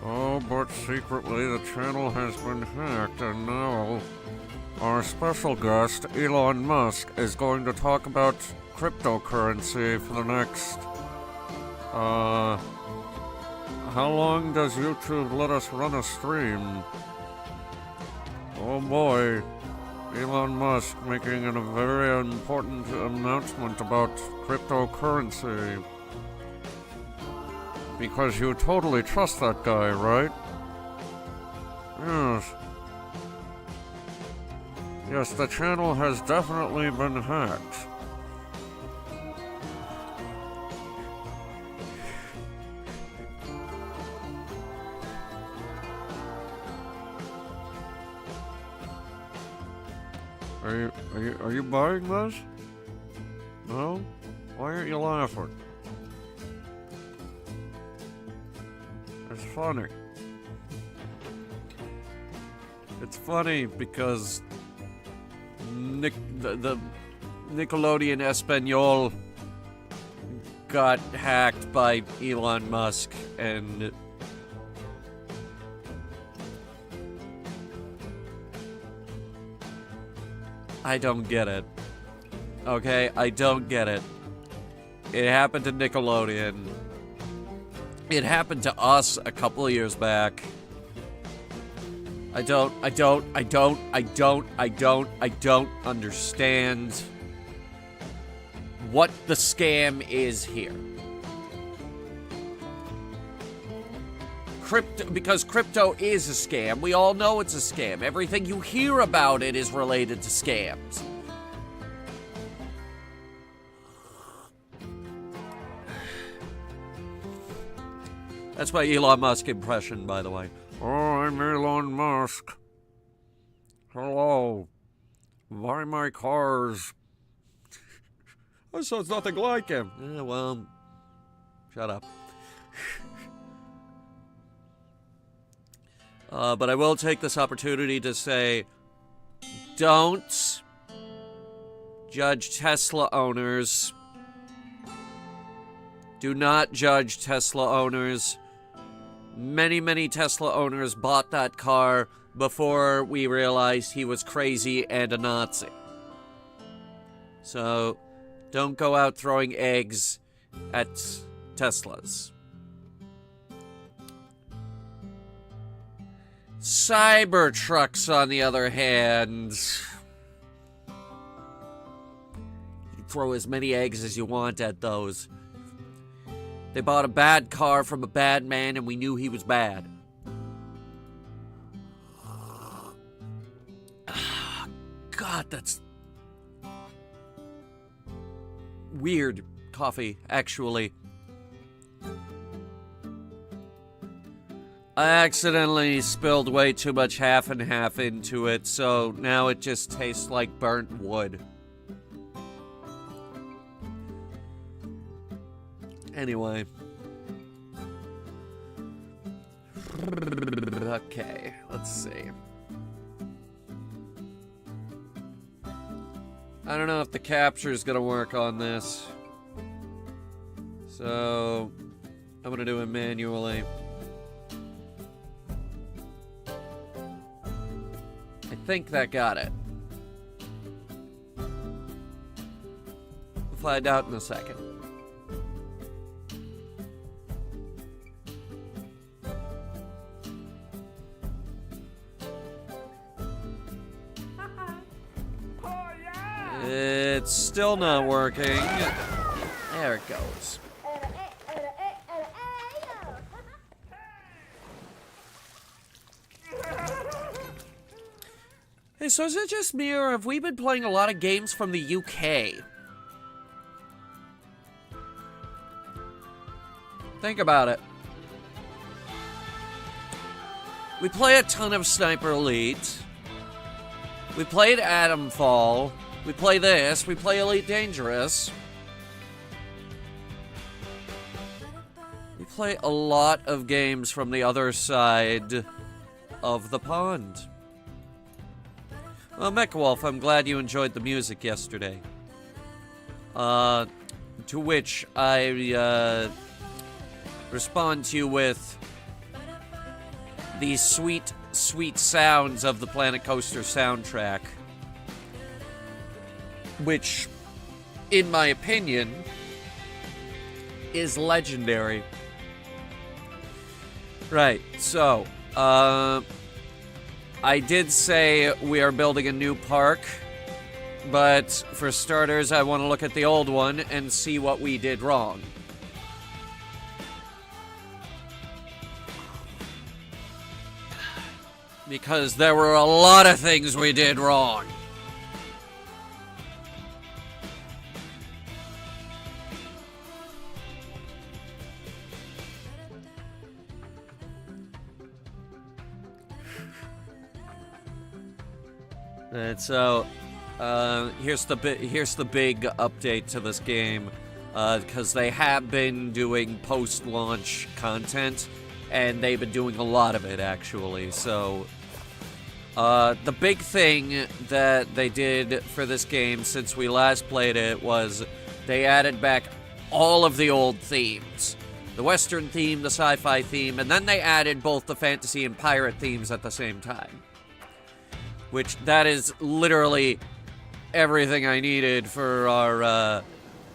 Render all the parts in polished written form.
Oh, but secretly the channel has been hacked, and now our special guest, Elon Musk, is going to talk about cryptocurrency for the next, how long does YouTube let us run a stream? Oh boy, Elon Musk making a very important announcement about cryptocurrency. Because you totally trust that guy, right? Yes. Yes, the channel has definitely been hacked. Are you buying this? No? Why aren't you laughing? It's funny. It's funny because the Nickelodeon Espanol got hacked by Elon Musk, and I don't get it. Okay, I don't get it. It happened to Nickelodeon. It happened to us a couple of years back. I don't understand what the scam is here. Because crypto is a scam. We all know it's a scam. Everything you hear about it is related to scams. That's my Elon Musk impression, by the way. Oh, I'm Elon Musk. Hello. Buy my cars. Oh, so it's nothing like him. Yeah, well, shut up. But I will take this opportunity to say, don't judge Tesla owners. Do not judge Tesla owners. Many Tesla owners bought that car before we realized he was crazy and a Nazi. So, don't go out throwing eggs at Teslas. Cybertrucks, on the other hand, you throw as many eggs as you want at those. They bought a bad car from a bad man, and we knew he was bad. God, that's weird coffee, actually. I accidentally spilled way too much half and half into it, so now it just tastes like burnt wood. Anyway. Okay, let's see. I don't know if the capture is gonna work on this. So, I'm gonna do it manually. I think that got it. We'll find out in a second. It's still not working. There it goes. Hey, so is it just me, or have we been playing a lot of games from the UK? Think about it. We play a ton of Sniper Elite. We played Atomfall. We play this. We play Elite Dangerous. We play a lot of games from the other side of the pond. Well, MechWolf, I'm glad you enjoyed the music yesterday. To which I respond to you with, these sweet, sweet sounds of the Planet Coaster soundtrack, which, in my opinion, is legendary. Right, so, I did say we are building a new park, but for starters, I want to look at the old one and see what we did wrong. Because there were a lot of things we did wrong. And so, here's the big update to this game, because they have been doing post-launch content, and they've been doing a lot of it, actually. So, the big thing that they did for this game since we last played it was they added back all of the old themes. The Western theme, the sci-fi theme, and then they added both the fantasy and pirate themes at the same time. Which, that is literally everything I needed for our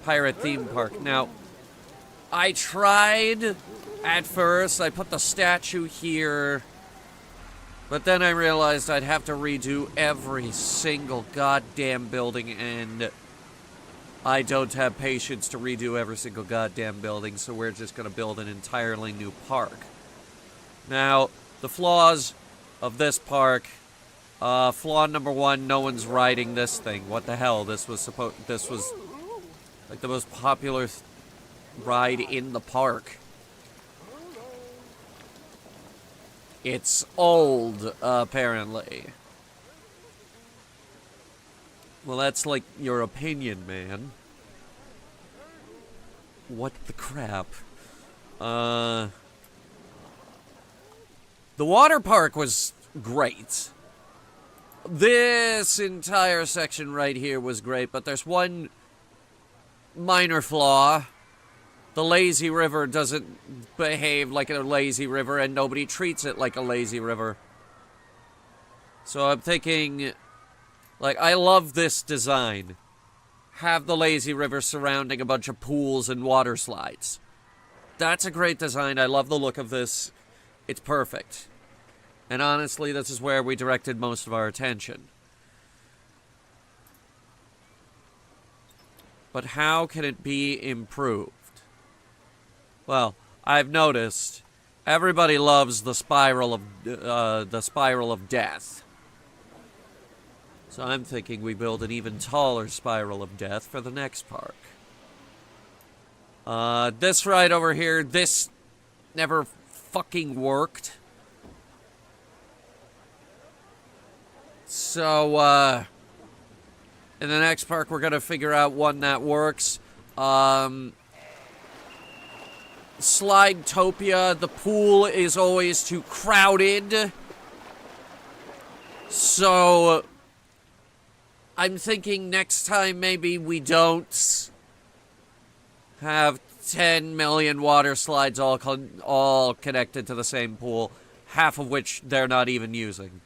pirate theme park. Now, I tried at first, I put the statue here, but then I realized I'd have to redo every single goddamn building, and I don't have patience to redo every single goddamn building, so we're just going to build an entirely new park. Now, the flaws of this park... flaw number one, no one's riding this thing. What the hell? This was like the most popular ride in the park. It's old, apparently. Well, that's like your opinion, man. What the crap? The water park was great. This entire section right here was great, but there's one minor flaw. The lazy river doesn't behave like a lazy river, and nobody treats it like a lazy river. So I'm thinking, like, I love this design. Have the lazy river surrounding a bunch of pools and water slides. That's a great design. I love the look of this. It's perfect. And honestly, this is where we directed most of our attention. But how can it be improved? Well, I've noticed everybody loves the spiral of death. So I'm thinking we build an even taller spiral of death for the next park. This right over here, this never fucking worked. So, in the next park, we're gonna figure out one that works. Slidetopia, the pool is always too crowded. So, I'm thinking next time maybe we don't have 10 million water slides all connected to the same pool, half of which they're not even using.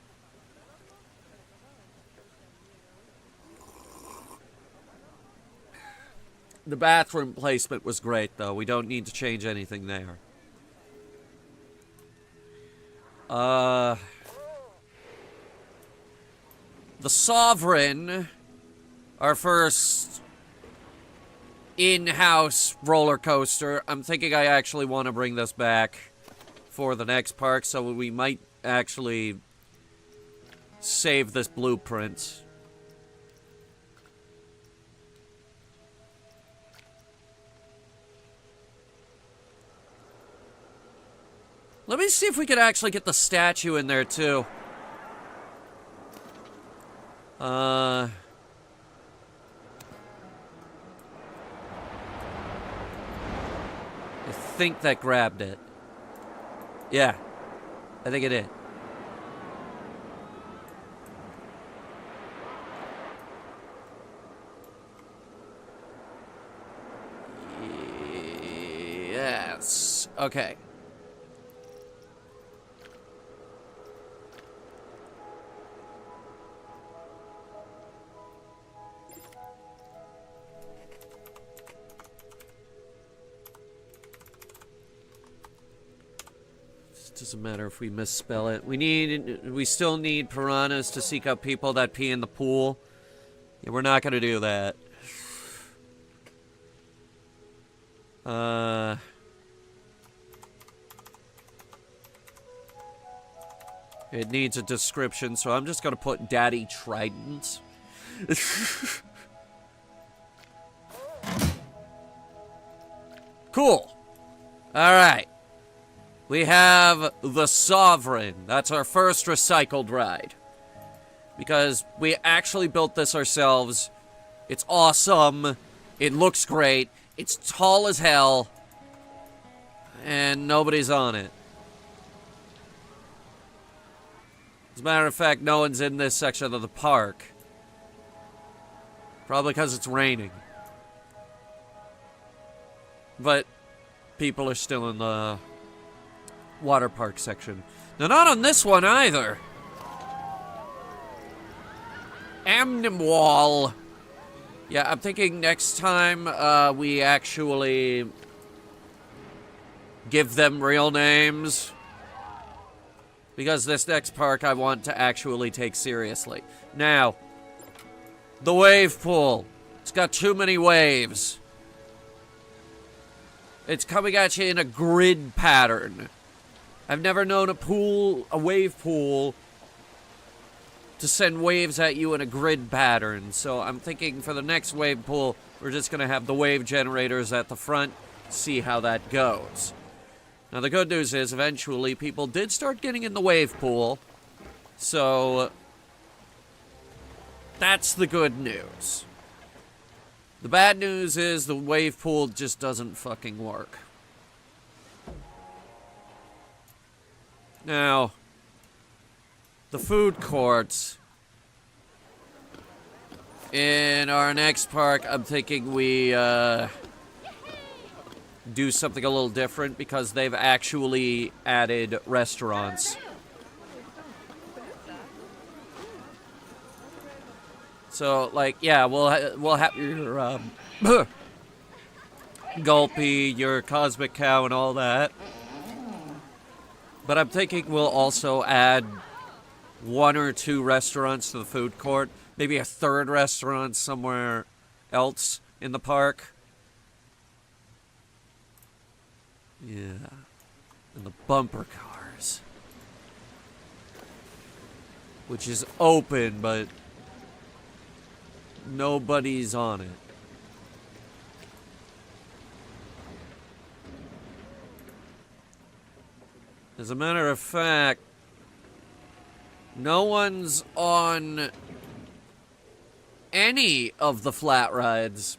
The bathroom placement was great, though. We don't need to change anything there. The Sovereign, our first in-house roller coaster. I'm thinking I actually want to bring this back for the next park, so we might actually save this blueprint. Let me see if we could actually get the statue in there, too. I think that grabbed it. Yeah, I think it did. Yes. Okay. Doesn't matter if we misspell it. We still need piranhas to seek out people that pee in the pool. Yeah, we're not gonna do that. It needs a description, so I'm just gonna put Daddy Trident. Cool. Alright. We have the Sovereign. That's our first recycled ride. Because we actually built this ourselves. It's awesome. It looks great. It's tall as hell. And nobody's on it. As a matter of fact, no one's in this section of the park. Probably because it's raining. But people are still in the water park section. Now, not on this one either. Amnimwall. Yeah, I'm thinking next time we actually give them real names. Because this next park I want to actually take seriously. Now, the wave pool. It's got too many waves. It's coming at you in a grid pattern. I've never known a wave pool, to send waves at you in a grid pattern. So I'm thinking for the next wave pool, we're just going to have the wave generators at the front, see how that goes. Now the good news is eventually people did start getting in the wave pool. So that's the good news. The bad news is the wave pool just doesn't fucking work. Now, the food courts. In our next park, I'm thinking we do something a little different because they've actually added restaurants. So, like, yeah, we'll have your Gulpy, your Cosmic Cow, and all that. But I'm thinking we'll also add 1 or 2 restaurants to the food court. Maybe a 3rd restaurant somewhere else in the park. Yeah. And the bumper cars. Which is open, but nobody's on it. As a matter of fact, no one's on any of the flat rides.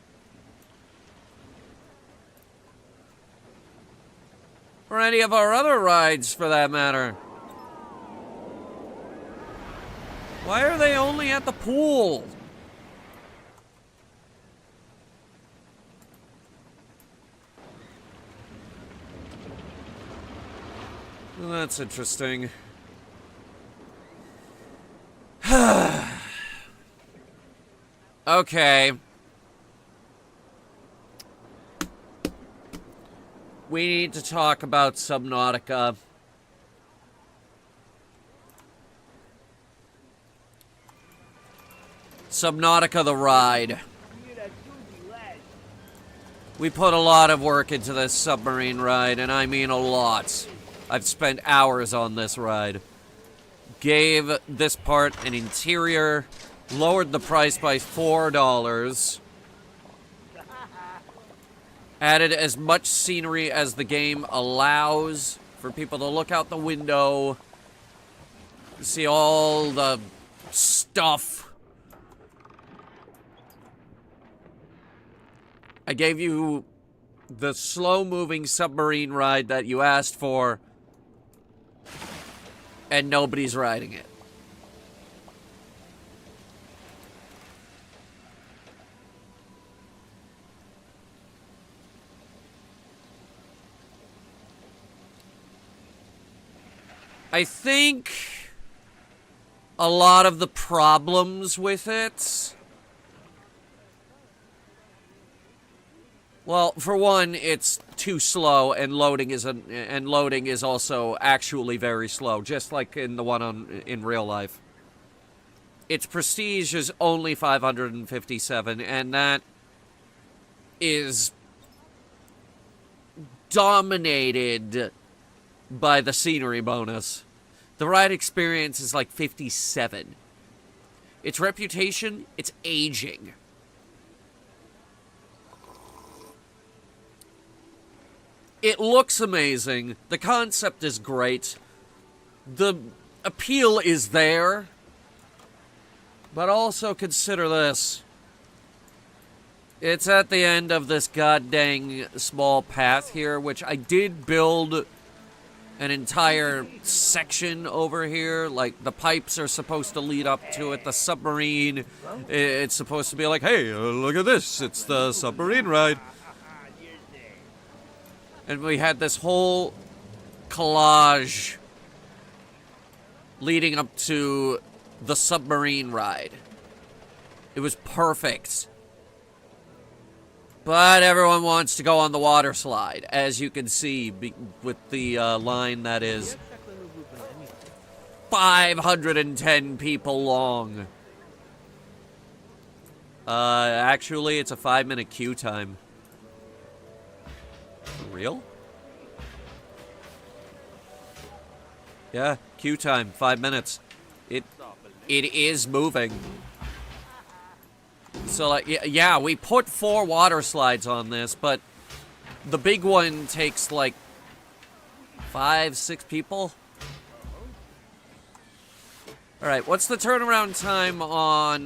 Or any of our other rides, for that matter. Why are they only at the pool? Well, that's interesting. Okay. We need to talk about Subnautica. Subnautica the ride. We put a lot of work into this submarine ride, and I mean a lot. I've spent hours on this ride. Gave this part an interior, lowered the price by $4, added as much scenery as the game allows for people to look out the window, see all the stuff. I gave you the slow-moving submarine ride that you asked for, and nobody's riding it. I think a lot of the problems with it Well, for one, it's too slow, and loading is also actually very slow, just like in the one in real life. Its prestige is only 557, and that is dominated by the scenery bonus. The ride experience is like 57. Its reputation, it's aging. It looks amazing. The concept is great. The appeal is there. But also consider this. It's at the end of this goddamn small path here, which I did build an entire section over here. Like, the pipes are supposed to lead up to it. The submarine, it's supposed to be like, hey, look at this. It's the submarine ride. And we had this whole collage leading up to the submarine ride. It was perfect. But everyone wants to go on the water slide, as you can see with the line that is 510 people long. Actually, it's a 5-minute queue time. For real? Yeah, queue time, 5 minutes. It is moving. So, like, yeah, we put 4 water slides on this, but the big one takes, like, 5, 6 people. Alright, what's the turnaround time on,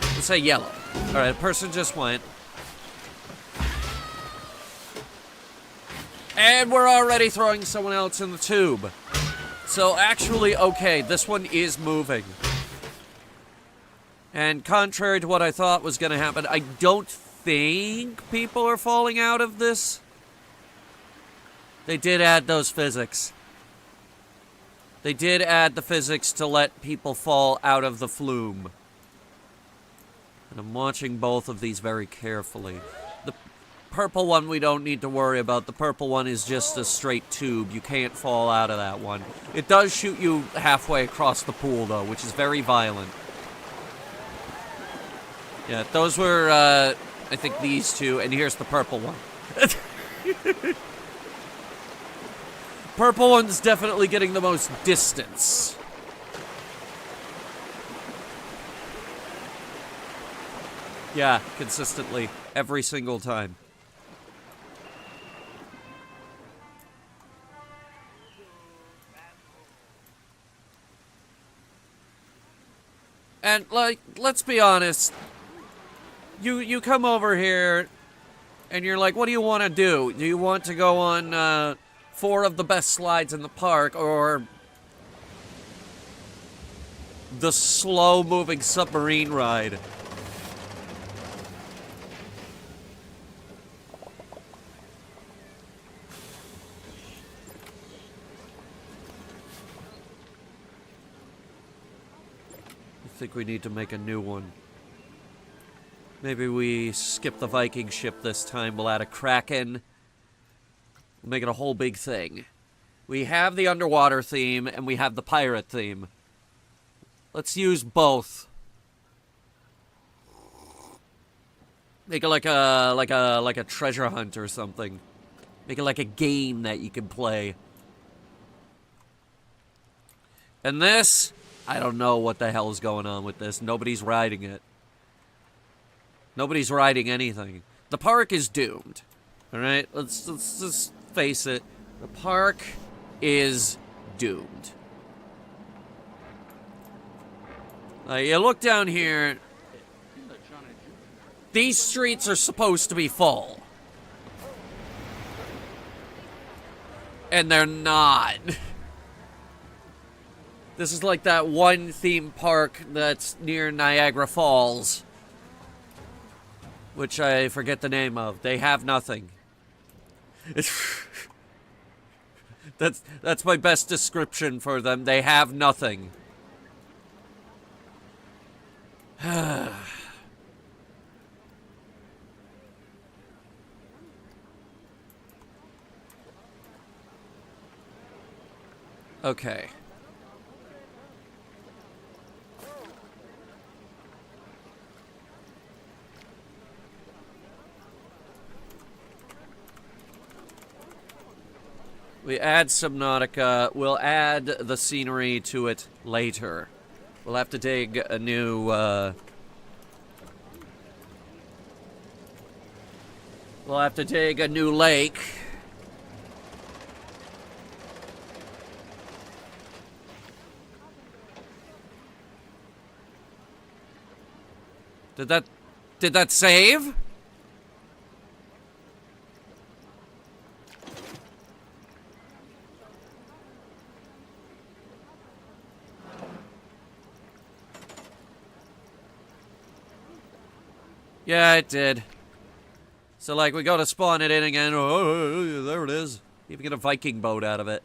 let's say yellow. Alright, a person just went. And we're already throwing someone else in the tube. So actually, okay, this one is moving. And contrary to what I thought was going to happen, I don't think people are falling out of this. They did add those physics. They did add the physics to let people fall out of the flume. And I'm watching both of these very carefully. The purple one we don't need to worry about. The purple one is just a straight tube. You can't fall out of that one. It does shoot you halfway across the pool, though, which is very violent. Yeah, those were, I think these two, and here's the purple one. Purple one's definitely getting the most distance. Yeah, consistently, every single time. And, like, let's be honest. You come over here, and you're like, what do you want to do? Do you want to go on 4 of the best slides in the park, or the slow-moving submarine ride? I think we need to make a new one. Maybe we skip the Viking ship this time. We'll add a Kraken. We'll make it a whole big thing. We have the underwater theme, and we have the pirate theme. Let's use both. Make it like a treasure hunt or something. Make it like a game that you can play. And this, I don't know what the hell is going on with this. Nobody's riding it. Nobody's riding anything. The park is doomed. Alright? Let's just face it. The park is doomed. You look down here. These streets are supposed to be full. And they're not. This is like that one theme park that's near Niagara Falls, which I forget the name of. They have nothing. That's my best description for them. They have nothing. Okay. We add Subnautica. We'll add the scenery to it later. We'll have to dig a new, we'll have to dig a new lake. Did that save? Yeah, it did. So, like, we go to spawn it in again. Oh, there it is. Even get a Viking boat out of it.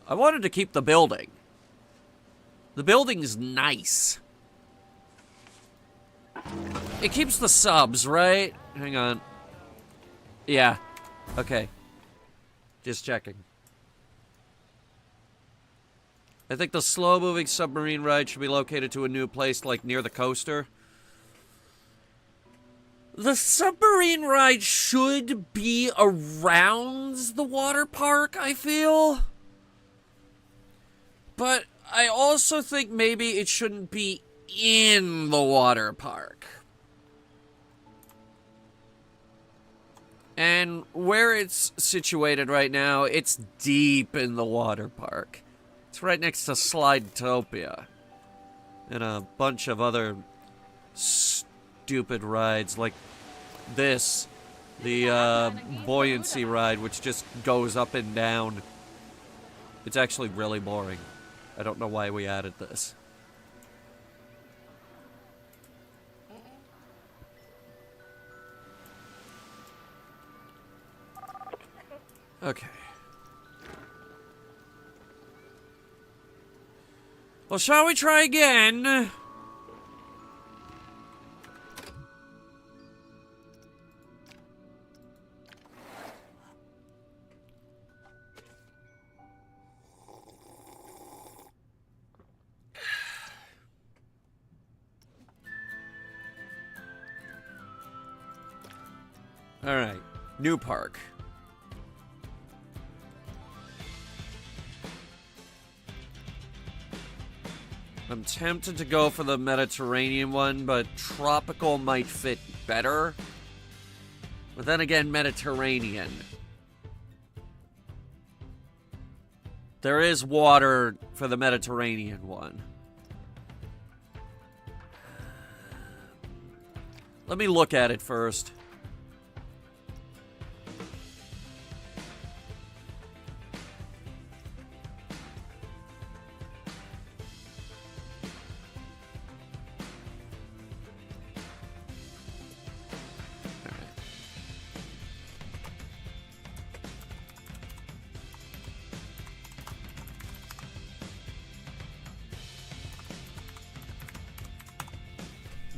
I wanted to keep the building. The building's nice. It keeps the subs, right? Hang on. Yeah. Okay. Just checking. I think the slow-moving submarine ride should be located to a new place, like near the coaster. The submarine ride should be around the water park, I feel. But I also think maybe it shouldn't be in the water park. And where it's situated right now, it's deep in the water park. It's right next to Slidetopia. And a bunch of other stupid rides like this. The buoyancy ride, which just goes up and down. It's actually really boring. I don't know why we added this. Okay. Well, shall we try again? All right, new park. I'm tempted to go for the Mediterranean one, but tropical might fit better. But then again, Mediterranean. There is water for the Mediterranean one. Let me look at it first.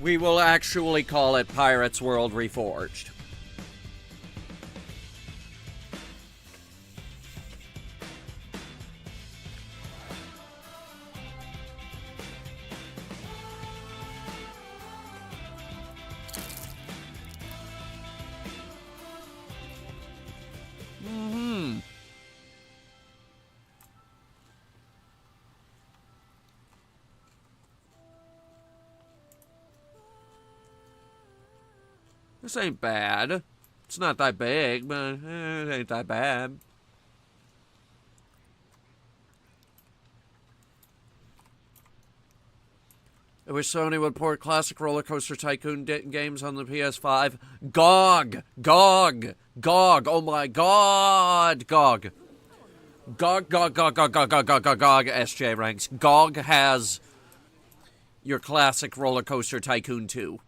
We will actually call it Pirates World Reforged. This ain't bad. It's not that big, but it ain't that bad. I wish Sony would port classic Roller Coaster Tycoon games on the PS5. GOG! GOG! GOG! Oh my god! GOG! GOG, GOG, GOG, GOG, GOG, GOG, GOG, GOG, GOG, SJ ranks. GOG has your classic Roller Coaster Tycoon 2.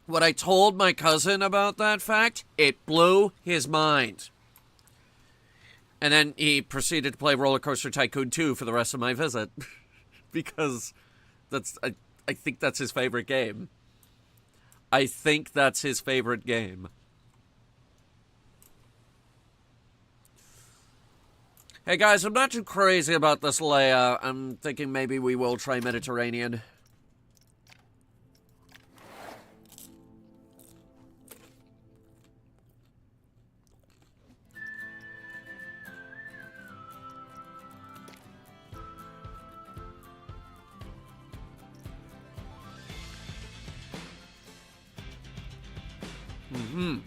What I told my cousin about that fact, it blew his mind. And then he proceeded to play Roller Coaster Tycoon 2 for the rest of my visit. Because I think that's his favorite game. I think that's his favorite game. Hey guys, I'm not too crazy about this layout. I'm thinking maybe we will try Mediterranean. Mm-hmm.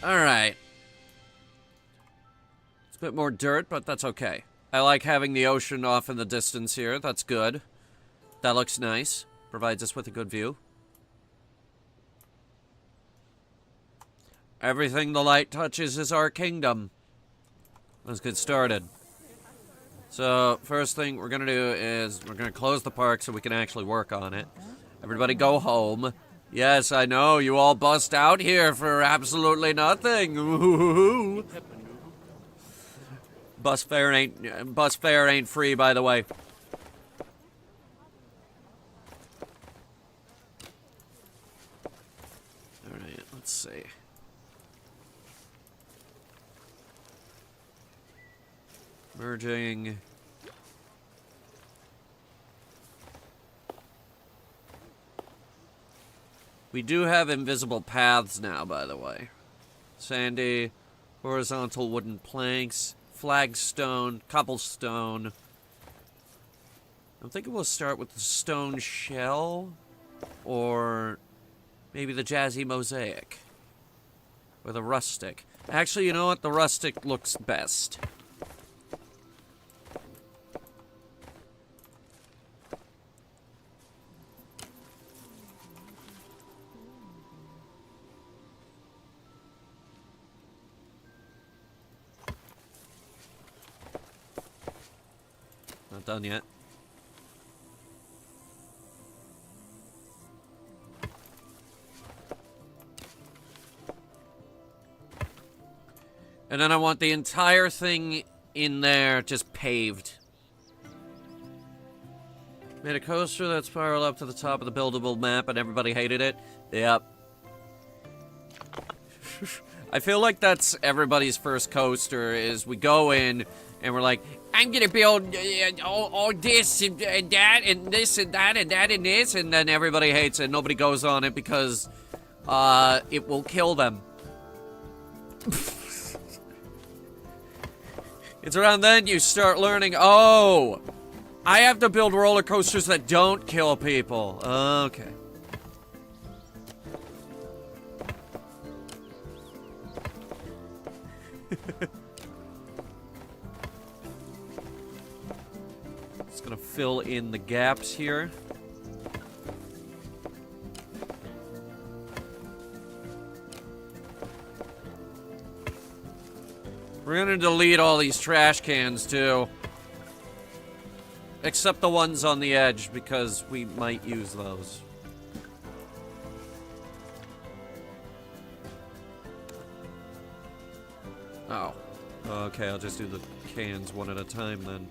Alright. It's a bit more dirt, but that's okay. I like having the ocean off in the distance here. That's good. That looks nice. Provides us with a good view. Everything the light touches is our kingdom. Let's get started. So, first thing we're gonna do is we're gonna close the park so we can actually work on it. Everybody go home. Yes, I know, you all bust out here for absolutely nothing. Bus fare ain't free, by the way. Alright, let's see. Merging. We do have invisible paths now, by the way. Sandy, horizontal wooden planks, flagstone, cobblestone. I'm thinking we'll start with the stone shell, or maybe the jazzy mosaic, or the rustic. Actually, you know what? The rustic looks best. Not done yet. And then I want the entire thing in there just paved. Made a coaster that spiraled up to the top of the buildable map and everybody hated it. Yep. I feel like that's everybody's first coaster, is we go in and we're like, I'm gonna build all this and that and this and that and that and this, and then everybody hates it. Nobody goes on it because it will kill them. It's around then you start learning, oh, I have to build roller coasters that don't kill people. Okay. Just gonna fill in the gaps here. We're gonna delete all these trash cans too. Except the ones on the edge, because we might use those. Oh. Okay, I'll just do the cans one at a time then.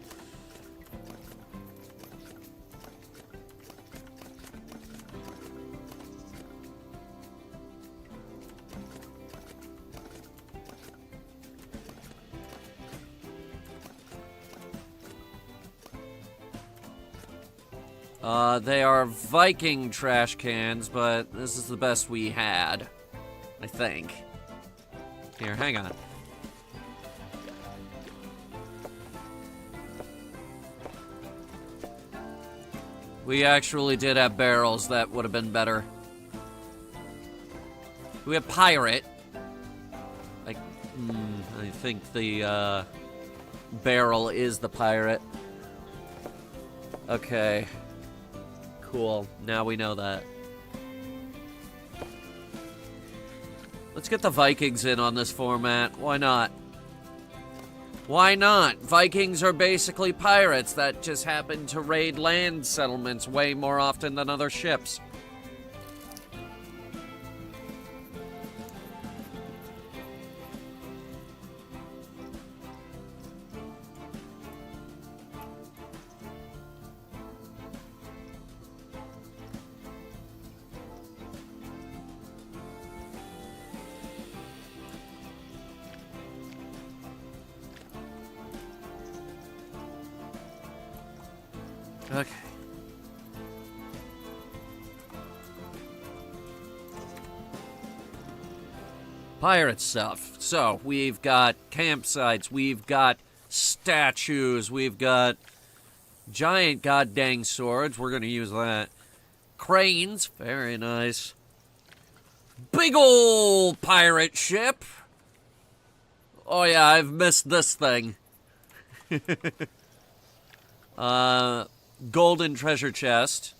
They are Viking trash cans, but this is the best we had, I think. Here, hang on. We actually did have barrels. That would have been better. We have pirate. I think the barrel is the pirate. Okay. Cool. Now we know that. Let's get the Vikings in on this format. Why not? Why not? Vikings are basically pirates that just happen to raid land settlements way more often than other ships. Okay. Pirate stuff. So, we've got campsites, we've got statues, we've got giant goddamn swords. We're gonna use that. Cranes. Very nice. Big ol' pirate ship. Oh yeah, I've missed this thing. Golden treasure chest.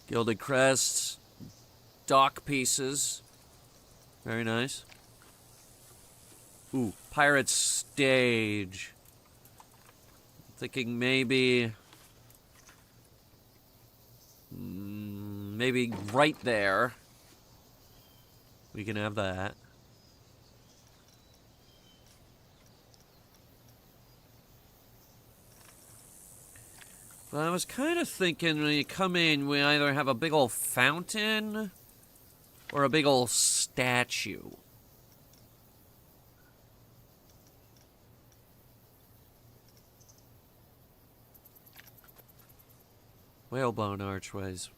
Gilded crests. Dock pieces. Very nice. Ooh, pirate stage. Thinking maybe... maybe right there. We can have that. But I was kind of thinking when you come in, we either have a big old fountain or a big old statue. Whalebone archways.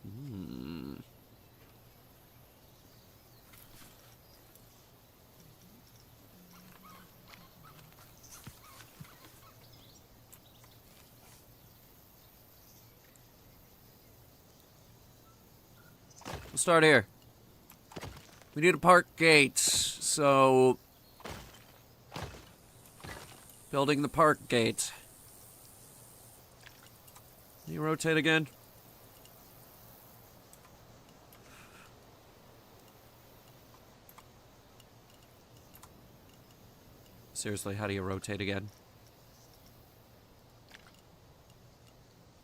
We'll start here. We need a park gate, so... building the park gate. Can you rotate again? Seriously, how do you rotate again?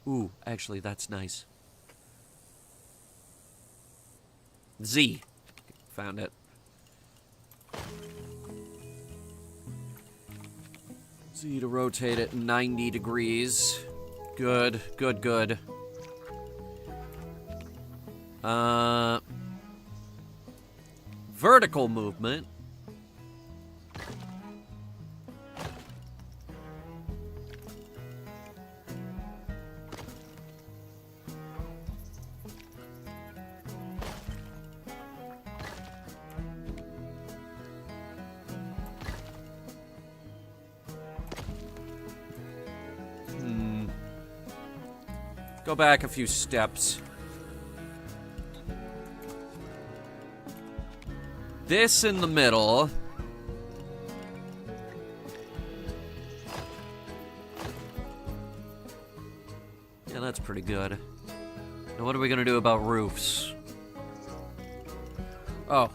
Ooh, actually, that's nice. Z. Found it. Z to rotate it 90 degrees. Good, good, good. Vertical movement. Go back a few steps. This in the middle. Yeah, that's pretty good. Now what are we gonna do about roofs? Oh,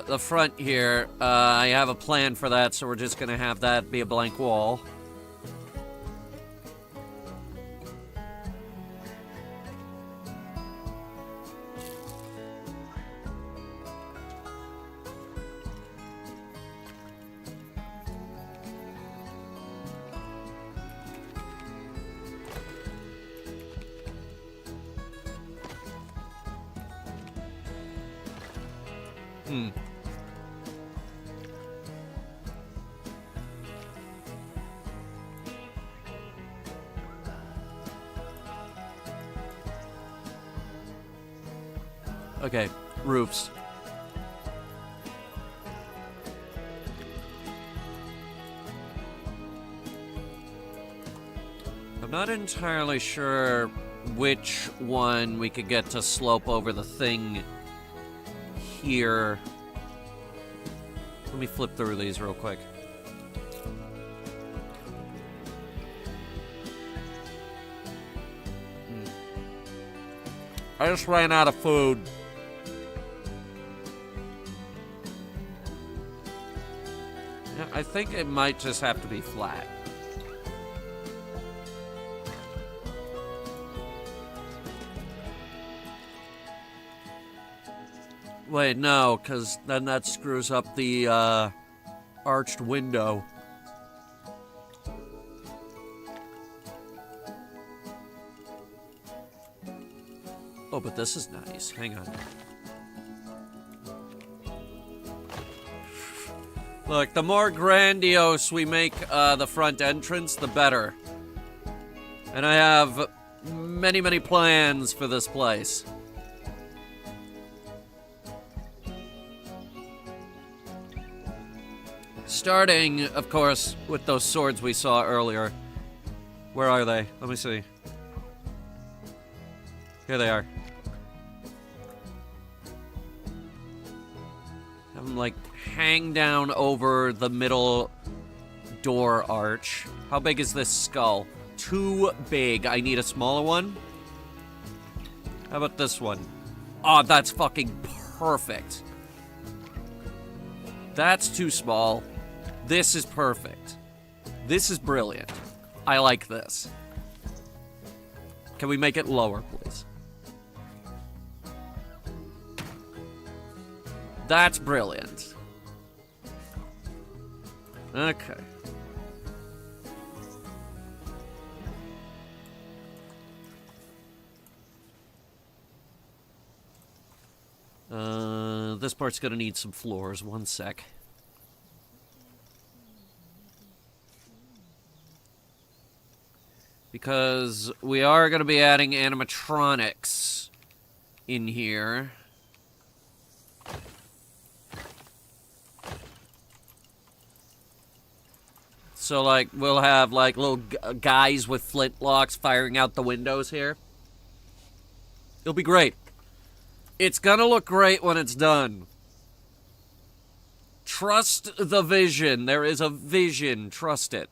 the front here, I have a plan for that, so we're just gonna have that be a blank wall. Okay, roofs. I'm not entirely sure which one we could get to slope over the thing here. Let me flip through these real quick. I just ran out of food. Yeah, I think it might just have to be flat. Wait, no, because then that screws up the arched window. Oh, but this is nice. Hang on. Look, the more grandiose we make the front entrance, the better. And I have many, many plans for this place. Starting, of course, with those swords we saw earlier. Where are they? Let me see. Here they are. Have them, like, hang down over the middle door arch. How big is this skull? Too big. I need a smaller one. How about this one? Oh, that's fucking perfect. That's too small. This is perfect. This is brilliant. I like this. Can we make it lower, please? That's brilliant. Okay. This part's gonna need some floors. One sec. Because we are going to be adding animatronics in here. So, like, we'll have, like, little guys with flintlocks firing out the windows here. It'll be great. It's going to look great when it's done. Trust the vision. There is a vision. Trust it.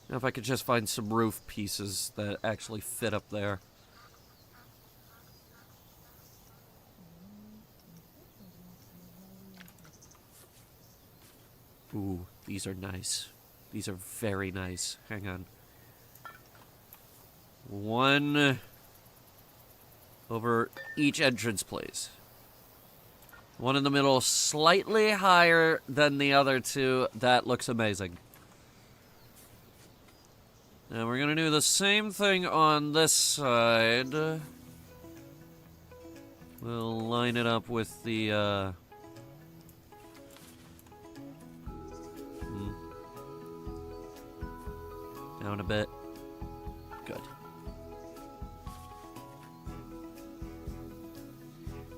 Now if I could just find some roof pieces that actually fit up there. Ooh, these are nice. These are very nice. Hang on. One over each entrance, please. One in the middle, slightly higher than the other two. That looks amazing. Now we're gonna do the same thing on this side. We'll line it up with the, down a bit. Good.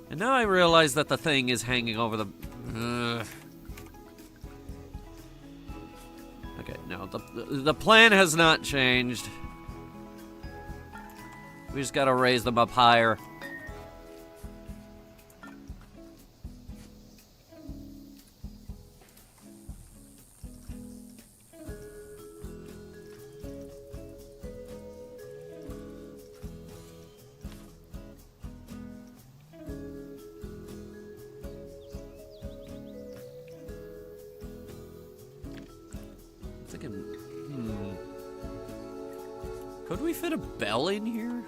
And now I realize that the thing is hanging over the... Okay, no, the plan has not changed. We just gotta raise them up higher. Could we fit a bell in here?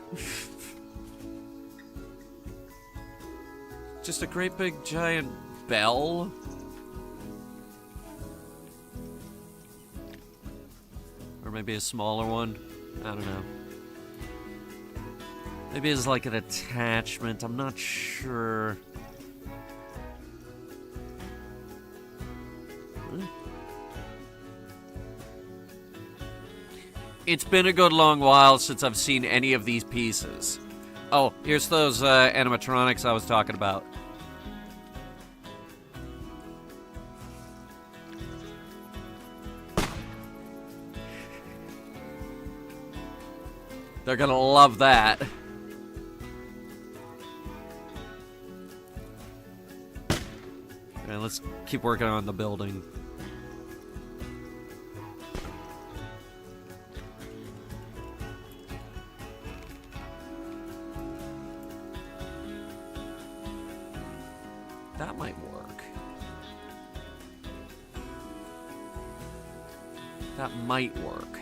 Just a great big giant bell? Or maybe a smaller one? I don't know. Maybe it's like an attachment, I'm not sure. It's been a good long while since I've seen any of these pieces. Oh, here's those animatronics I was talking about. They're gonna love that. Okay, let's keep working on the building. That might work. That might work.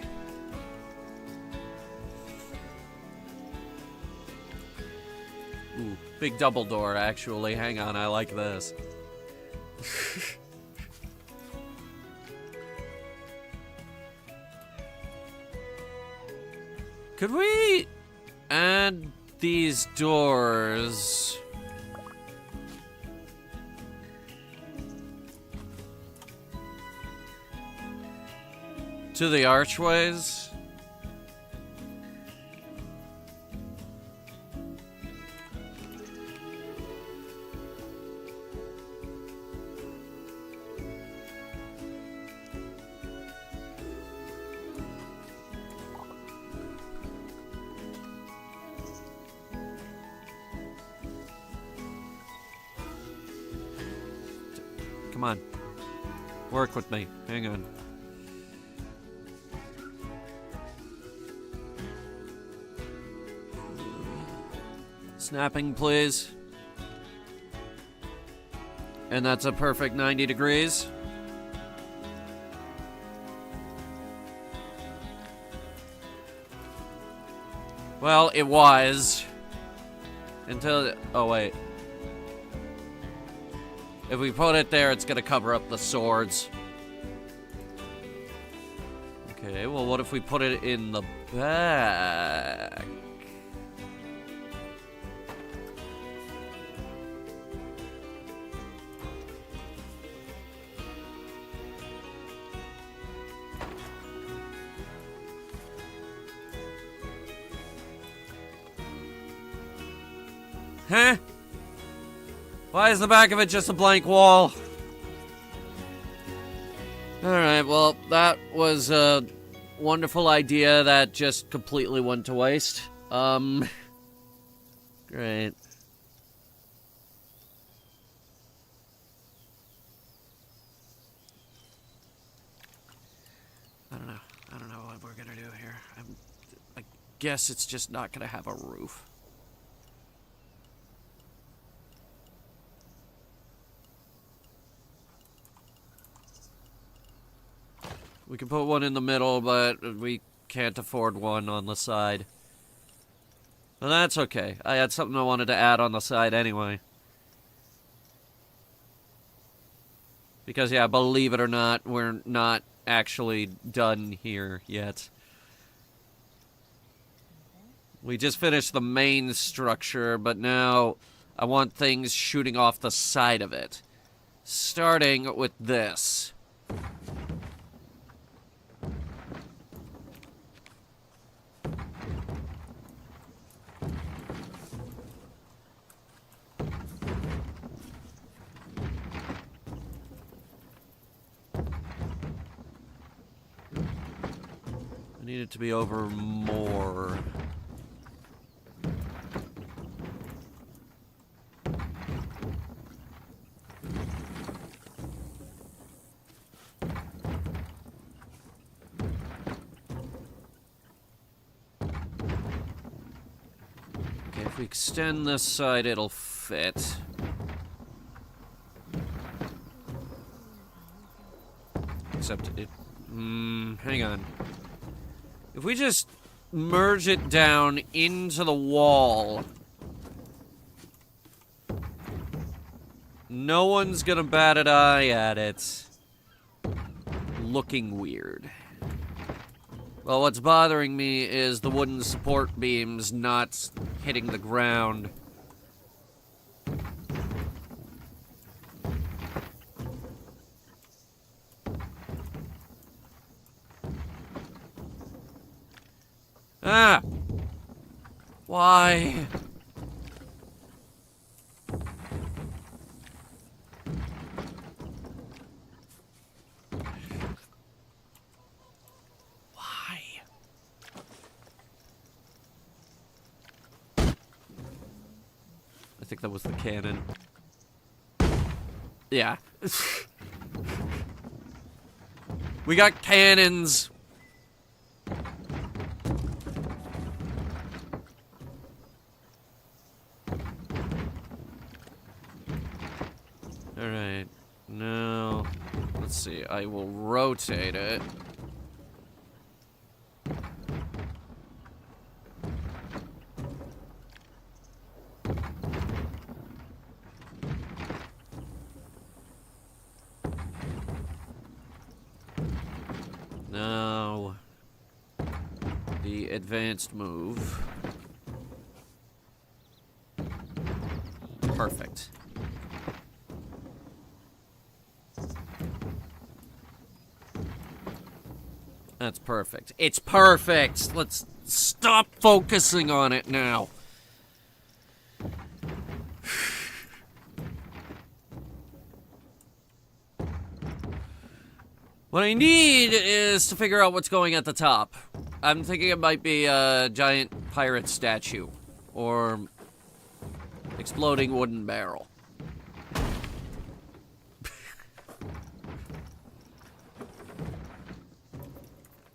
Ooh, big double door, actually. Hang on, I like this. Could we add these doors? To the archways? Come on. Work with me. Hang on. Snapping, please. And that's a perfect 90 degrees. Well, it was. Until... Oh, wait. If we put it there, it's gonna cover up the swords. Okay, well, what if we put it in the back? Huh? Why is the back of it just a blank wall? Alright, well, that was a wonderful idea that just completely went to waste. Great. I don't know what we're gonna do here. I guess it's just not gonna have a roof. We can put one in the middle, but we can't afford one on the side. Well, that's okay. I had something I wanted to add on the side anyway. Because, yeah, believe it or not, we're not actually done here yet. We just finished the main structure, but now I want things shooting off the side of it. Starting with this. Need it to be over more. Okay, if we extend this side, it'll fit. Except it... hang on. If we just merge it down into the wall, no one's gonna bat an eye at it looking weird. Well, what's bothering me is the wooden support beams not hitting the ground. Ah! Why? Why? I think that was the cannon. Yeah. We got cannons. Alright. Now, let's see. I will rotate it. Now, the advanced move. Perfect. That's perfect. It's perfect! Let's stop focusing on it now. What I need is to figure out what's going at the top. I'm thinking it might be a giant pirate statue. Or exploding wooden barrel.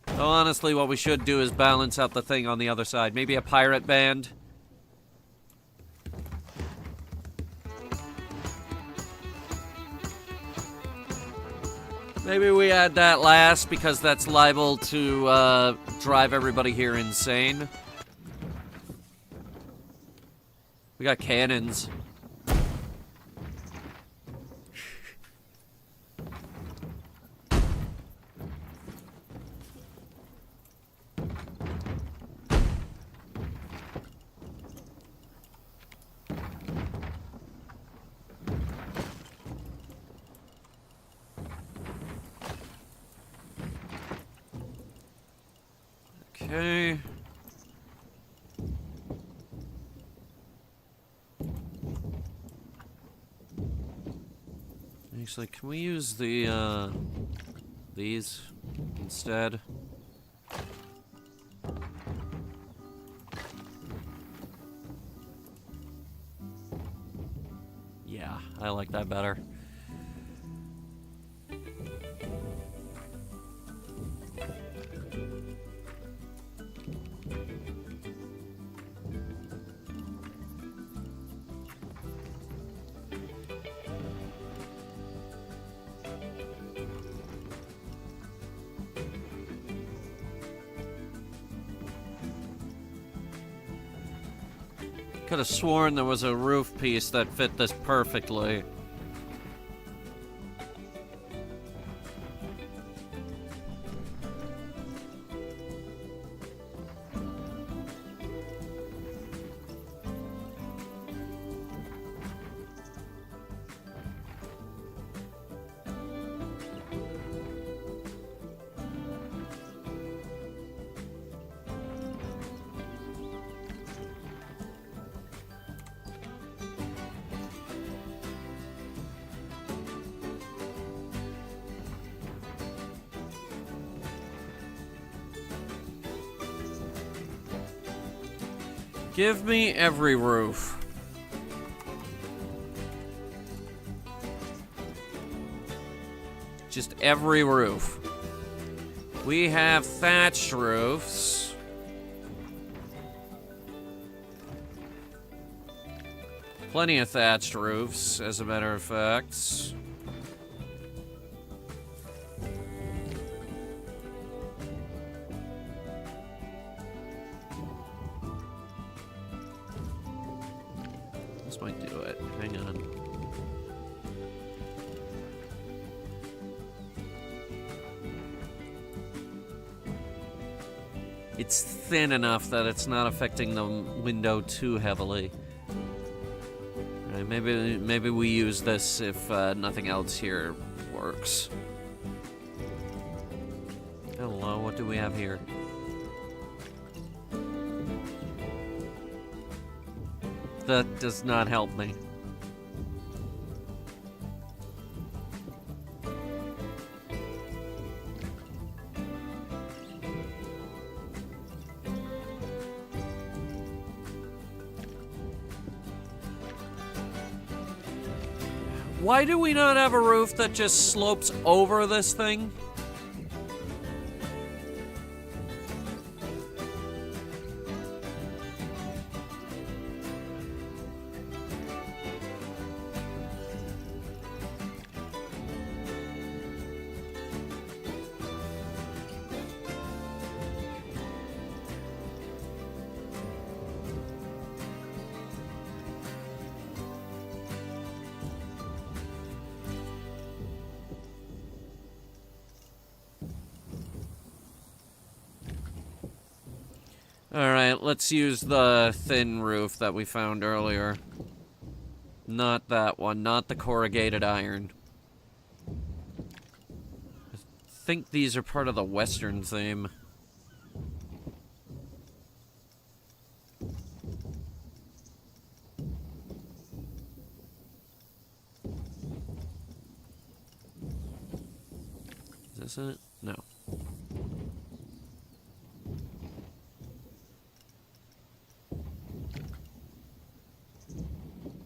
So honestly, what we should do is balance out the thing on the other side. Maybe a pirate band. Maybe we add that last because that's liable to drive everybody here insane. We got cannons. Okay. Actually, can we use the, these instead? Yeah, I like that better. Could have sworn there was a roof piece that fit this perfectly. Give me every roof. Just every roof. We have thatched roofs. Plenty of thatched roofs, as a matter of fact. This might do it. Hang on. It's thin enough that it's not affecting the window too heavily. Alright, maybe we use this if nothing else here works. Hello, what do we have here? That does not help me. Why do we not have a roof that just slopes over this thing? Alright, let's use the thin roof that we found earlier. Not that one, not the corrugated iron. I think these are part of the Western theme. Is this it? No.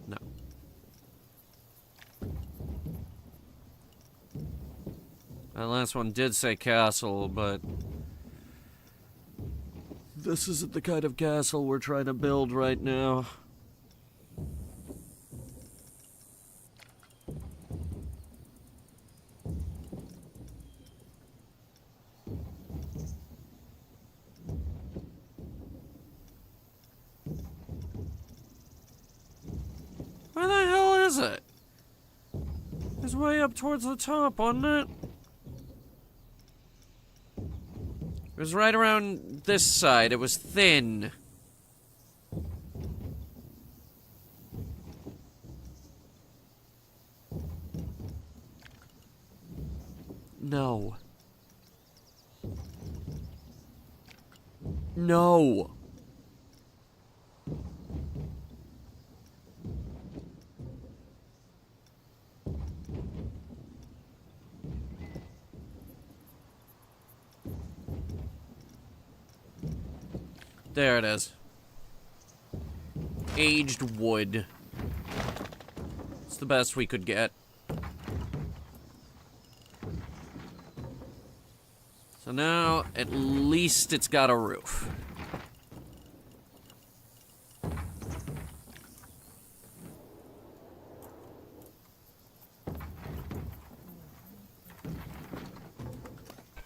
No. That last one did say castle, but this isn't the kind of castle we're trying to build right now. Where the hell is it? It's way up towards the top, wasn't it? It was right around this side. It was thin. No. No. There it is. Aged wood. It's the best we could get. So now, at least it's got a roof.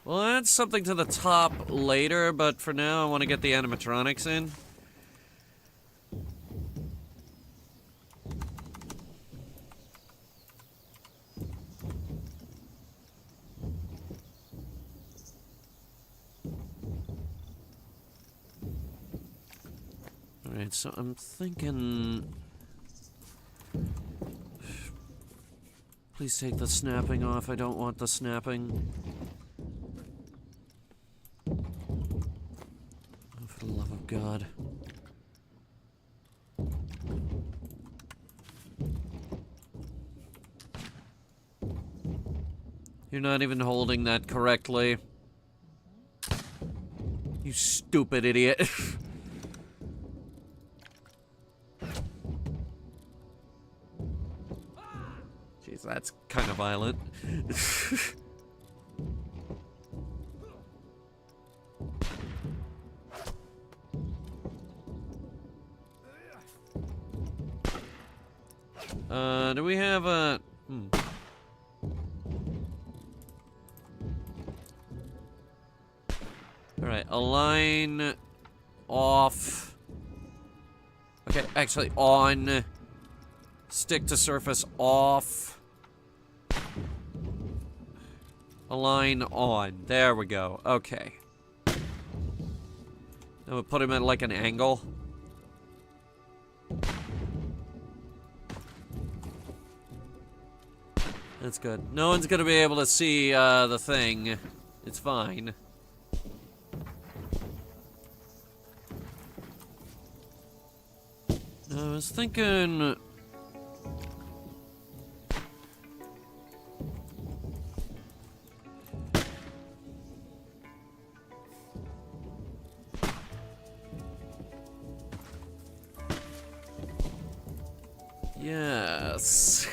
Well, add something to the top later, but for now I want to get the animatronics in. Alright, so I'm thinking... Please take the snapping off. I don't want the snapping. For the love of God. You're not even holding that correctly. You stupid idiot. Jeez, that's kind of violent. Do we have a... Alright, align, off. Okay, actually on. Stick to surface, off. Align, on. There we go, okay. Now we'll put him at like an angle. That's good. No one's gonna be able to see the thing. It's fine. I was thinking... Yes.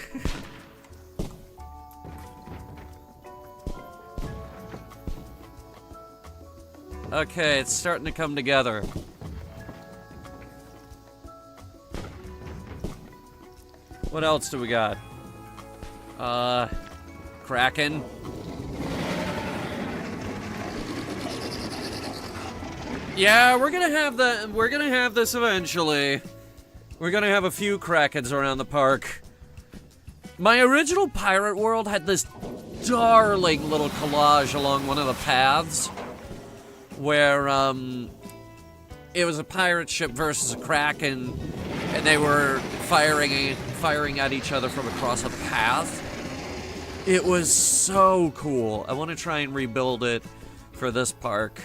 Okay, it's starting to come together. What else do we got? Kraken. Yeah, we're gonna have this eventually. We're gonna have a few Krakens around the park. My original pirate world had this darling little collage along one of the paths where it was a pirate ship versus a Kraken, and they were firing at each other from across a path. It was so cool. I want to try and rebuild it for this park.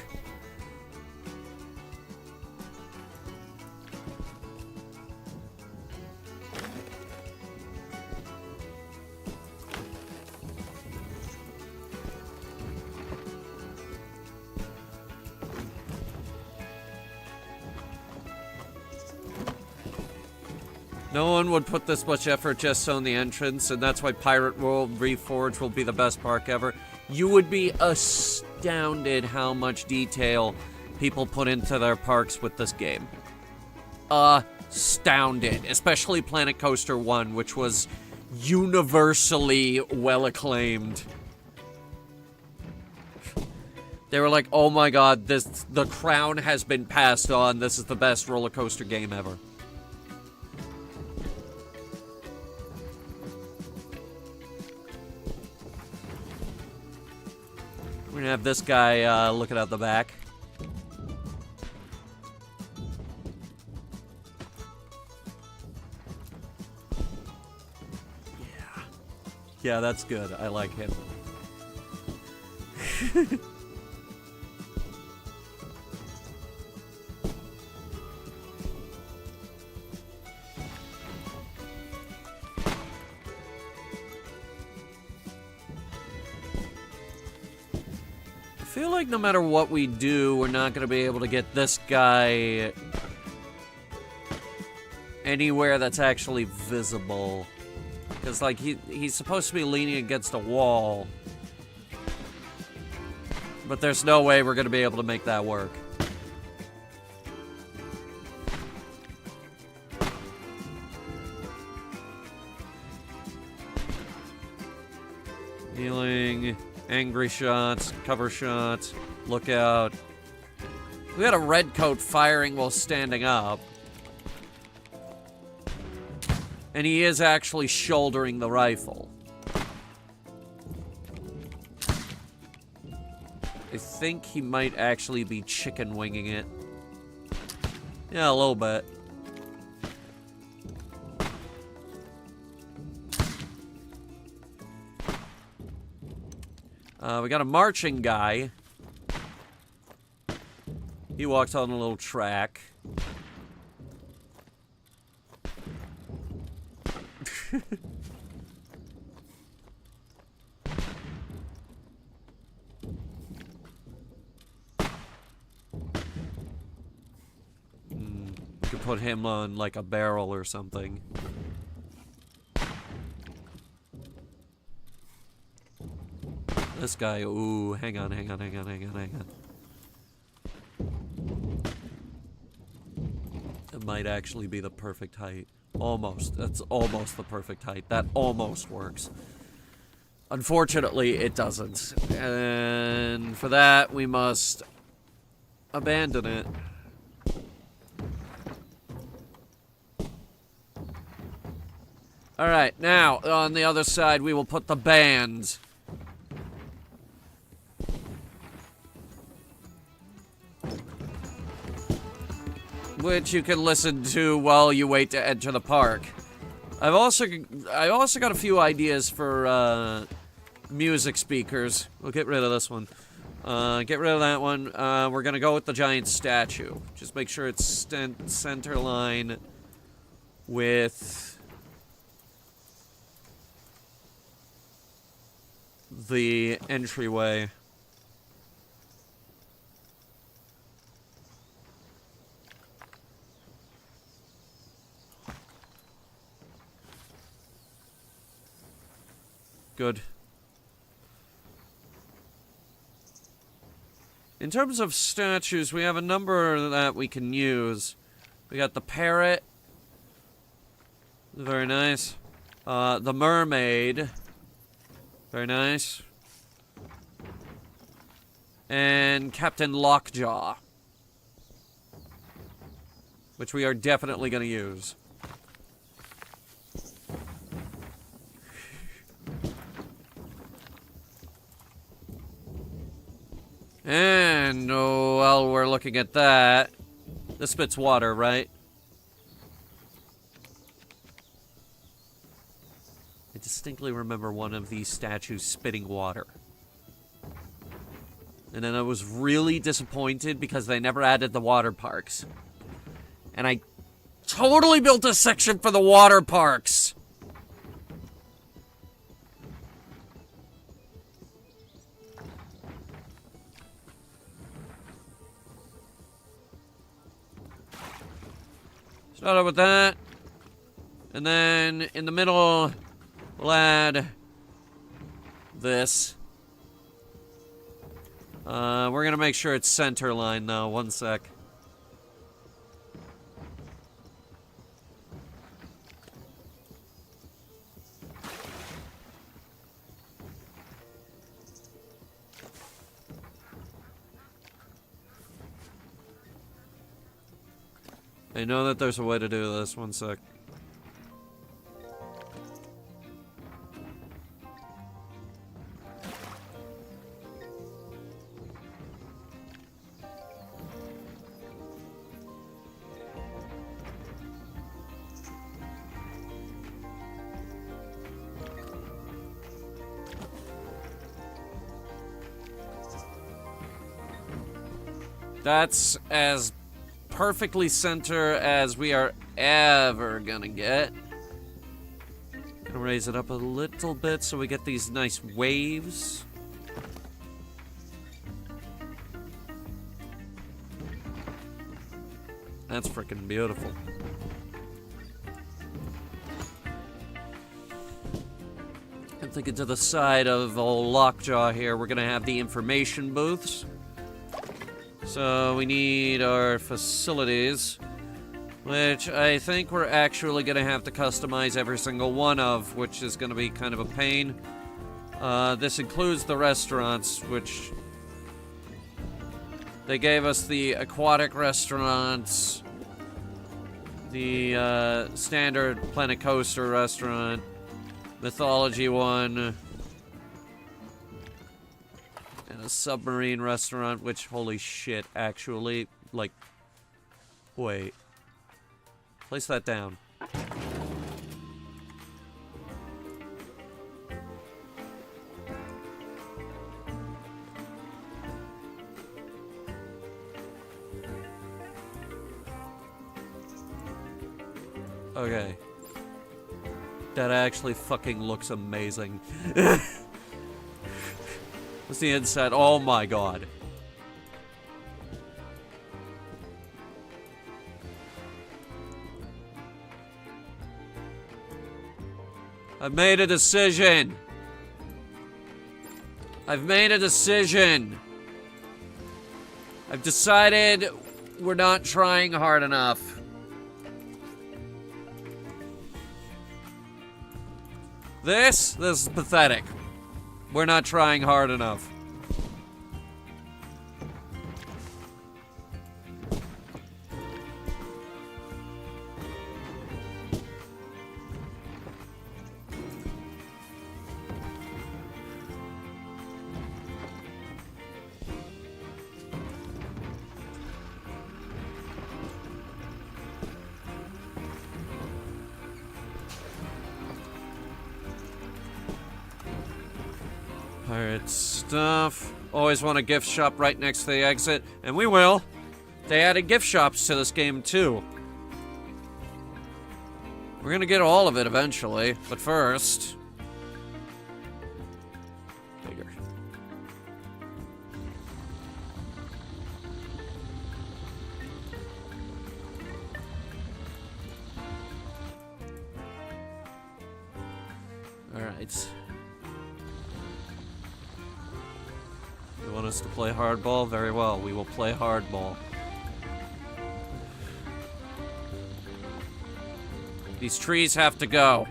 No one would put this much effort just on the entrance, and that's why Pirate World Reforged will be the best park ever. You would be astounded how much detail people put into their parks with this game. Astounded. Especially Planet Coaster 1, which was universally well acclaimed. They were like, oh my god, the crown has been passed on. This is the best roller coaster game ever. We're gonna have this guy looking out the back. Yeah. Yeah, that's good. I like him. I feel like no matter what we do, we're not going to be able to get this guy anywhere that's actually visible. Because, like, he's supposed to be leaning against a wall. But there's no way we're going to be able to make that work. Healing... Angry shots, cover shots, look out. We had a red coat firing while standing up. And he is actually shouldering the rifle. I think he might actually be chicken winging it. Yeah, a little bit. We got a marching guy. He walks on a little track. Could put him on like a barrel or something. This guy, ooh, hang on. It might actually be the perfect height. Almost. That's almost the perfect height. That almost works. Unfortunately, it doesn't. And for that, we must abandon it. Alright, now, on the other side, we will put the band. Which you can listen to while you wait to enter the park. I also got a few ideas for music speakers. We'll get rid of this one. Get rid of that one. We're gonna go with the giant statue. Just make sure it's center line with the entryway. Good. In terms of statues, we have a number that we can use. We got the parrot. Very nice. The mermaid. Very nice. And Captain Lockjaw. Which we are definitely going to use. And while we're looking at that, this spits water, right? I distinctly remember one of these statues spitting water. And then I was really disappointed because they never added the water parks. And I totally built a section for the water parks. Start out with that. And then in the middle, we'll add this. We're going to make sure it's center line, though. One sec. I know that there's a way to do this. One sec. That's as perfectly center as we are ever gonna get. Gonna raise it up a little bit so we get these nice waves. That's freaking beautiful. I'm thinking to the side of old Lockjaw here, we're gonna have the information booths. So we need our facilities, which I think we're actually going to have to customize every single one of, which is going to be kind of a pain. This includes the restaurants, which they gave us the aquatic restaurants, the standard Planet Coaster restaurant, mythology one, a submarine restaurant, which, holy shit, actually, like, wait. Place that down. Okay. That actually fucking looks amazing. What's the inside? Oh my god. I've made a decision. I've made a decision. I've decided we're not trying hard enough. This is pathetic. We're not trying hard enough. Pirate stuff. Always want a gift shop right next to the exit, and we will. They added gift shops to this game too. We're gonna get all of it eventually, but first... bigger. Alright. We Want us to play hardball? Very well, we will play hardball. These trees have to go.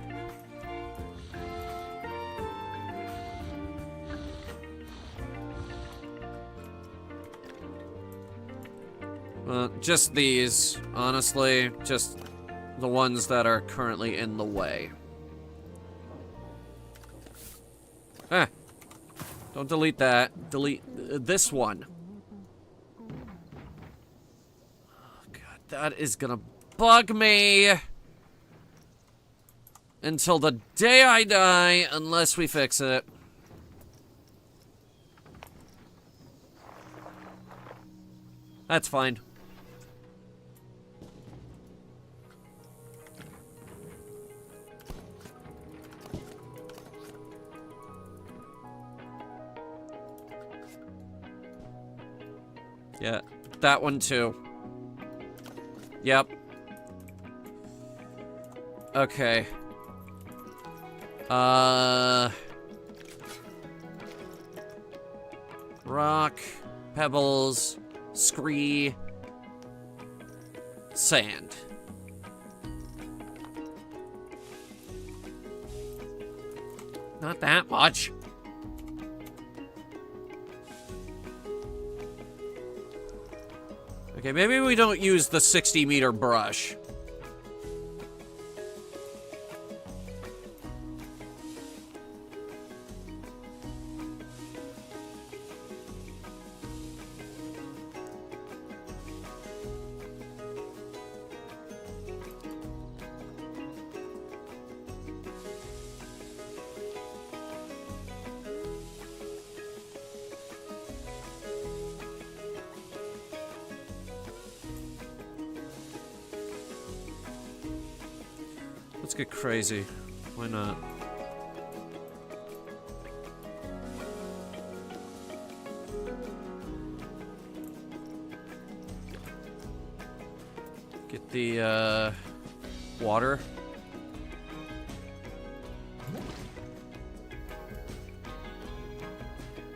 Just these, honestly. Just the ones that are currently in the way. Ah. Don't delete that. Delete this one. Oh, God, that is gonna bug me until the day I die, unless we fix it. That's fine. Yeah, that one too. Yep. Okay. Rock, pebbles, scree, sand. Not that much. Okay, maybe we don't use the 60-meter brush. Let's get crazy. Why not? Get the, water.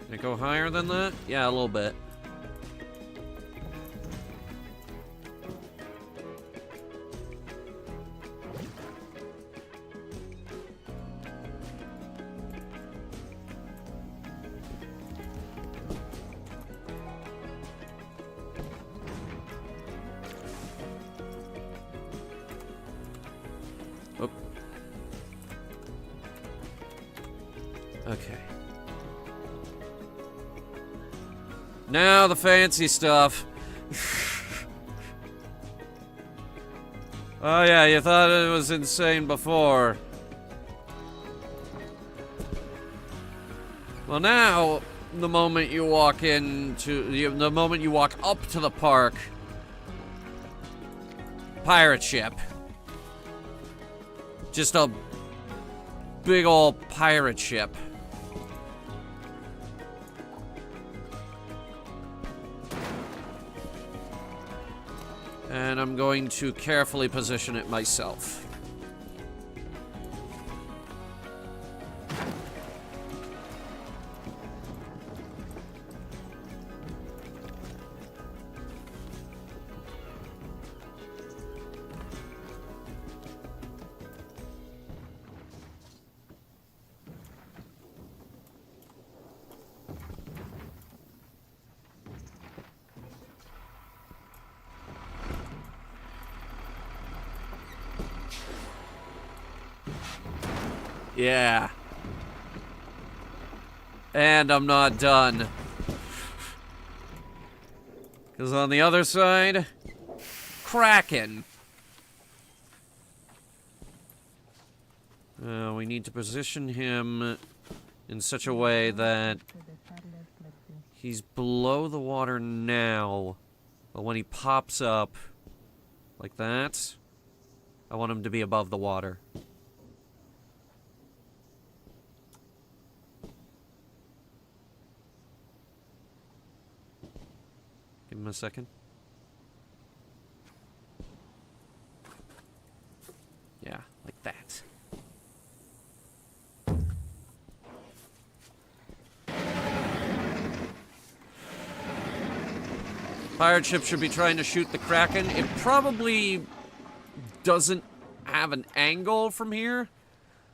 Can it go higher than that? Yeah, a little bit. Okay. Now the fancy stuff. Oh yeah, you thought it was insane before. Well now, the moment you walk the moment you walk up to the park, pirate ship. Just a big old pirate ship. And I'm going to carefully position it myself. Yeah. And I'm not done. Because on the other side, Kraken. We need to position him in such a way that he's below the water now, but when he pops up like that, I want him to be above the water. Give him a second. Yeah, like that. Pirate ship should be trying to shoot the Kraken. It probably doesn't have an angle from here,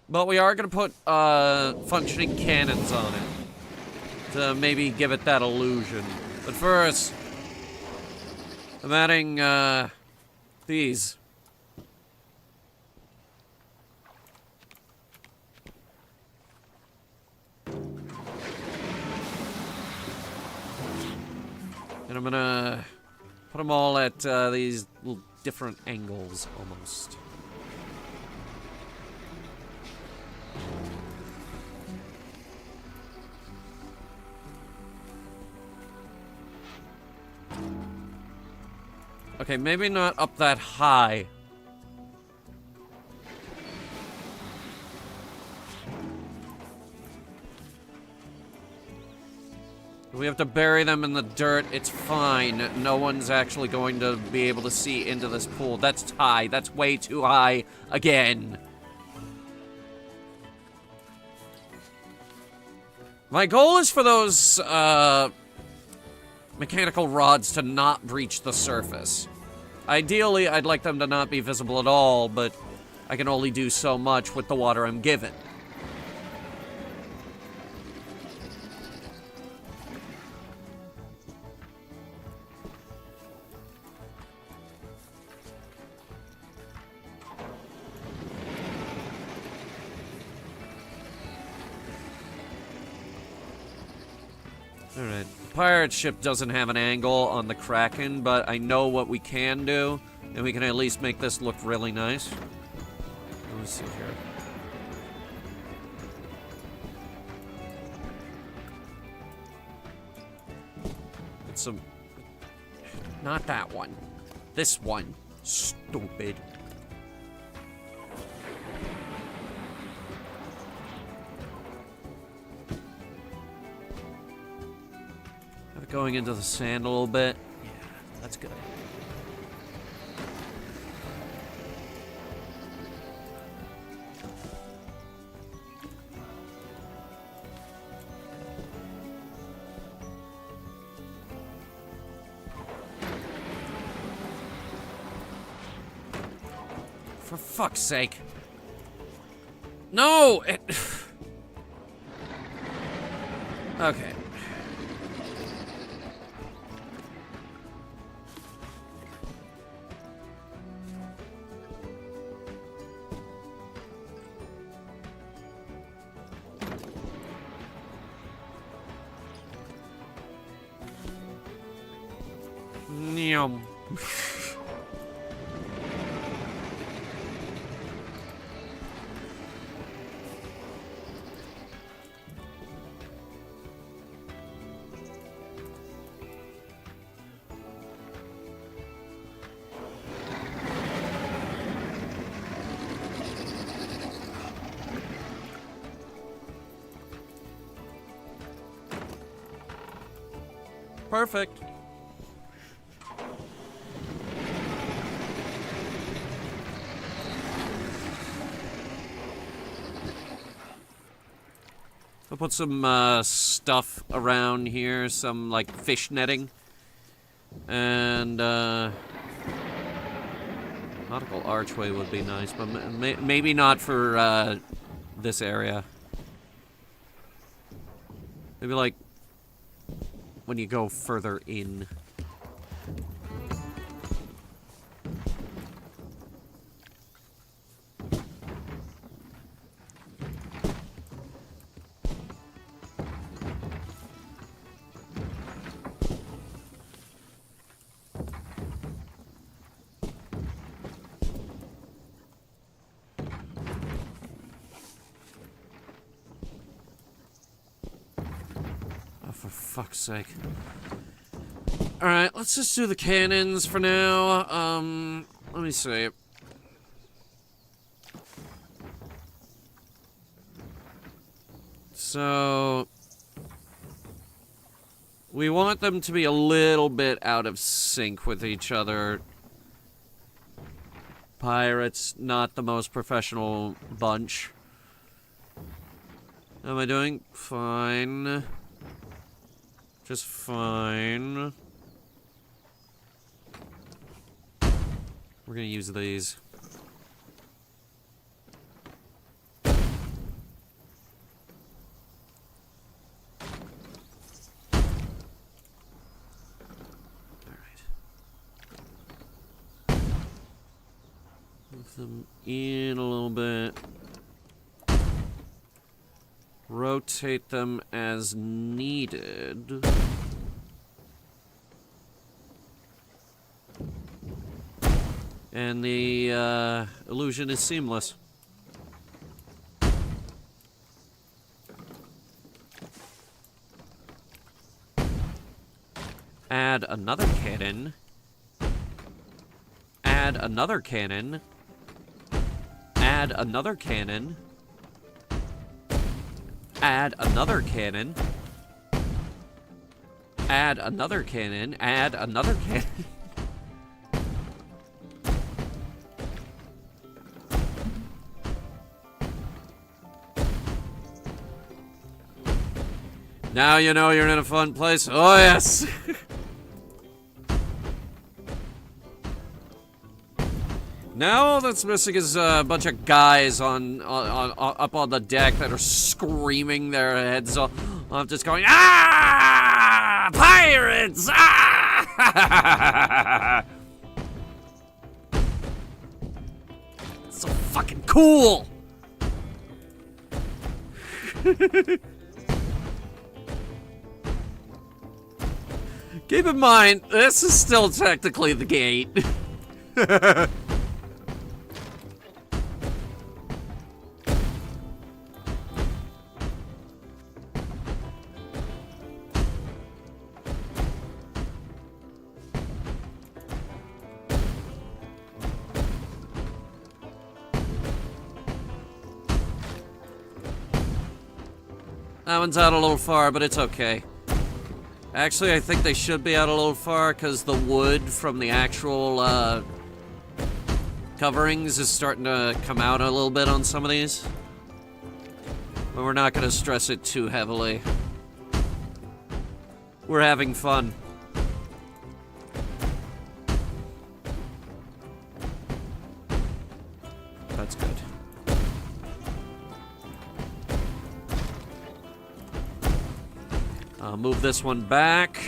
but we are going to put functioning cannons on it to maybe give it that illusion. But first, I'm adding these. And I'm gonna put them all at these little different angles, almost. Okay, maybe not up that high. We have to bury them in the dirt. It's fine. No one's actually going to be able to see into this pool. That's high. That's way too high again. My goal is for those mechanical rods to not breach the surface. Ideally, I'd like them to not be visible at all, but I can only do so much with the water I'm given. Alright, the pirate ship doesn't have an angle on the Kraken, but I know what we can do, and we can at least make this look really nice. Let me see here. It's some... Not that one. This one. Stupid. Going into the sand a little bit. Yeah, that's good. For fuck's sake. No! Okay. Yum. Perfect. I'll put some stuff around here, some like fish netting, and nautical archway would be nice, but maybe not for this area. Maybe like when you go further in. For fuck's sake. Alright, let's just do the cannons for now. Let me see. So... we want them to be a little bit out of sync with each other. Pirates, not the most professional bunch. How am I doing? Fine. Just fine. We're gonna use these. Move them in a little bit. Rotate them as needed. And the illusion is seamless. Add another cannon. Add another cannon. Add another cannon. Add another cannon. Add another cannon. Add another cannon. Now you know you're in a fun place. Oh, yes! Now all that's missing is a bunch of guys up on the deck that are screaming their heads off. I'm just going, ah! Pirates! Ah! So fucking cool! Keep in mind, this is still technically the gate. That one's out a little far, but it's okay. Actually, I think they should be out a little far because the wood from the actual coverings is starting to come out a little bit on some of these. But we're not going to stress it too heavily. We're having fun. That's good. I'll move this one back.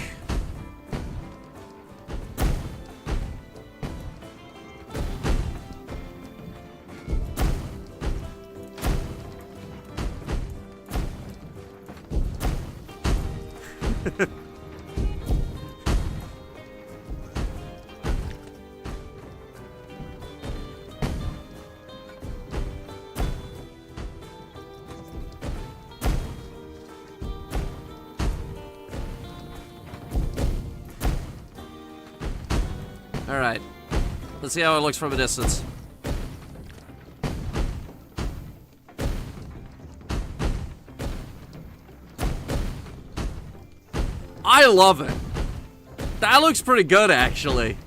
Alright. Let's see how it looks from a distance. I love it. That looks pretty good, actually.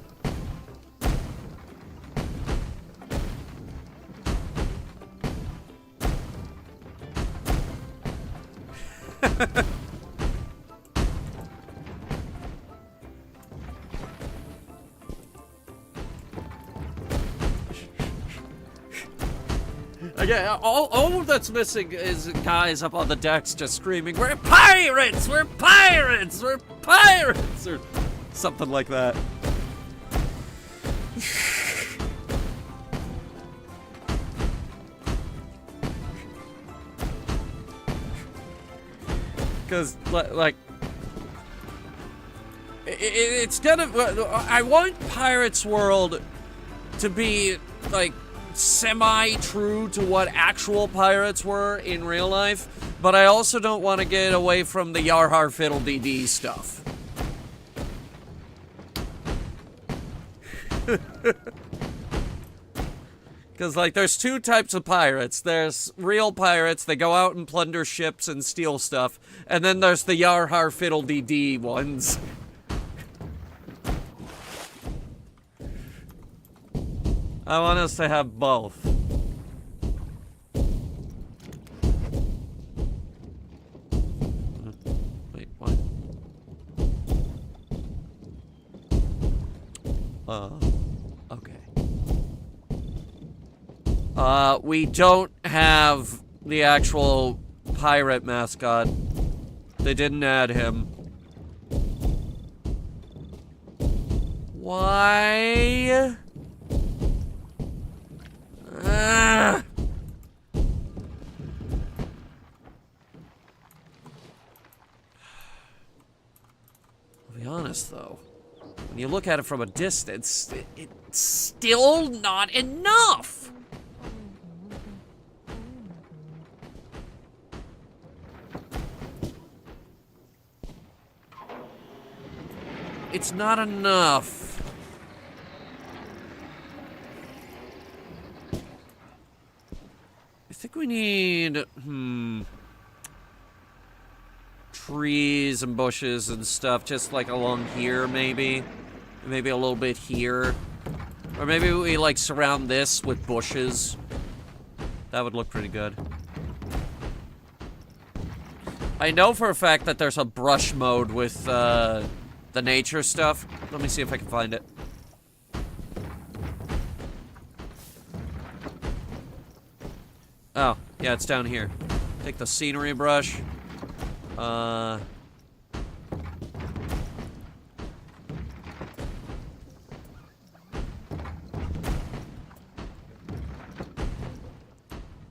Okay, all that's missing is guys up on the decks just screaming, "We're pirates! We're pirates! We're pirates!" or something like that. Because, like, it's kind of, I want Pirates World to be, like, semi-true to what actual pirates were in real life, but I also don't want to get away from the Yar Har Fiddle Dee Dee stuff. Because, like, there's two types of pirates. There's real pirates, they go out and plunder ships and steal stuff, and then there's the Yar Har Fiddle Dee Dee ones. I want us to have both. Wait, what? Okay. We don't have the actual pirate mascot. They didn't add him. Why? I'll be honest, though. When you look at it from a distance, it's still not enough. It's not enough. I think we need, trees and bushes and stuff, just like along here, maybe. Maybe a little bit here. Or maybe we, like, surround this with bushes. That would look pretty good. I know for a fact that there's a brush mode with, the nature stuff. Let me see if I can find it. Oh, yeah, it's down here. Take the scenery brush.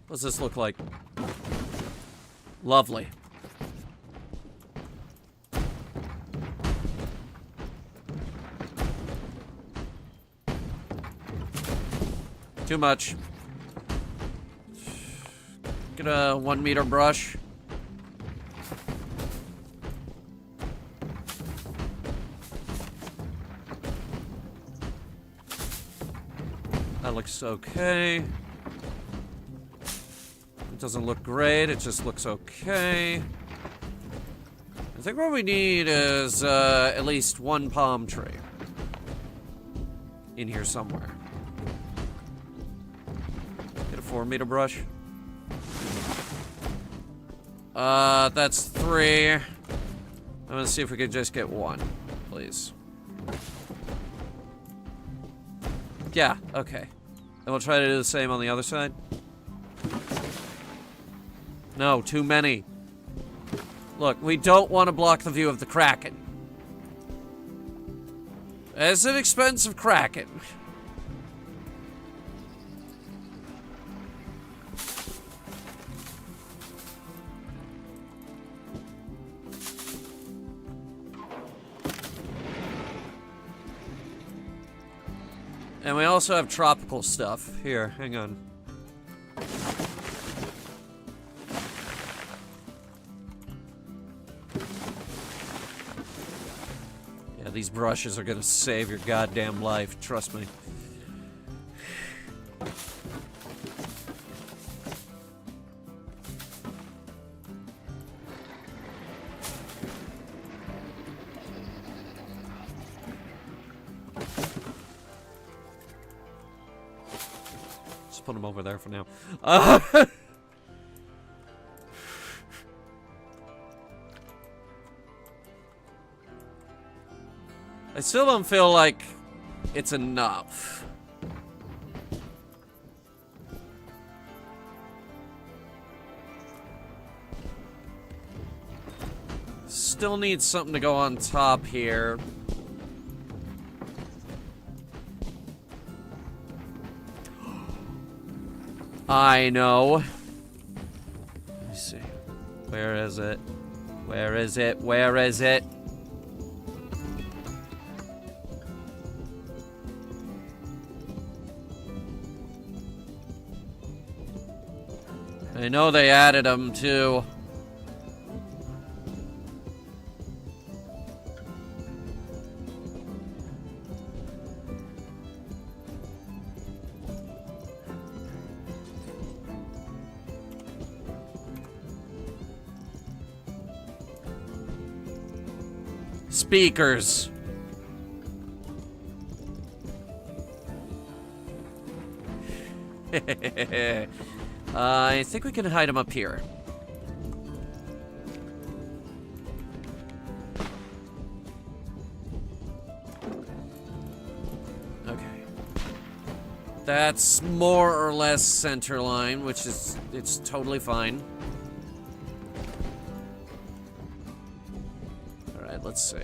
What's this look like? Lovely. Too much. Get a 1 meter brush. That looks okay. It doesn't look great, it just looks okay. I think what we need is at least 1 palm tree in here somewhere. Get a 4 meter brush. That's 3. I'm gonna see if we can just get 1, please. Yeah, okay. And we'll try to do the same on the other side. No, too many. Look, we don't want to block the view of the Kraken. It's an expensive Kraken. And we also have tropical stuff. Here, hang on. Yeah, these brushes are gonna save your goddamn life, trust me. Put them over there for now. I still don't feel like it's enough. Still need something to go on top here. I know. Let me see. Where is it? Where is it? Where is it? I know they added them too. Speakers. I think we can hide them up here. Okay. That's more or less center line, which is, it's totally fine. Alright, let's see.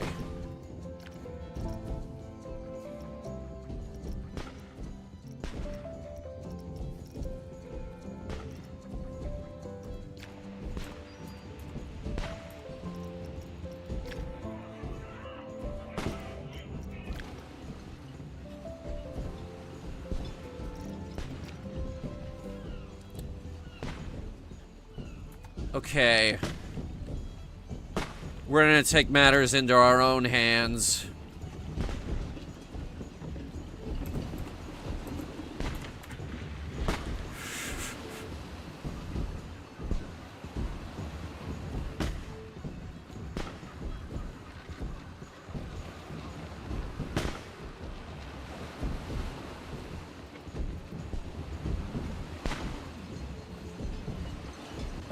Okay. We're gonna take matters into our own hands.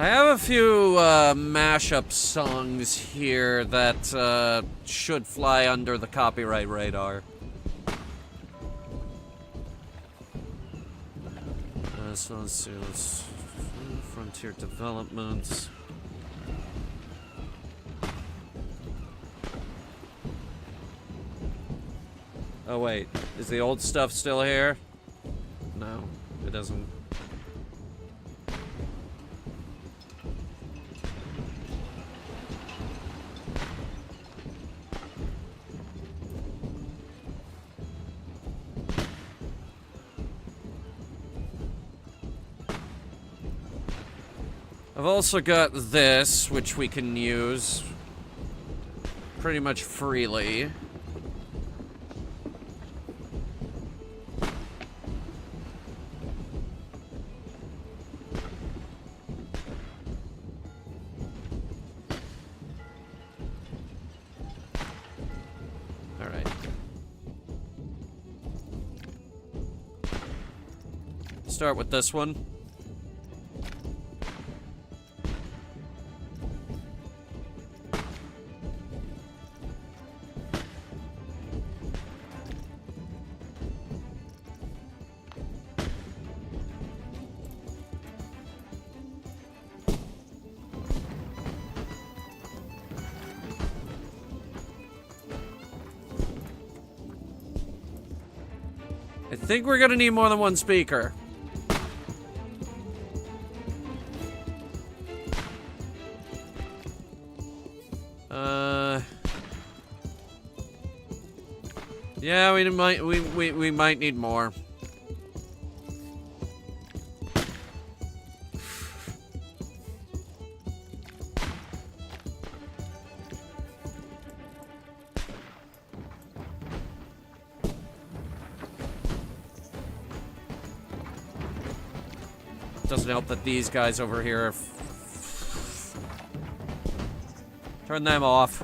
I have a few mashup songs here that should fly under the copyright radar. So let's see, Frontier Development. Oh wait, is the old stuff still here? No, it doesn't. I've also got this, which we can use pretty much freely. All right. Start with this one. I think we're gonna need more than one speaker. Yeah, we might need more. Doesn't help that these guys over here turn them off.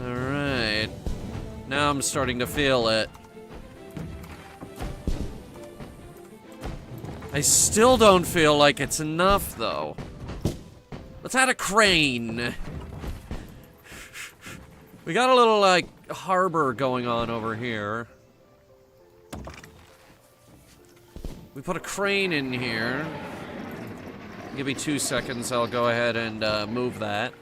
All right. Now I'm starting to feel it. I still don't feel like it's enough, though. Let's add a crane. We got a little, like, harbor going on over here. We put a crane in here. Give me 2 seconds, I'll go ahead and move that.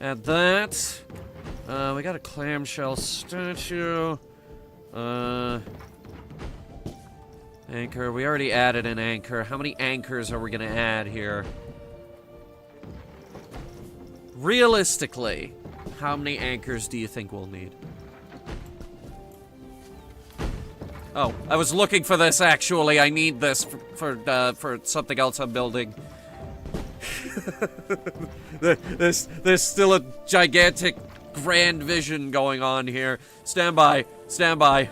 Add that. We got a clamshell statue. Anchor. We already added an anchor. How many anchors are we gonna add here? Realistically, how many anchors do you think we'll need? Oh, I was looking for this actually. I need this for something else I'm building. There's still a gigantic grand vision going on here. Stand by. Stand by.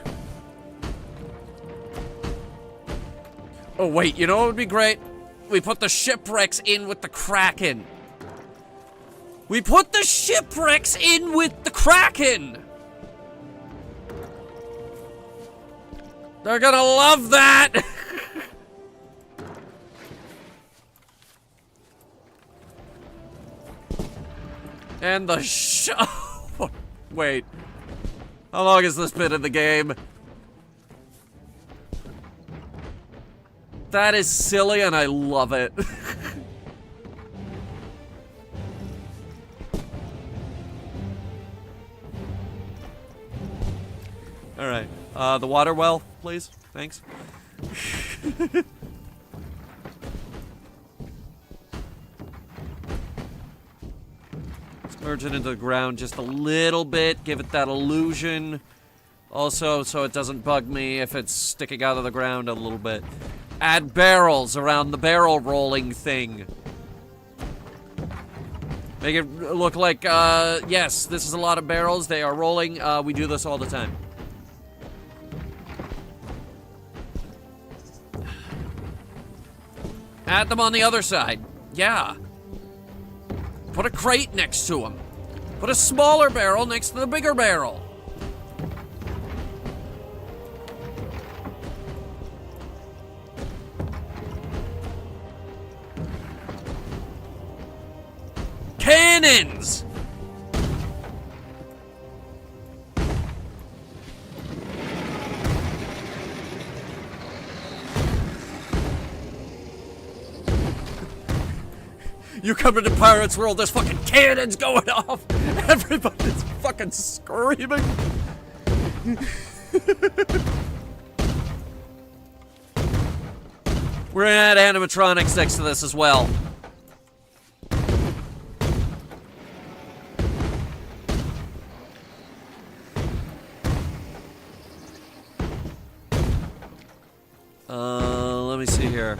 Oh, wait. You know what would be great? We put the shipwrecks in with the Kraken. We put the shipwrecks in with the Kraken. They're gonna love that. And the wait. How long has this been in the game? That is silly and I love it. Alright. The water well, please. Thanks. Merge it into the ground just a little bit. Give it that illusion. Also, so it doesn't bug me if it's sticking out of the ground a little bit. Add barrels around the barrel rolling thing. Make it look like, yes, this is a lot of barrels. They are rolling. We do this all the time. Add them on the other side. Yeah. Put a crate next to them. Put a smaller barrel next to the bigger barrel. Cannons! You come into Pirates World, there's fucking cannons going off! Everybody's fucking screaming! We're gonna add animatronics next to this as well. Let me see here.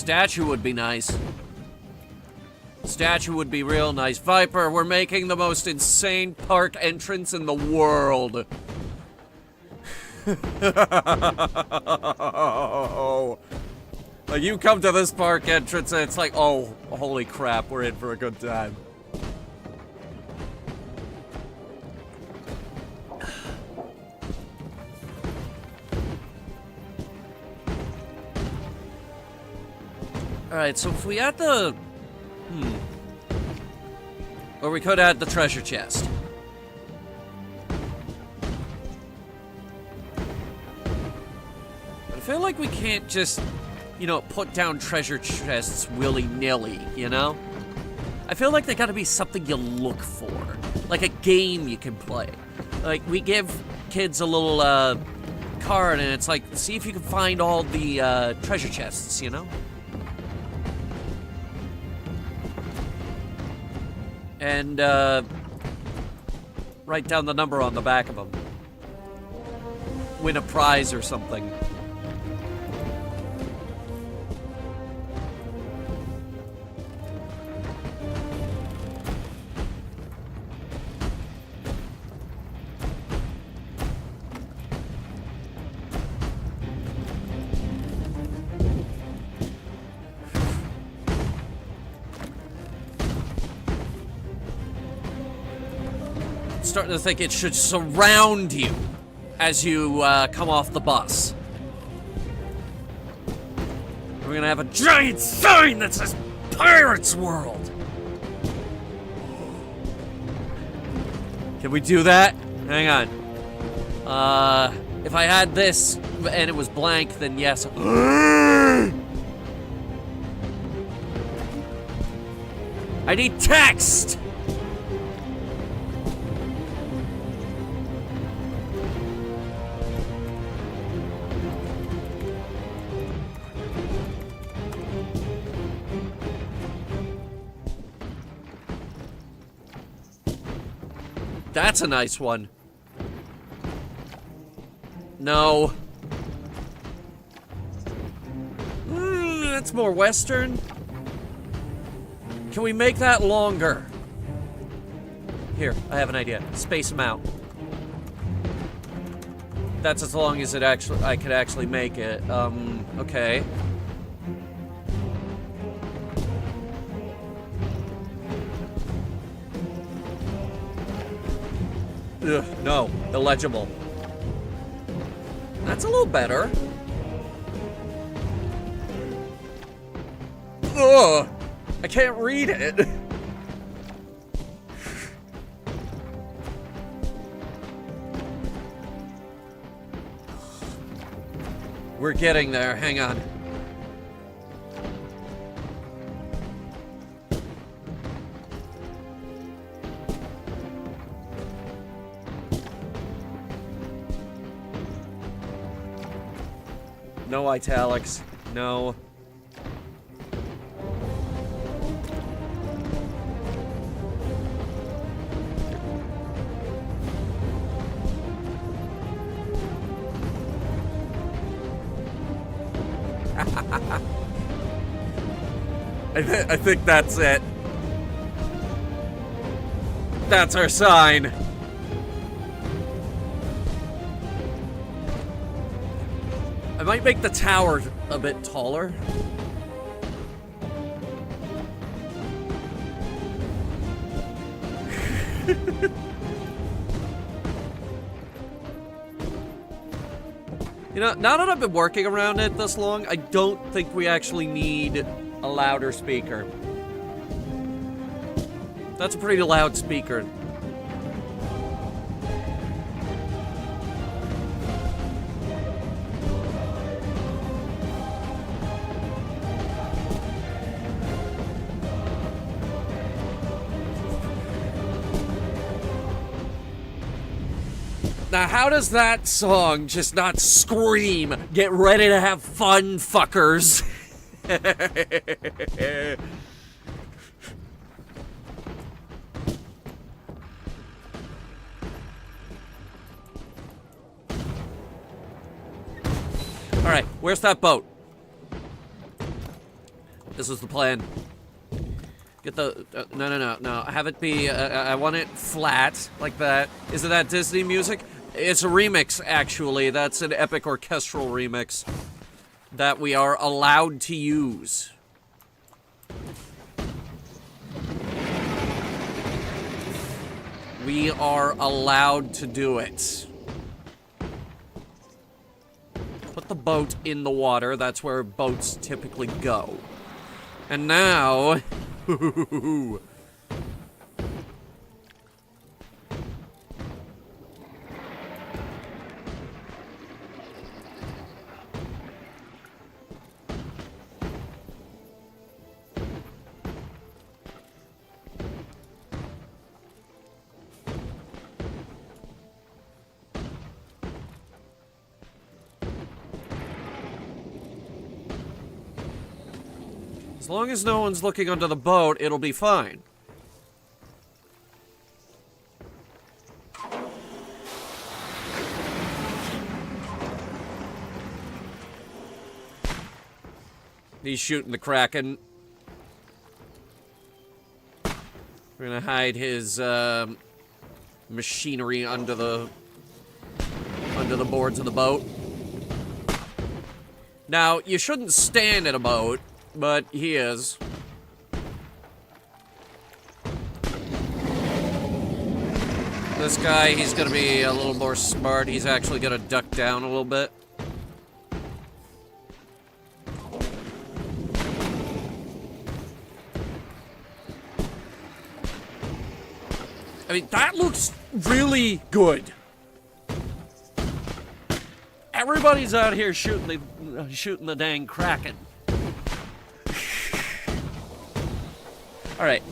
Statue would be nice. Statue would be real nice. Viper, we're making the most insane park entrance in the world. Like, you come to this park entrance and it's like, oh, holy crap, we're in for a good time. Alright, so if we add the... Or we could add the treasure chest. But I feel like we can't just, you know, put down treasure chests willy-nilly, you know? I feel like they gotta be something you look for. Like a game you can play. Like, we give kids a little, card and it's like, see if you can find all the, treasure chests, you know? And, write down the number on the back of them. Win a prize or something. Starting to think it should surround you as you come off the bus. We're gonna have a giant sign that says Pirates World. Can we do that? Hang on. If I had this and it was blank, then yes. I need text! That's a nice one. No. That's more Western. Can we make that longer? Here, I have an idea. Space them out. That's as long as I could actually make it. Okay. Ugh, no, illegible. That's a little better. Ugh, I can't read it. We're getting there, hang on. No italics. No. I think that's it. That's our sign. I might make the tower a bit taller. You know, now that I've been working around it this long, I don't think we actually need a louder speaker. That's a pretty loud speaker. Now, how does that song just not scream, "Get ready to have fun, fuckers"? Alright, where's that boat? This is the plan. Get the... no. Have it be... I want it flat, like that. Isn't that Disney music? It's a remix, actually. That's an epic orchestral remix that we are allowed to use. We are allowed to do it. Put the boat in the water. That's where boats typically go. And now... As long as no one's looking under the boat, it'll be fine. He's shooting the Kraken. We're gonna hide his machinery under the boards of the boat. Now, you shouldn't stand in a boat, but he is. This guy, he's gonna be a little more smart. He's actually gonna duck down a little bit. I mean, that looks really good. Everybody's out here shooting the dang Kraken. Alright,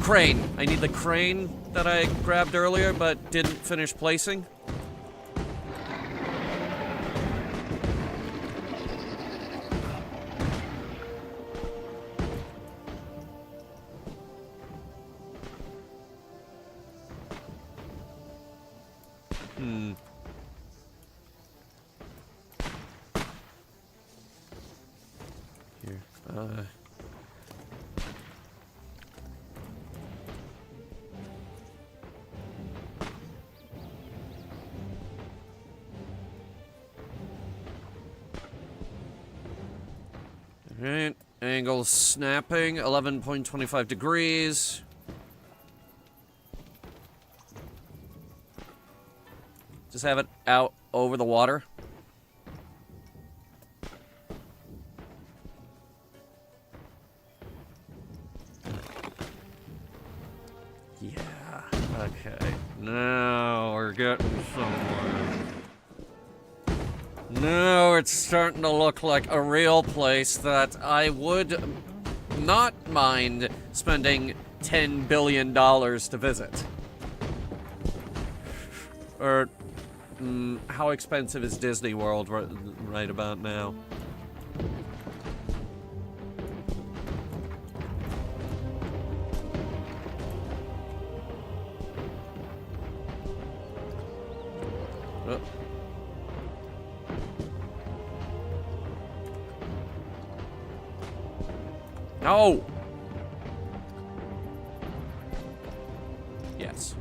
crane. I need the crane that I grabbed earlier but didn't finish placing. Here, Alright, angle snapping, 11.25 degrees. Just have it out over the water. Yeah, okay. Now we're getting somewhere. Now it's starting to look like a real place that I would not mind spending $10 billion to visit. Or, how expensive is Disney World right about now? No! Yes.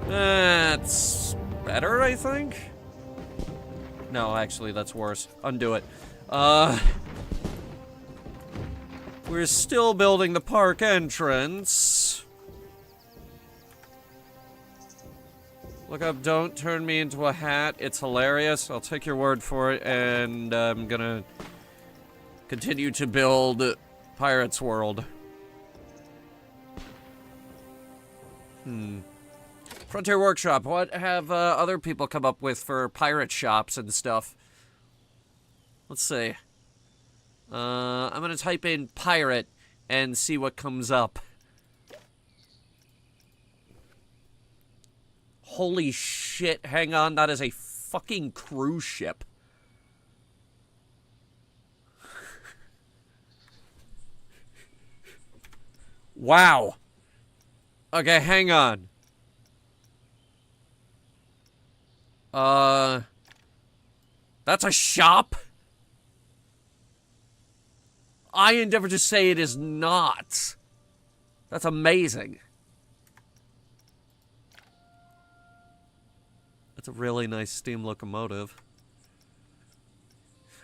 That's better, I think? No, actually, that's worse. Undo it. We're still building the park entrance. Look up, don't turn me into a hat. It's hilarious. I'll take your word for it, and I'm gonna continue to build Pirates World. Frontier Workshop, what have other people come up with for pirate shops and stuff? Let's see. I'm gonna type in pirate and see what comes up. Holy shit, hang on, that is a fucking cruise ship. Wow. Okay, hang on. That's a shop? I endeavor to say it is not. That's amazing. That's a really nice steam locomotive.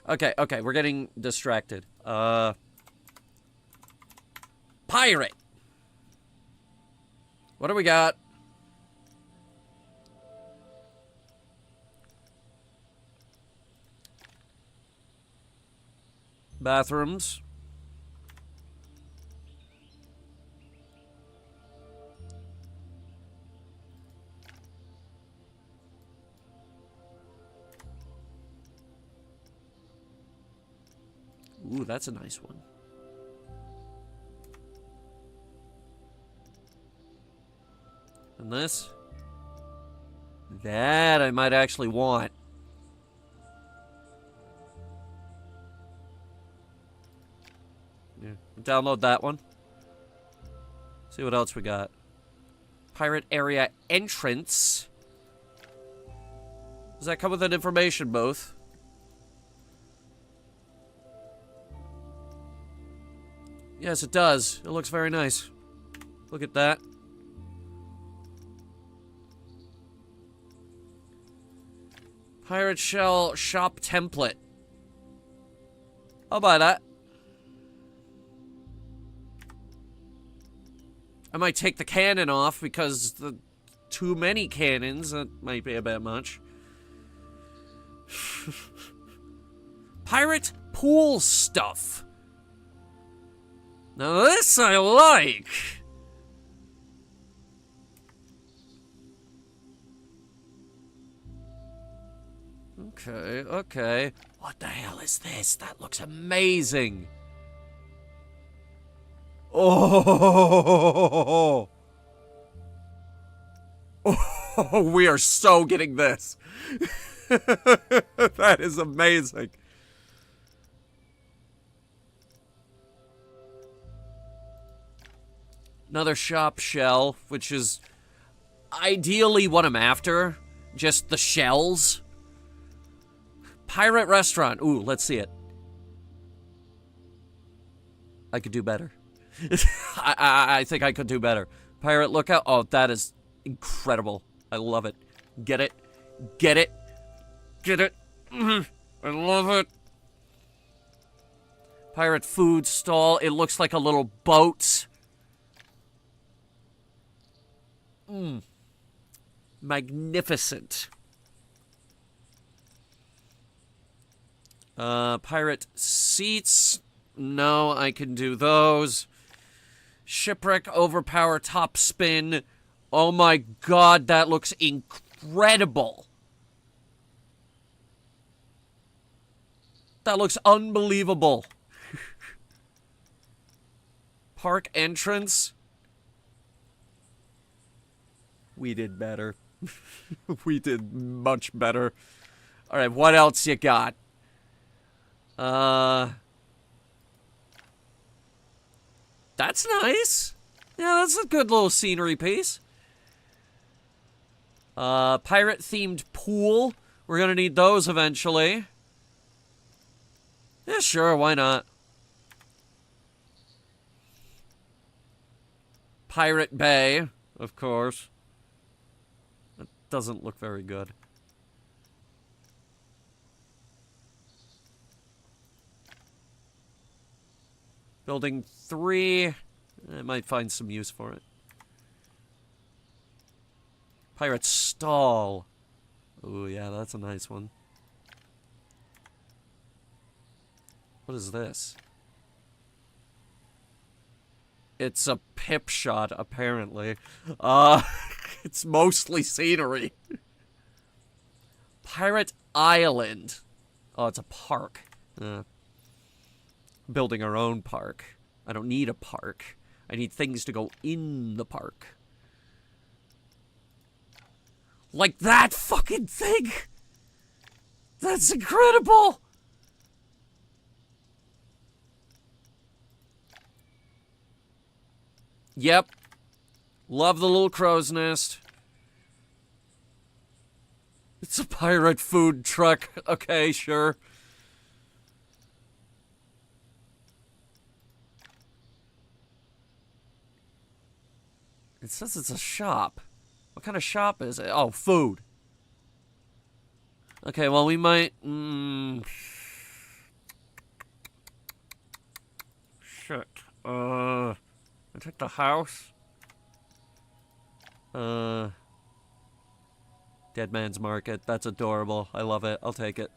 Okay, we're getting distracted. Pirate! What do we got? Bathrooms. Ooh, that's a nice one. And this? That I might actually want. Yeah, download that one. See what else we got. Pirate area entrance. Does that come with an information booth? Yes, it does. It looks very nice. Look at that. Pirate shell shop template. I'll buy that. I might take the cannon off because the too many cannons, that might be a bit much. Pirate pool stuff. Now this I like. Okay, okay. What the hell is this? That looks amazing. Oh, oh, we are so getting this. That is amazing. Another shop shell, which is ideally what I'm after. Just the shells. Pirate restaurant. Ooh, let's see it. I could do better. I think I could do better. Pirate lookout. Oh, that is incredible. I love it. Get it. Get it. Get it. I love it. Pirate food stall. It looks like a little boat. Magnificent. Pirate seats. No, I can do those. Shipwreck overpower top spin. Oh my god, that looks incredible. That looks unbelievable. Park entrance. We did better. We did much better. Alright, what else you got? That's nice. Yeah, that's a good little scenery piece. Pirate-themed pool. We're gonna need those eventually. Yeah, sure, why not? Pirate Bay, of course. That doesn't look very good. Building 3. I might find some use for it. Pirate stall. Oh yeah, that's a nice one. What is this? It's a pip shot, apparently. It's mostly scenery. Pirate Island. Oh, it's a park. Building our own park. I don't need a park. I need things to go in the park. Like that fucking thing! That's incredible! Yep. Love the little crow's nest. It's a pirate food truck. Okay, sure. It says it's a shop. What kind of shop is it? Oh, food. Okay, well, we might... Shit. I take the house. Dead Man's Market. That's adorable. I love it. I'll take it.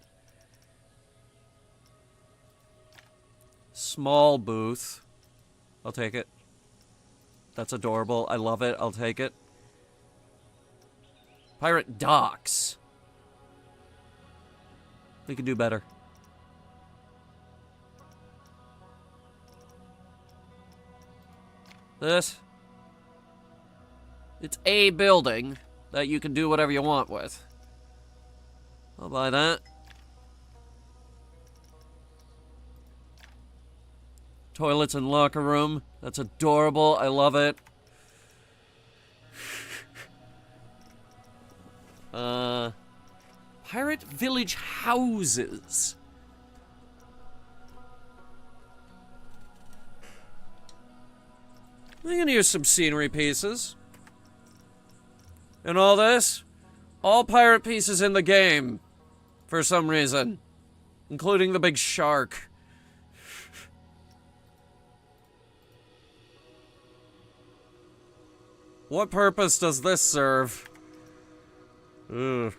Small booth. I'll take it. That's adorable. I love it. I'll take it. Pirate docks. We can do better. This. It's a building that you can do whatever you want with. I'll buy that. Toilets and locker room. That's adorable. I love it. Pirate village houses. We can use some scenery pieces. And all this? All pirate pieces in the game. For some reason. Including the big shark. What purpose does this serve? Ugh.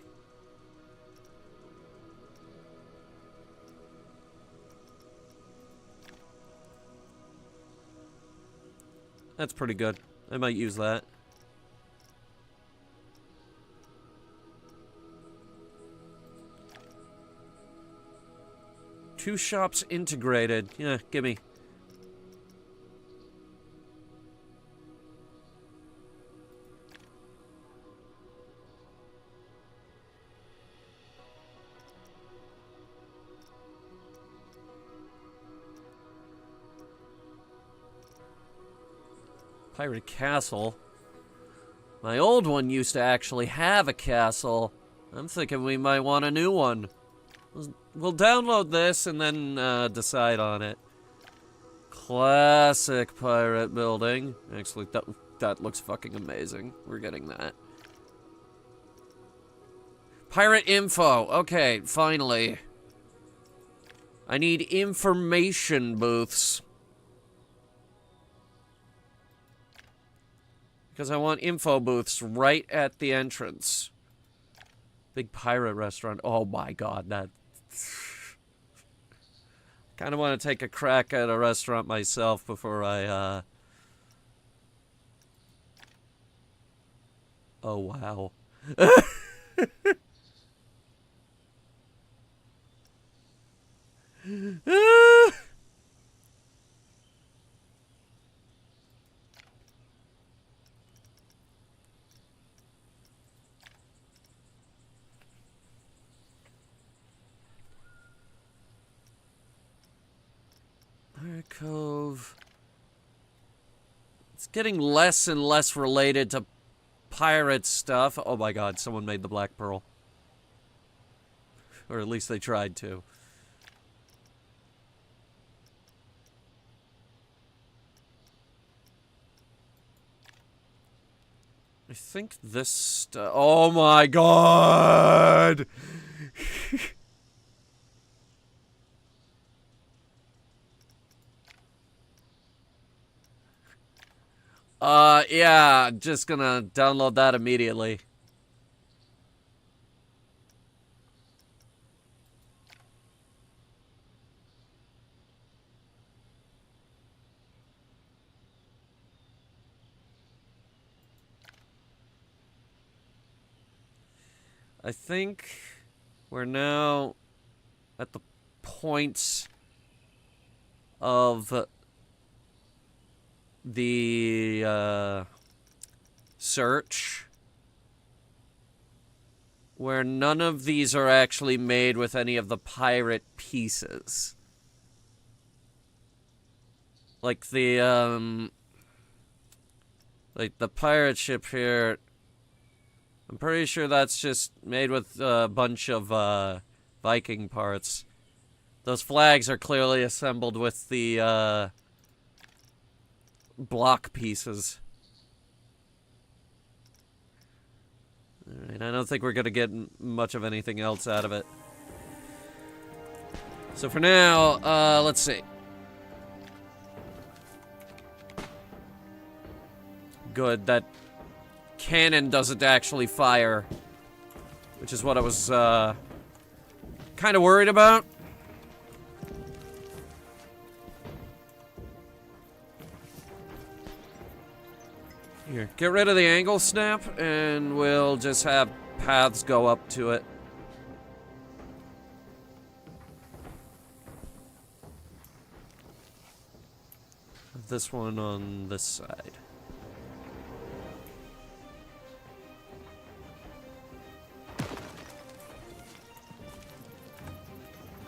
That's pretty good. I might use that. Two shops integrated. Yeah, gimme. Pirate Castle. My old one used to actually have a castle. I'm thinking we might want a new one. We'll download this and then decide on it. Classic pirate building. Actually, that looks fucking amazing. We're getting that. Pirate info. Okay, finally. I need information booths. Because I want info booths right at the entrance. Big pirate restaurant. Oh my god, that... kind of want to take a crack at a restaurant myself before I, Oh, wow. Cove. It's getting less and less related to pirate stuff. Oh my god, someone made the Black Pearl. Or at least they tried to. I think this oh my god! Yeah, just gonna download that immediately. I think we're now at the point of the search where none of these are actually made with any of the pirate pieces. Like the pirate ship here, I'm pretty sure that's just made with a bunch of Viking parts. Those flags are clearly assembled with the block pieces. Alright, I don't think we're gonna get much of anything else out of it. So for now, let's see. Good, that cannon doesn't actually fire, which is what I was kind of worried about. Here, get rid of the angle snap, and we'll just have paths go up to it. This one on this side.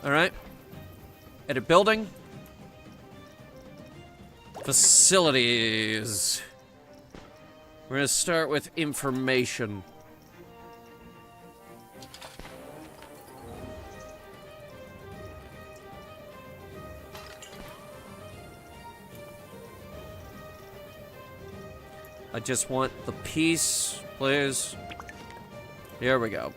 Alright. Edit building. Facilities. We're gonna start with information. I just want the piece, please. Here we go.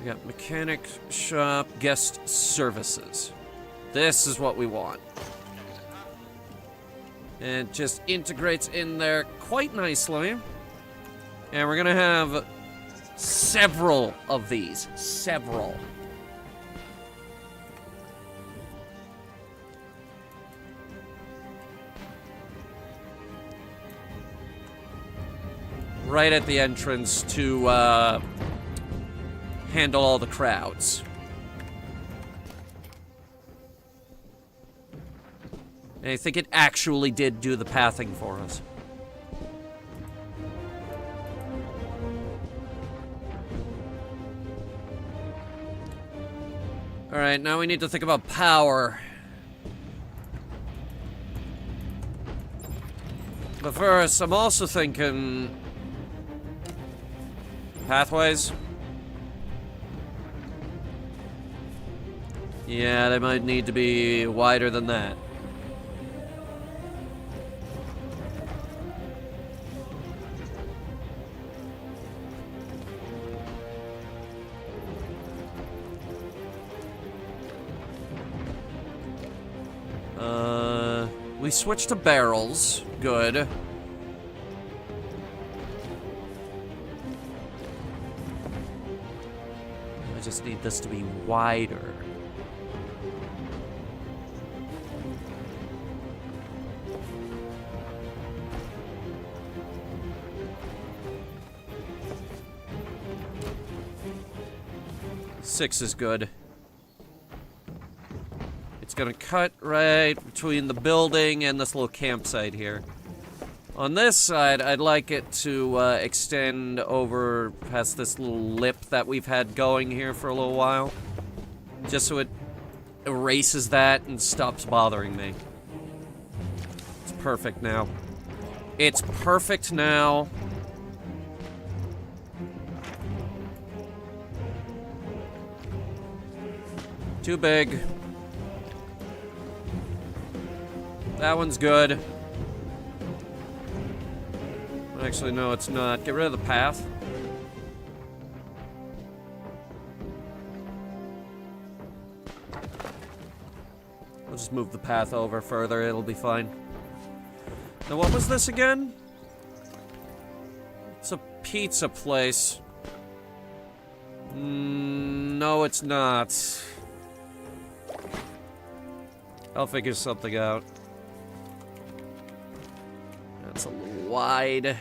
We got mechanic shop, guest services. This is what we want. And it just integrates in there quite nicely. And we're gonna have several of these. Several. Right at the entrance to handle all the crowds. And I think it actually did do the pathing for us. Alright, now we need to think about power. But first, I'm also thinking... pathways? Yeah, they might need to be wider than that. We switched to barrels. Good. I just need this to be wider. Six is good. It's gonna cut right between the building and this little campsite here. On this side, I'd like it to extend over past this little lip that we've had going here for a little while. Just so it erases that and stops bothering me. It's perfect now. It's perfect now. Too big. That one's good. Actually, no, it's not. Get rid of the path. We'll just move the path over further. It'll be fine. Now, what was this again? It's a pizza place. No, it's not. I'll figure something out. That's a little wide.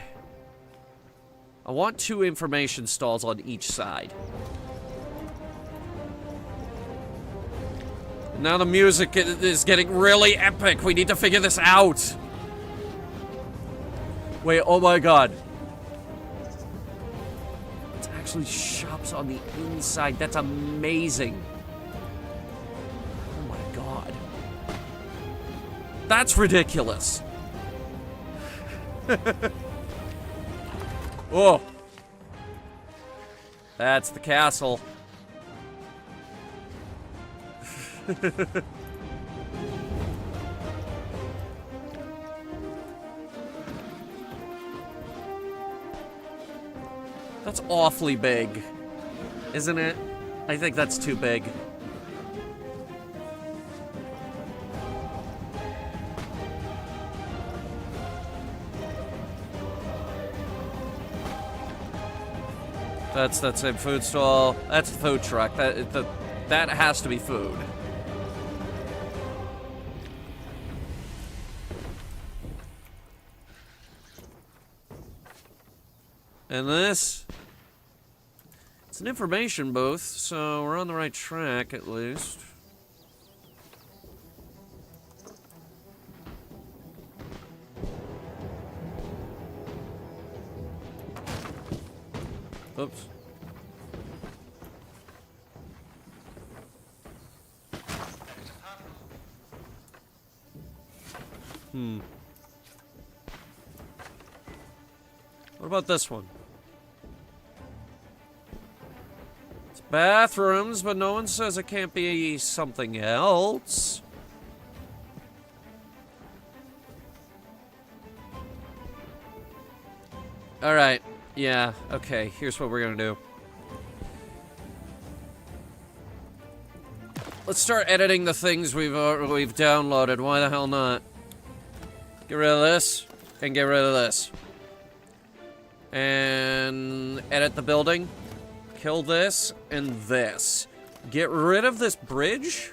I want 2 information stalls on each side. Now the music is getting really epic. We need to figure this out. Wait, oh my god. It's actually shops on the inside. That's amazing. Oh my god. That's ridiculous. Oh. That's the castle. That's awfully big, isn't it? I think that's too big. That's that same food stall. That's a food truck. That has to be food. And this, it's an information booth, so we're on the right track at least. Oops. What about this one? It's bathrooms, but no one says it can't be something else. Alright. Yeah, okay, here's what we're gonna do. Let's start editing the things we've downloaded. Why the hell not? Get rid of this, and get rid of this. And edit the building. Kill this, and this. Get rid of this bridge.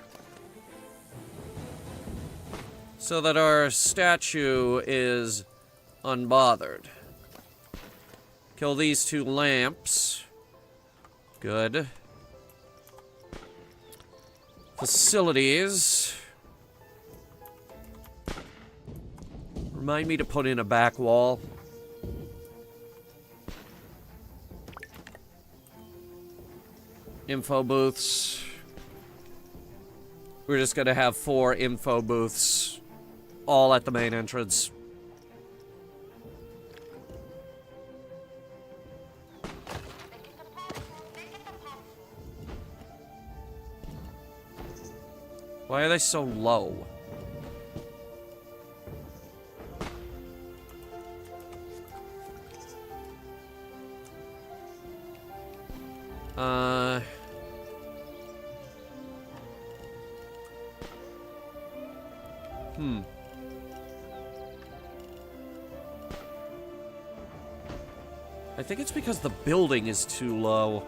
So that our statue is unbothered. Kill these 2 lamps. Good. Facilities. Remind me to put in a back wall. Info booths. We're just gonna have 4 info booths. All at the main entrance. Why are they so low? I think it's because the building is too low.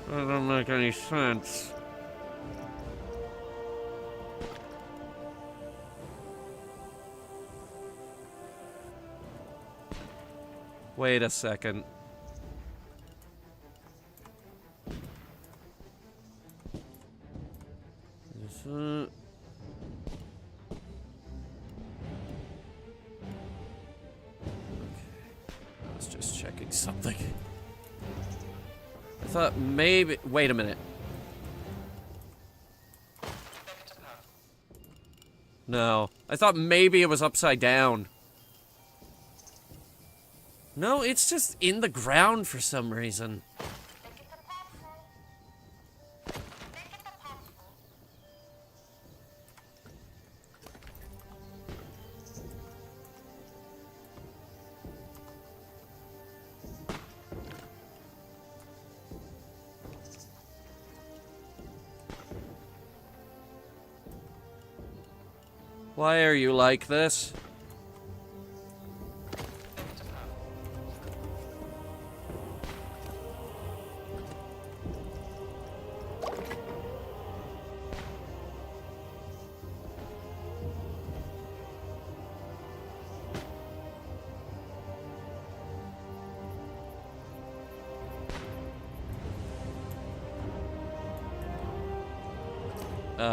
That doesn't make any sense. Wait a second. I was just checking something. I thought maybe... Wait a minute. No. I thought maybe it was upside down. No, it's just in the ground for some reason. Why are you like this?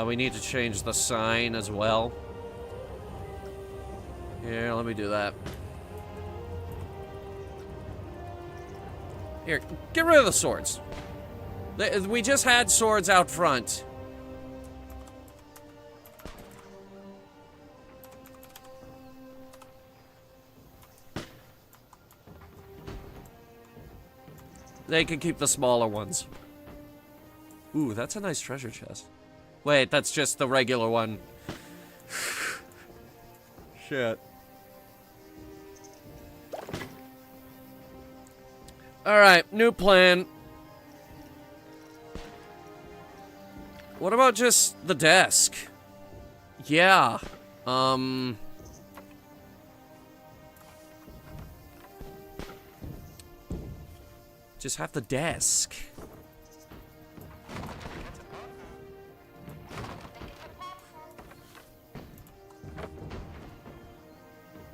We need to change the sign as well. Here, let me do that. Here, get rid of the swords. We just had swords out front. They can keep the smaller ones. Ooh, that's a nice treasure chest. Wait, that's just the regular one. Shit. Alright, new plan. What about just the desk? Yeah. Just have the desk.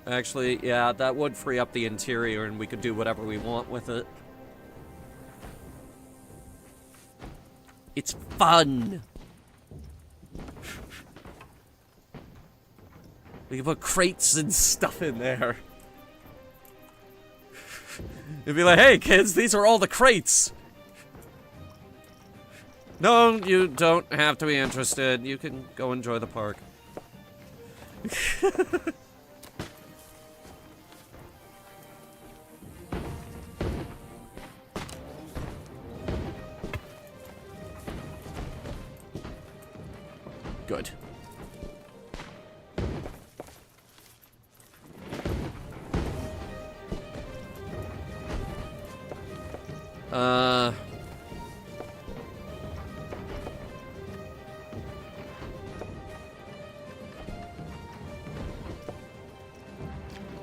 Actually, yeah, that would free up the interior and we could do whatever we want with it. It's fun! We can put crates and stuff in there. You'd be like, hey kids, these are all the crates! No, you don't have to be interested. You can go enjoy the park. Good.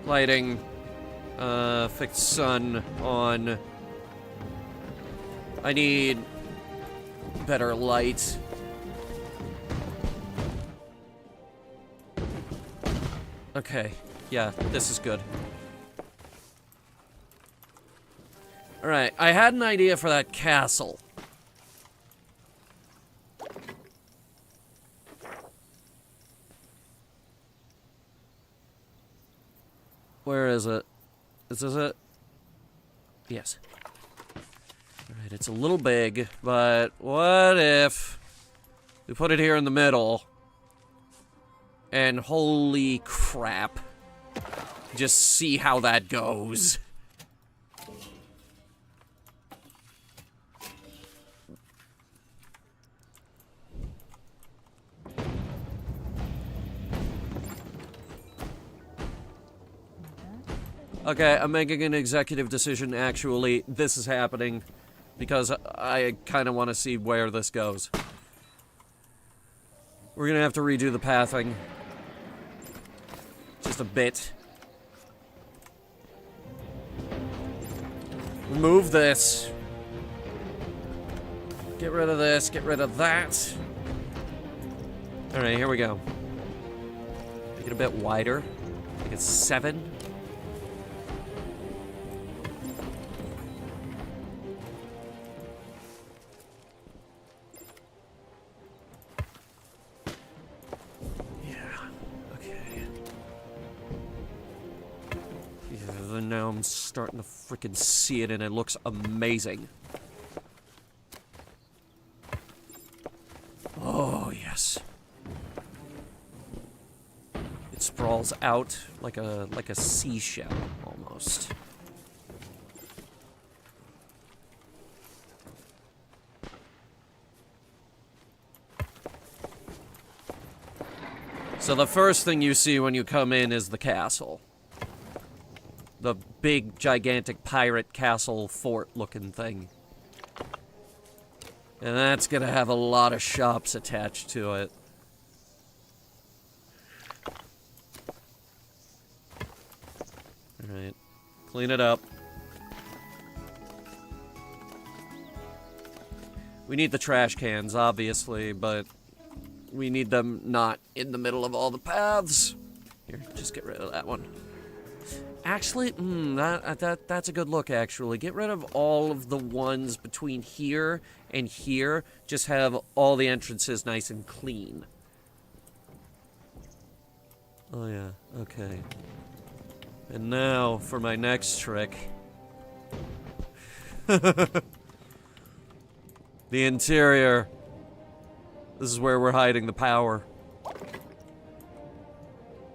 Lighting. Fixed sun on. I need better light. Okay, yeah, this is good. Alright, I had an idea for that castle. Where is it? Is this it? Yes. Alright, it's a little big, but what if we put it here in the middle? And holy crap. Just see how that goes. Okay, I'm making an executive decision, actually. This is happening because I kind of want to see where this goes. We're gonna have to redo the pathing. Just a bit. Remove this. Get rid of this, get rid of that. Alright, here we go. Make it a bit wider. Make it 7. Now I'm starting to freaking see it, and it looks amazing. Oh, yes. It sprawls out like a seashell, almost. So the first thing you see when you come in is the castle. The big, gigantic pirate castle fort-looking thing. And that's gonna have a lot of shops attached to it. Alright. Clean it up. We need the trash cans, obviously, but we need them not in the middle of all the paths. Here, just get rid of that one. Actually, that's a good look, actually. Get rid of all of the ones between here and here. Just have all the entrances nice and clean. Oh, yeah. Okay. And now, for my next trick. The interior. This is where we're hiding the power.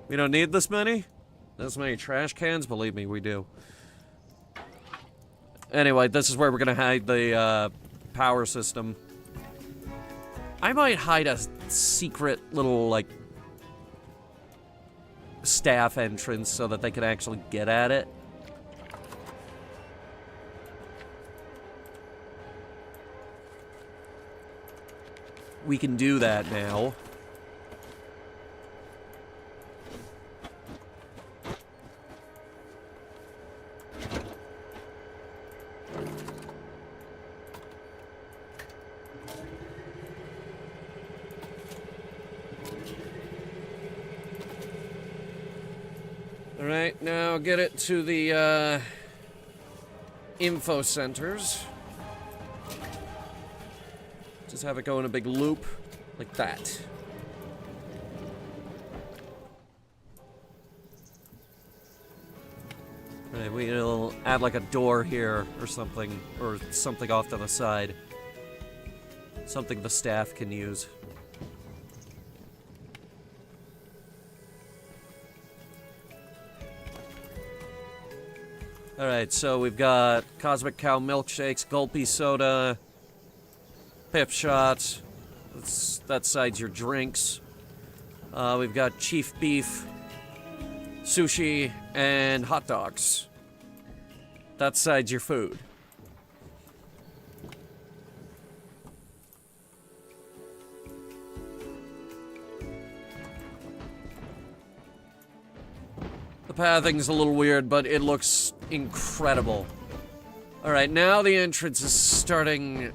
We don't need this many? This many trash cans? Believe me, we do. Anyway, this is where we're gonna hide the power system. I might hide a secret little, like, staff entrance so that they can actually get at it. We can do that now. Alright, now get it to the, info centers. Just have it go in a big loop, like that. Alright, we'll add like a door here, or something off to the side. Something the staff can use. Alright, so we've got Cosmic Cow milkshakes, Gulpy soda, Pip shots. That side's your drinks. We've got Chief Beef, sushi, and hot dogs. That side's your food. pathing's a little weird, but it looks incredible. Alright, now the entrance is starting...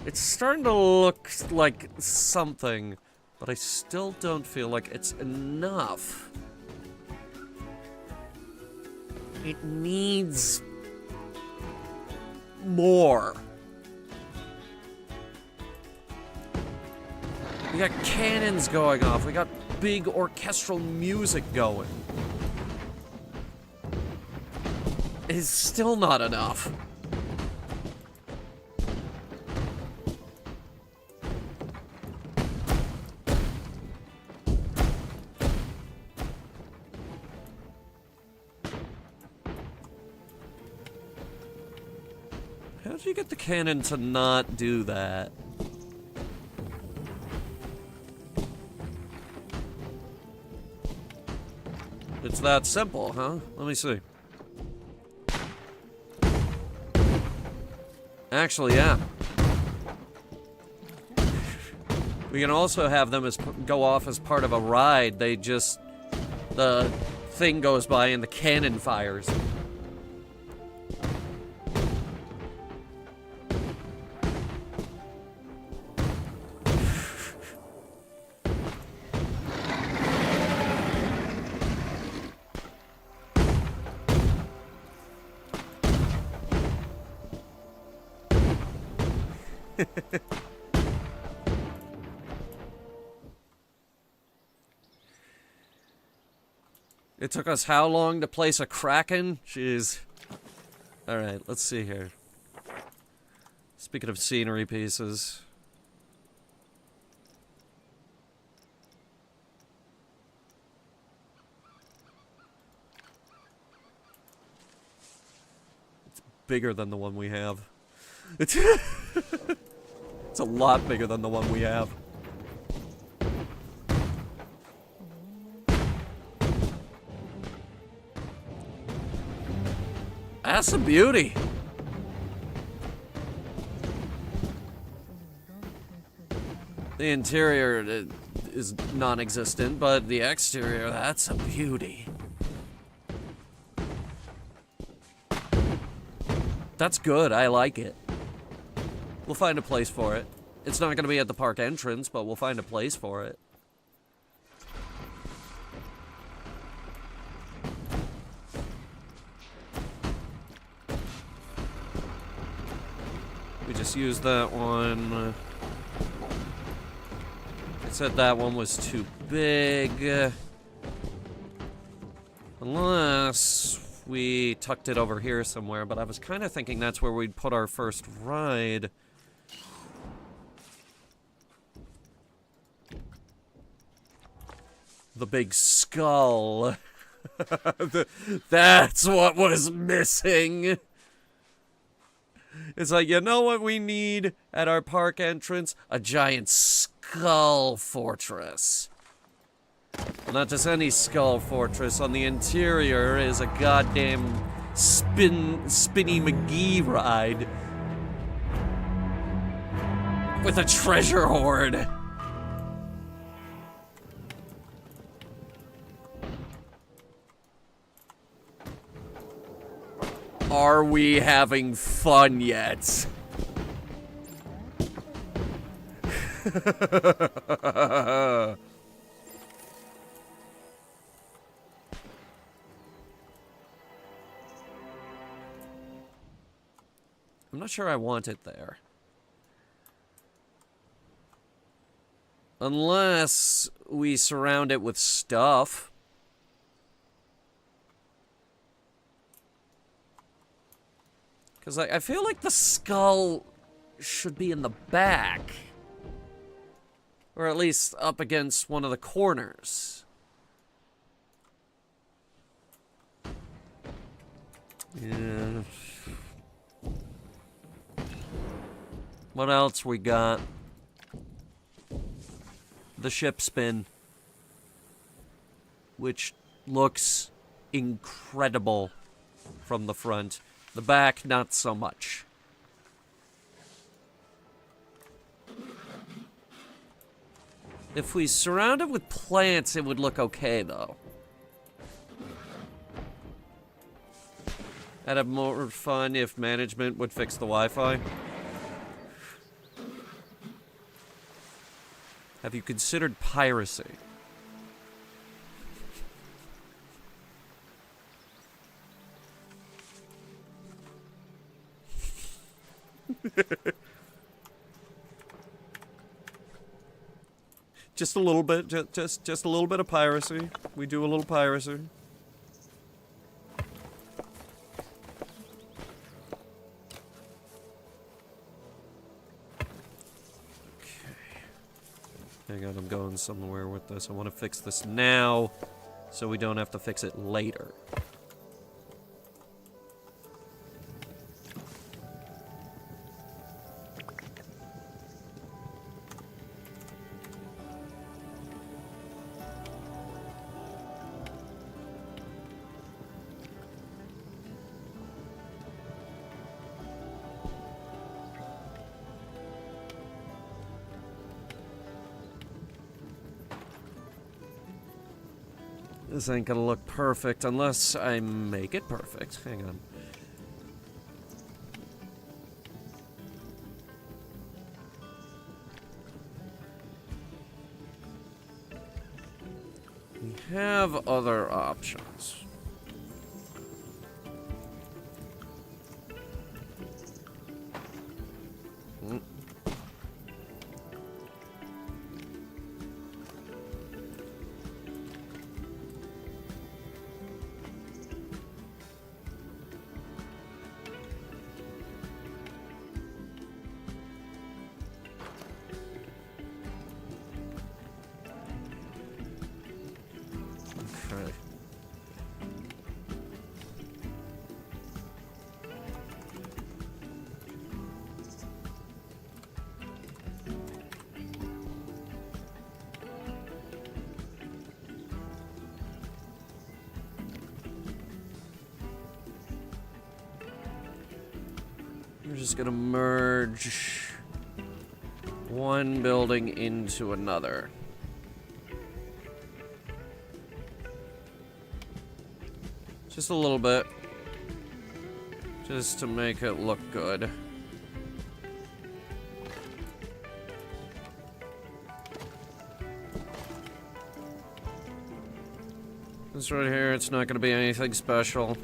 It's starting to look like something, but I still don't feel like it's enough. It needs... more. We got cannons going off. We got big orchestral music going. It is still not enough. How did you get the cannon to not do that? It's that simple, huh? Let me see. Actually, yeah. We can also have them go off as part of a ride. They just... The thing goes by and the cannon fires. It took us how long to place a Kraken? Jeez. Alright, let's see here. Speaking of scenery pieces. It's bigger than the one we have. It's a lot bigger than the one we have. That's a beauty. The interior is non-existent, but the exterior, that's a beauty. That's good, I like it. We'll find a place for it. It's not going to be at the park entrance, but we'll find a place for it. We just used that one. It said that one was too big. Unless we tucked it over here somewhere, but I was kind of thinking that's where we'd put our first ride. The big skull. That's what was missing. It's like, you know what we need at our park entrance? A giant skull fortress. Not just any skull fortress. On the interior is a goddamn Spinny McGee ride. With a treasure hoard. Are we having fun yet? I'm not sure I want it there. Unless we surround it with stuff. Because I feel like the skull should be in the back. Or at least up against one of the corners. Yeah. What else we got? The ship spin. Which looks incredible from the front. The back, not so much. If we surround it with plants, it would look okay, though. I'd have more fun if management would fix the Wi-Fi. Have you considered piracy? Just a little bit, just a little bit of piracy. We do a little piracy. Hang on, I'm going somewhere with this. I want to fix this now, so we don't have to fix it later. This ain't gonna look perfect unless I make it perfect. Hang on. We have other options. Okay. We're just gonna merge one building into another. Just a little bit. Just to make it look good. This right here, it's not gonna be anything special.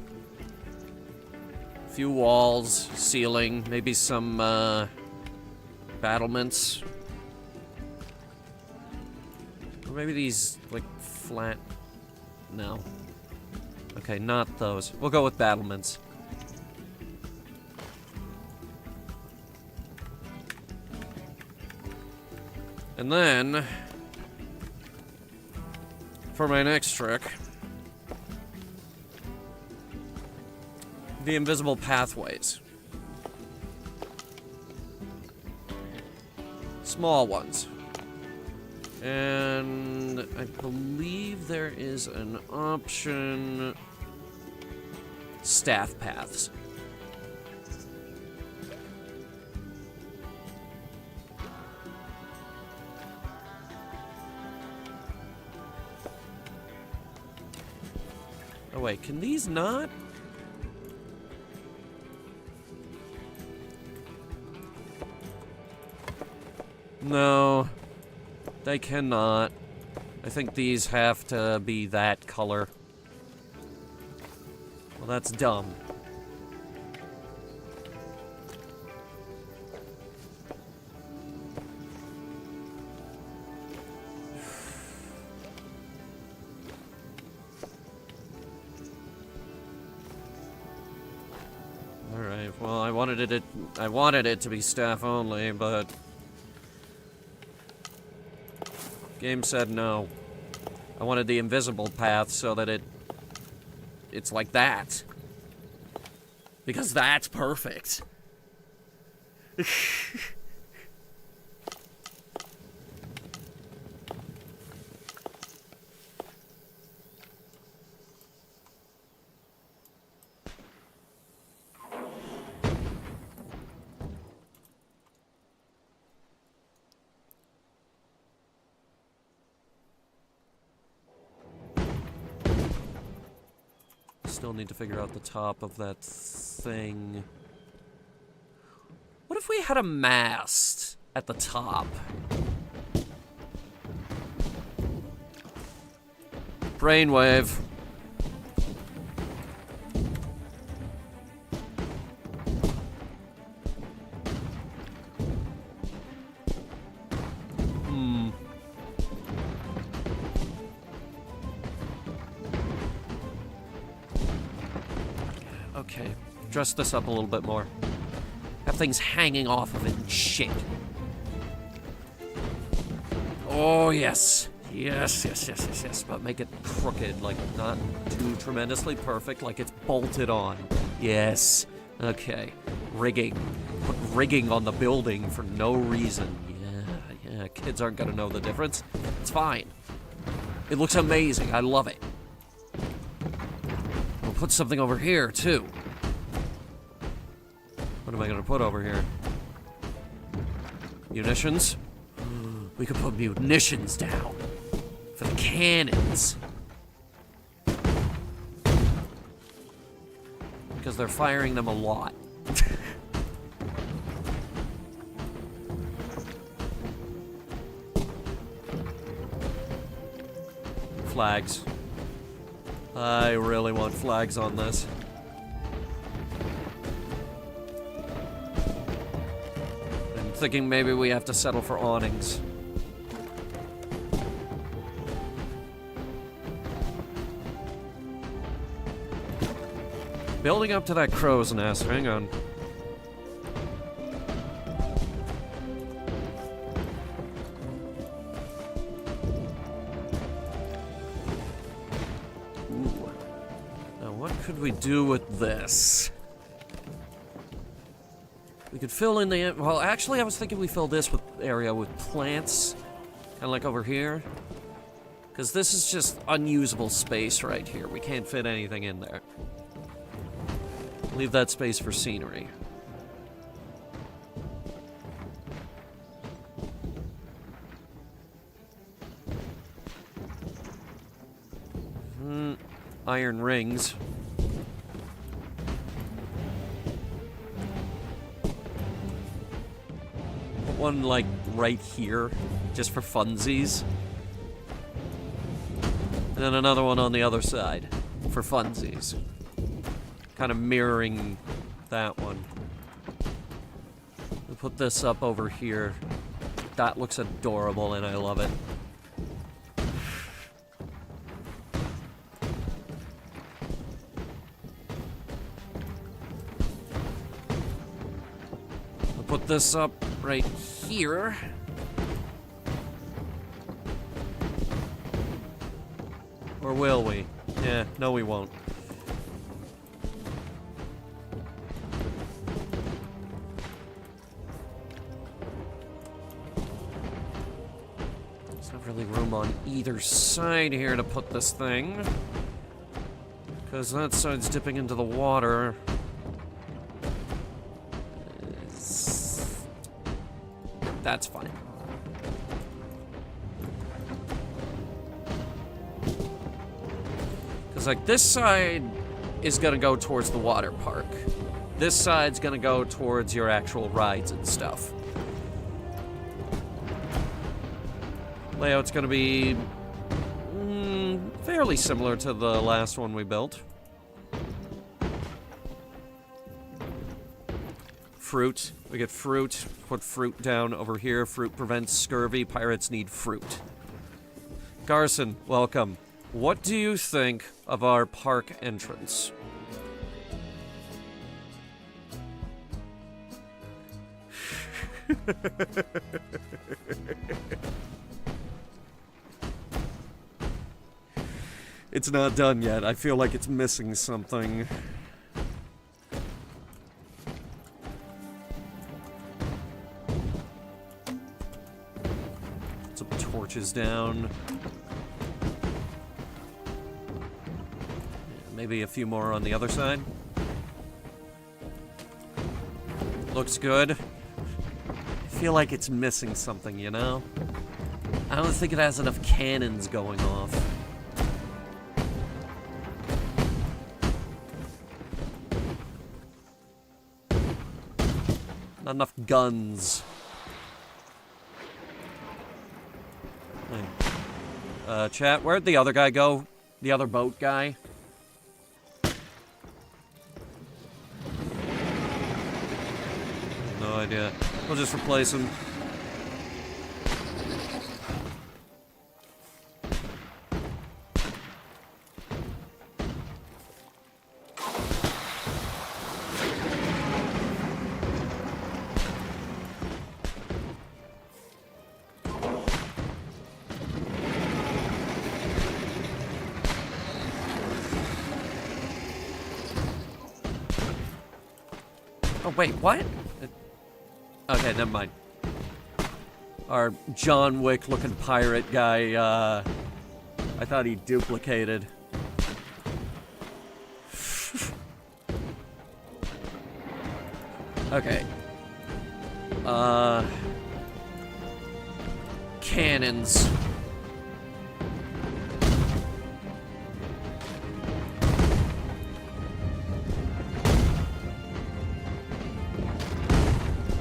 Few walls, ceiling, maybe some battlements. Or maybe these, like, flat... No. Okay, not those. We'll go with battlements. And then, for my next trick, the invisible pathways. Small ones. And I believe there is an option... Staff paths. Oh wait, can these not? No, they cannot. I think these have to be that color. Well, that's dumb. All right. Well, I wanted it to be staff only, but game said no. I wanted the invisible path so that it's like that. Because that's perfect. Still need to figure out the top of that thing. What if we had a mast at the top? Brainwave. Okay, dress this up a little bit more. Have things hanging off of it and shit. Oh, yes. Yes. But make it crooked, like not too tremendously perfect, like it's bolted on. Yes. Okay. Rigging. Put rigging on the building for no reason. Yeah. Kids aren't gonna know the difference. It's fine. It looks amazing. I love it. We'll put something over here, too. What am I gonna put over here? Munitions? We could put munitions down. For the cannons. Because they're firing them a lot. Flags. I really want flags on this. I'm thinking maybe we have to settle for awnings. Building up to that crow's nest. Hang on. Ooh. Now, what could we do with this? We could fill in the... Well, actually, I was thinking we fill this area with plants. Kind of like over here. Because this is just unusable space right here. We can't fit anything in there. Leave that space for scenery. Iron rings. Put one, like, right here, just for funsies. And then another one on the other side, for funsies. Kind of mirroring that one. We'll put this up over here. That looks adorable and I love it. We'll put this up right here. Or will we? Yeah, no we won't. Really room on either side here to put this thing. Because that side's dipping into the water. That's fine. Because, like, this side is going to go towards the water park. This side's going to go towards your actual rides and stuff. Layout's going to be fairly similar to the last one we built. Fruit. We get fruit. Put fruit down over here. Fruit prevents scurvy. Pirates need fruit. Garson, welcome. What do you think of our park entrance? It's not done yet. I feel like it's missing something. Some torches down. Maybe a few more on the other side. Looks good. I feel like it's missing something, you know? I don't think it has enough cannons going off. Not enough guns. Chat, where'd the other guy go? The other boat guy? No idea. We'll just replace him. Oh, wait, what? Okay, never mind. Our John Wick-looking pirate guy, I thought he duplicated. Okay. Cannons.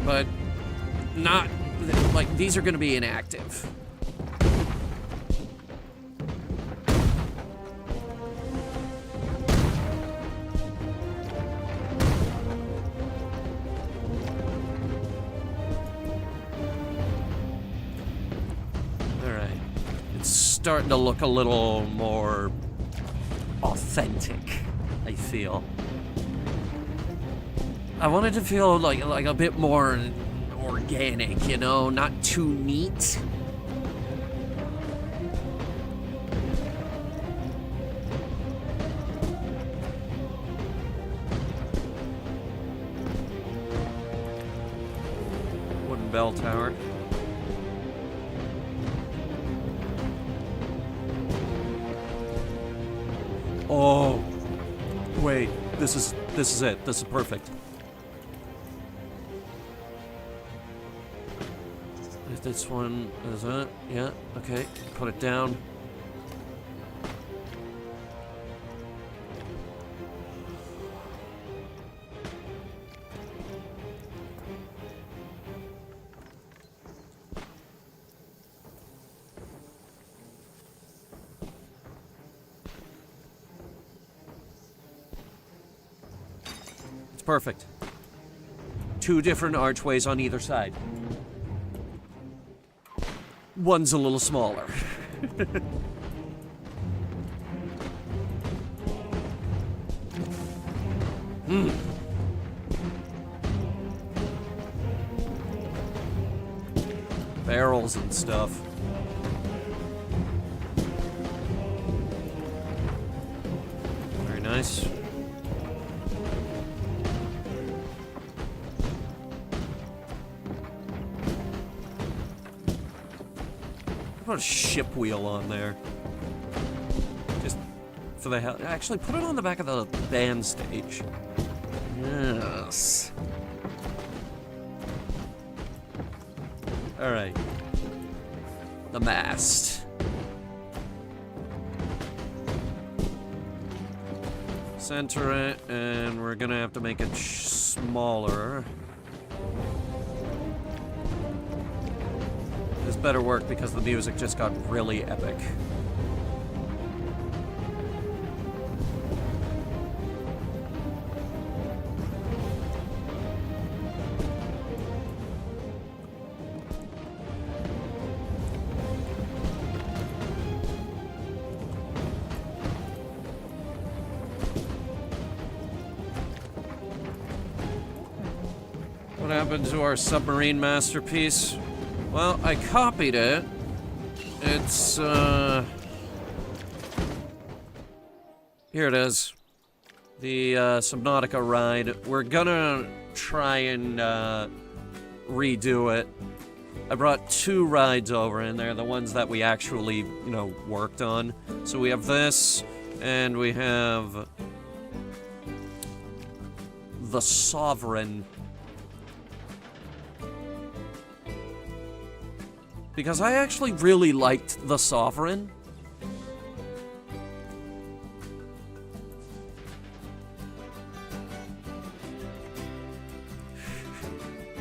But not, like, these are gonna be inactive. Alright. It's starting to look a little more authentic, I feel. I wanted to feel like a bit more organic, you know, not too neat. Wooden bell tower. Oh, wait, this is it. This is perfect. This one is it. Yeah, okay. Put it down. It's perfect. 2 different archways on either side. One's a little smaller. Barrels and stuff. Very nice. Put a ship wheel on there. Just for the hell. Actually, put it on the back of the band stage. Yes. Alright. The mast. Center it, and we're gonna have to make it smaller. This better work because the music just got really epic. What happened to our submarine masterpiece? Well, I copied it. It's, here it is. The, Subnautica ride. We're gonna try and, redo it. I brought 2 rides over, and they're the ones that we actually, you know, worked on. So we have this, and we have the Sovereign. Because I actually really liked the Sovereign.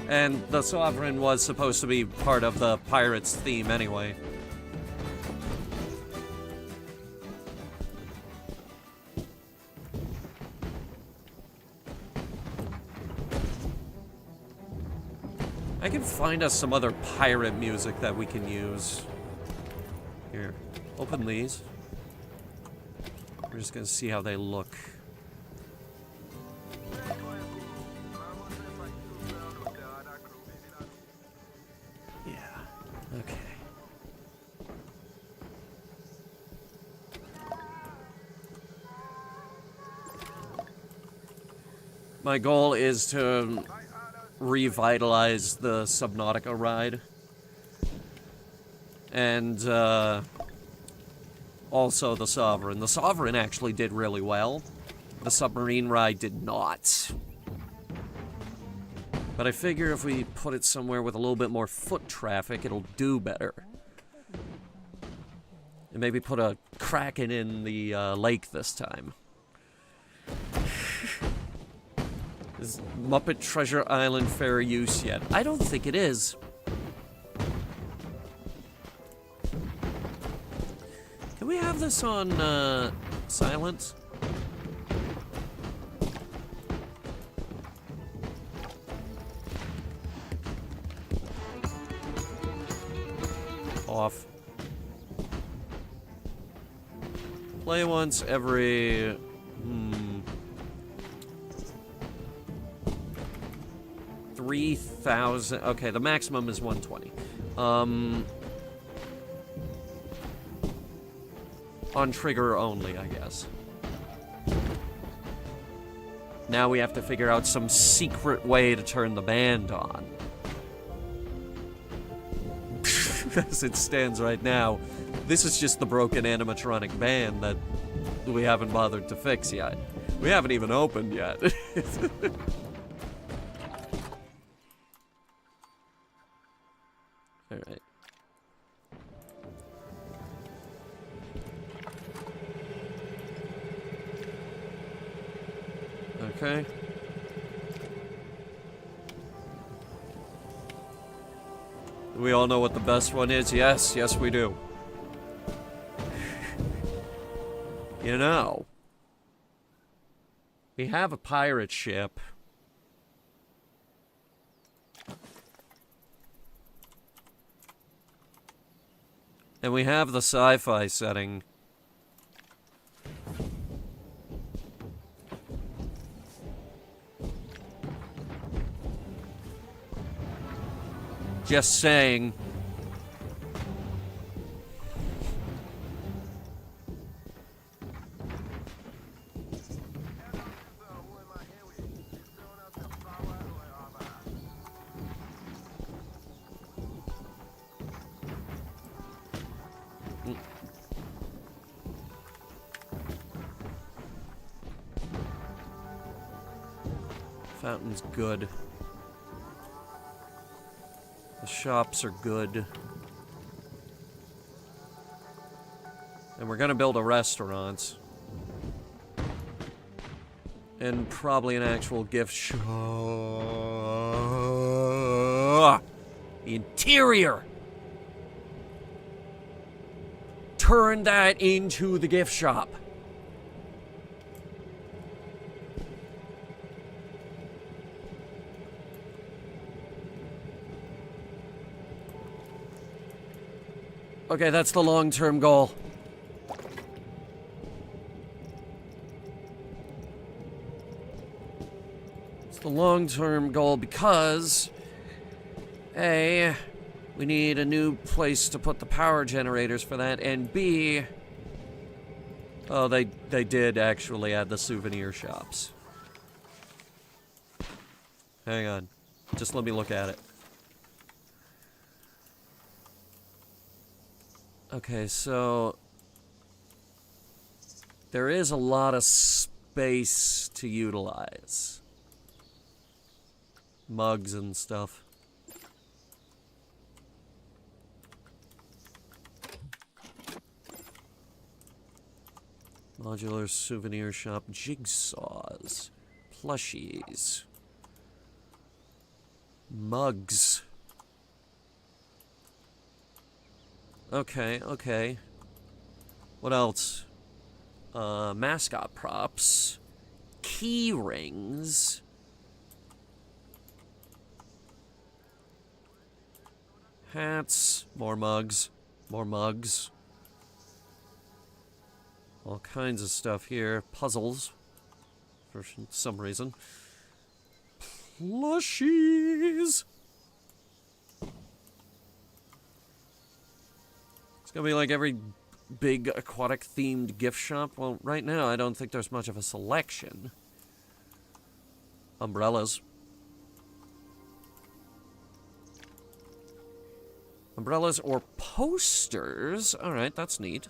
And the Sovereign was supposed to be part of the Pirates theme anyway. I can find us some other pirate music that we can use. Here, open these. We're just gonna see how they look. Yeah, okay. My goal is to revitalize the Subnautica ride. And, also the Sovereign. The Sovereign actually did really well. The submarine ride did not. But I figure if we put it somewhere with a little bit more foot traffic, it'll do better. And maybe put a Kraken in the lake this time. Is Muppet Treasure Island fair use yet? I don't think it is. Can we have this on silence? Off. Play once every... 3,000... Okay, the maximum is 120. On trigger only, I guess. Now we have to figure out some secret way to turn the band on. As it stands right now, this is just the broken animatronic band that we haven't bothered to fix yet. We haven't even opened yet. Alright. Okay. We all know what the best one is? Yes, yes we do. You know, we have a pirate ship. And we have the sci-fi setting. Just saying. Fountain's good. The shops are good. And we're gonna build a restaurant. And probably an actual gift shop. The interior! Turn that into the gift shop. Okay, that's the long-term goal. It's the long-term goal because... A, we need a new place to put the power generators for that, and B... Oh, they did actually add the souvenir shops. Hang on. Just let me look at it. Okay, so there is a lot of space to utilize. Mugs and stuff. Modular souvenir shop, jigsaws, plushies, Mugs. Okay, okay. What else? Mascot props. Key rings. Hats. More mugs. More mugs. All kinds of stuff here. Puzzles. For some reason. Plushies! It's gonna be like every big aquatic-themed gift shop. Well, right now, I don't think there's much of a selection. Umbrellas. Umbrellas or posters. Alright, that's neat.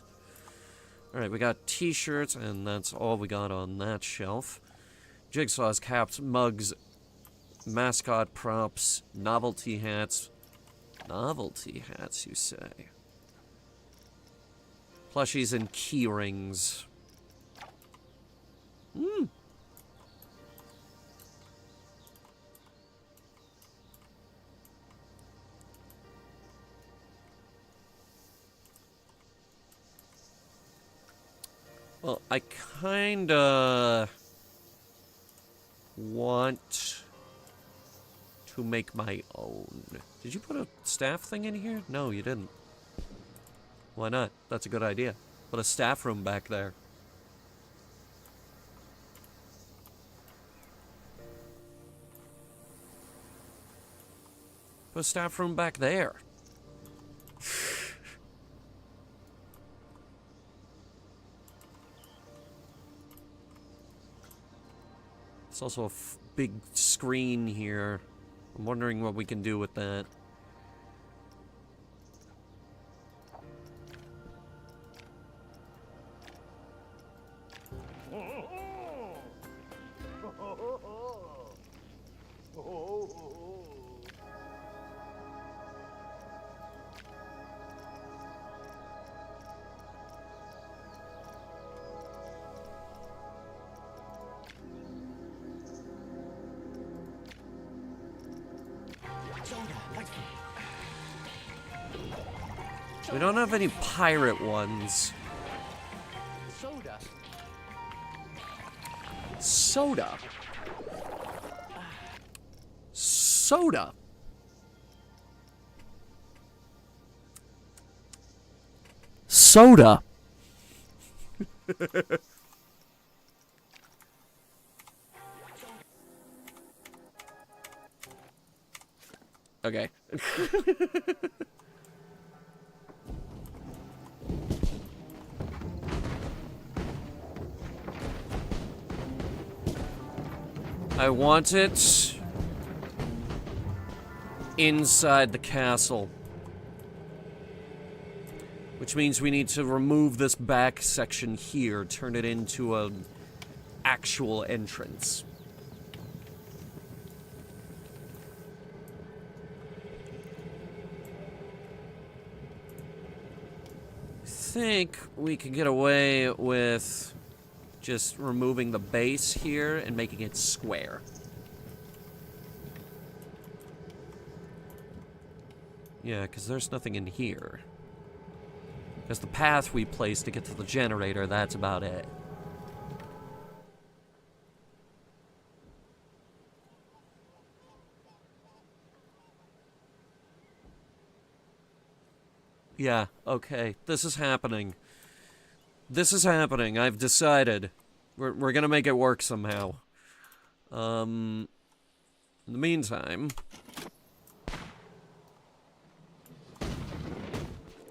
Alright, we got t-shirts, and that's all we got on that shelf. Jigsaws, caps, mugs, mascot props, novelty hats. Novelty hats, you say? Plushies and key rings. Hmm. Well, I kinda want to make my own. Did you put a staff thing in here? No, you didn't. Why not? That's a good idea. Put a staff room back there. Put a staff room back there. There's also a big screen here. I'm wondering what we can do with that. We don't have any pirate ones. Soda. Soda. Soda. Soda. Okay. I want it inside the castle. Which means we need to remove this back section here, turn it into an actual entrance. I think we can get away with just removing the base here and making it square. Yeah, because there's nothing in here. There's the path we placed to get to the generator, that's about it. Yeah, okay, this is happening. This is happening, I've decided. We're gonna make it work somehow. In the meantime...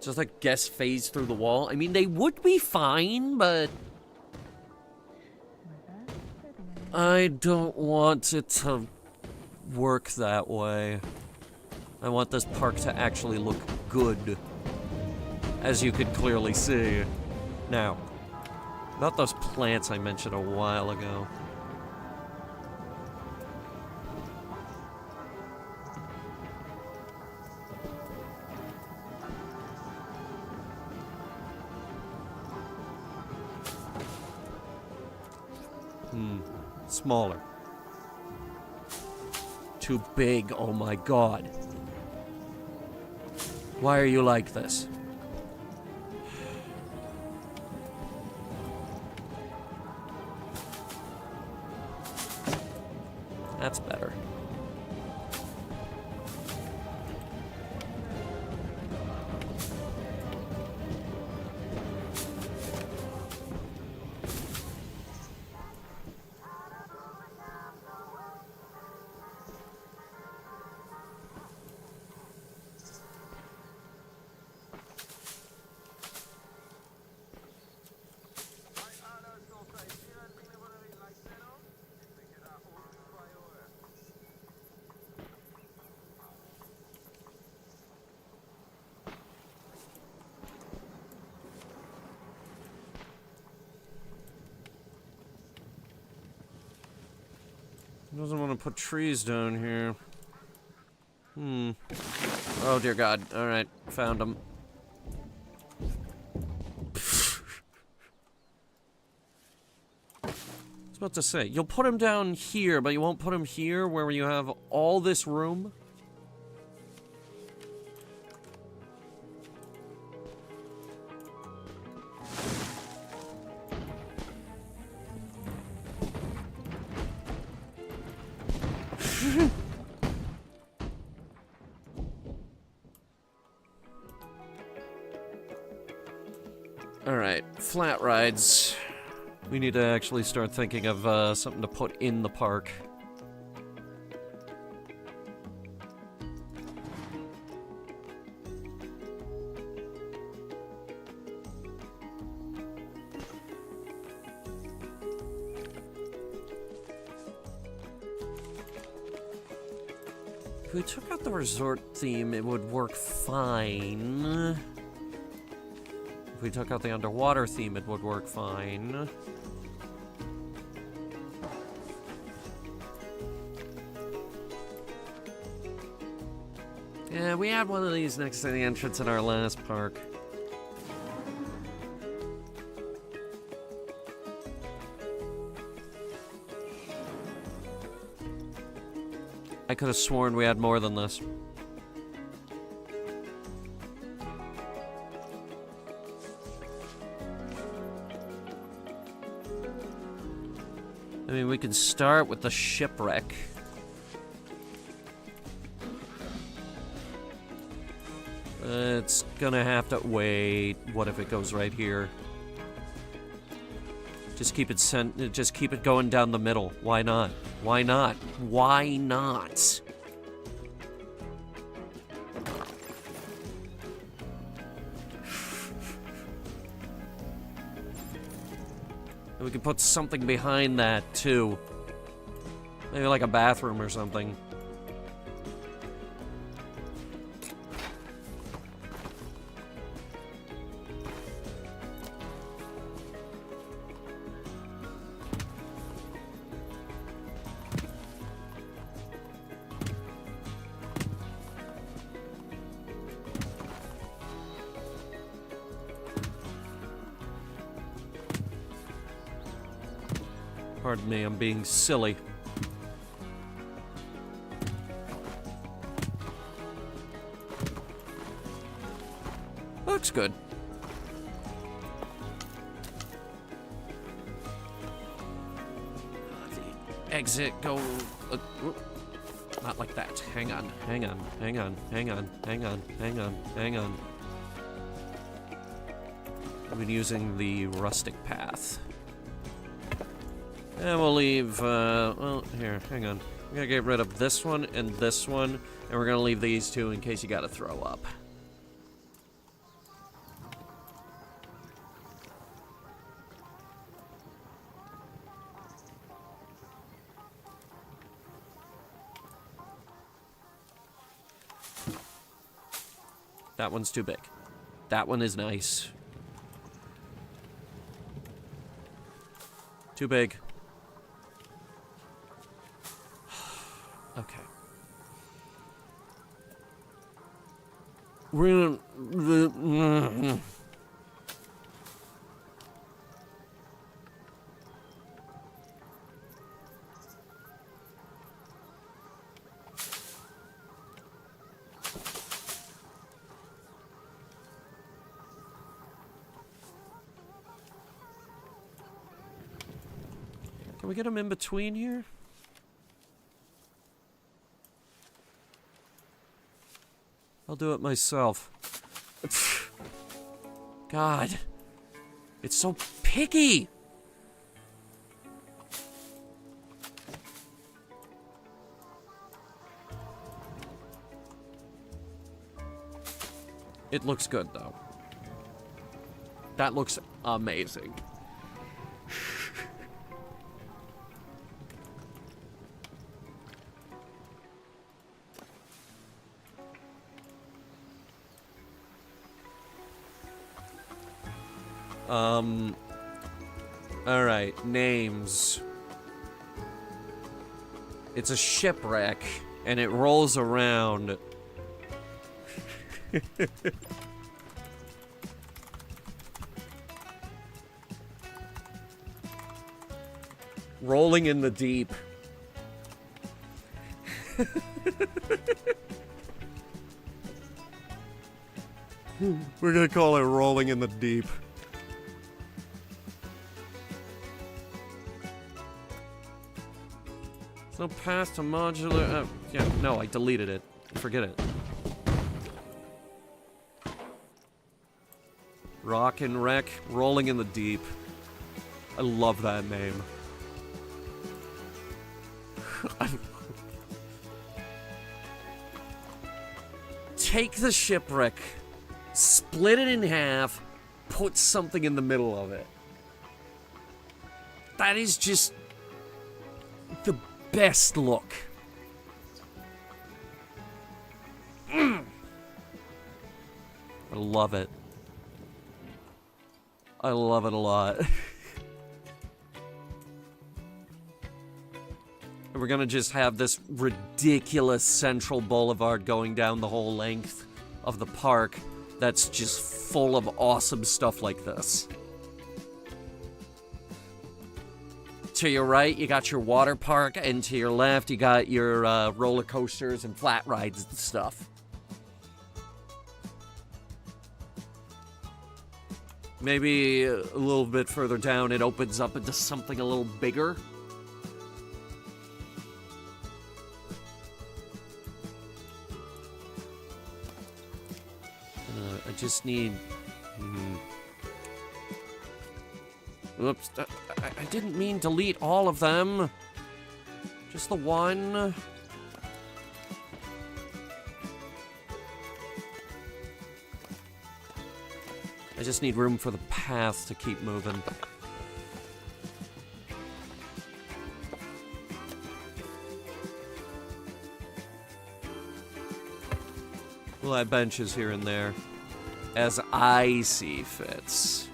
just like guess phase through the wall. I mean, they would be fine, but... I don't want it to work that way. I want this park to actually look good. As you can clearly see. Now, about those plants I mentioned a while ago. Smaller. too big. Oh my god. Why are you like this? That's better. Doesn't want to put trees down here. Oh dear god. Alright, found him. I was about to say, you'll put him down here, but you won't put him here where you have all this room? Alright, flat rides. We need to actually start thinking of something to put in the park. If we took out the resort theme, it would work fine. If we took out the underwater theme, it would work fine. Yeah, we had one of these next to the entrance in our last park. I could have sworn we had more than this. I mean, we can start with the shipwreck. It's gonna have to wait. What if it goes right here? Just keep it just keep it going down the middle. Why not? Why not? Why not? We could put something behind that, too. Maybe like a bathroom or something. Pardon me, I'm being silly. Looks good. The exit, go... not like that. Hang on, hang on, hang on, hang on, hang on, hang on, hang on. I've been using the rustic path. And we'll leave, well, here, hang on. We're gonna get rid of this one, and we're gonna leave these two in case you gotta throw up. That one's too big. That one is nice. Too big. Okay. We're gonna... Can we get him in between here? I'll do it myself. God. It's so picky! It looks good, though. That looks amazing. Alright, names. It's a shipwreck, and it rolls around. Rolling in the deep. We're gonna call it Rolling in the Deep. There's no path to modular. Yeah, no, I deleted it. Forget it. Rock and Wreck, Rolling in the Deep. I love that name. Take the shipwreck, split it in half, put something in the middle of it. That is just the best look. I love it. I love it a lot. We're gonna just have this ridiculous central boulevard going down the whole length of the park that's just full of awesome stuff like this. To your right, you got your water park, and to your left, you got your roller coasters and flat rides and stuff. Maybe a little bit further down, it opens up into something a little bigger. I just need... Oops, I didn't mean delete all of them. Just the one. I just need room for the path to keep moving. We'll add benches here and there, as I see fits.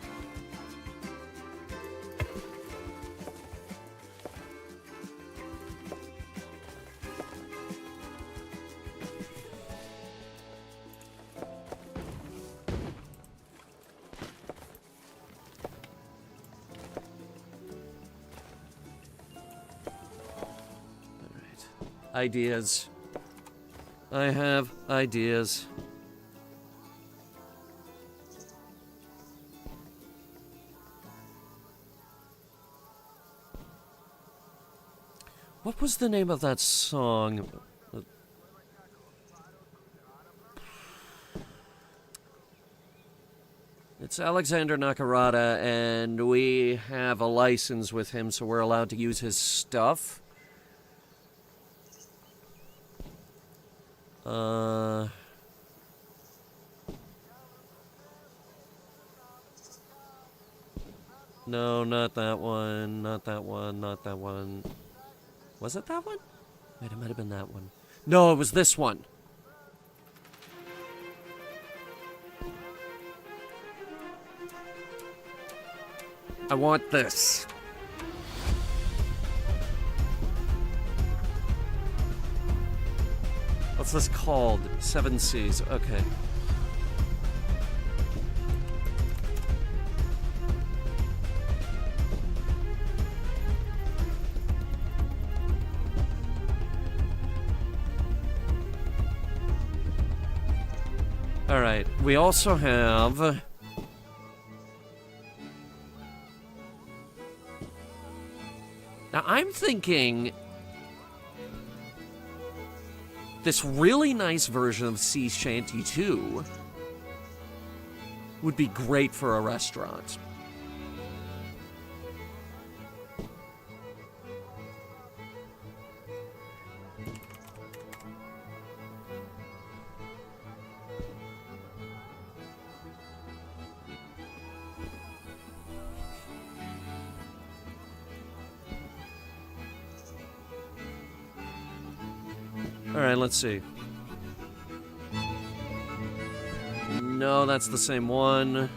Ideas. I have ideas. What was the name of that song? It's Alexander Nakarada, and we have a license with him, so we're allowed to use his stuff. No, not that one, not that one, not that one. Was it that one? Wait, it might have been that one. No, it was this one. I want this. What's this called? 7 Seas. Okay. Alright, we also have... Now, I'm thinking this really nice version of Sea Shanty 2 would be great for a restaurant. Alright, let's see. No, that's the same one.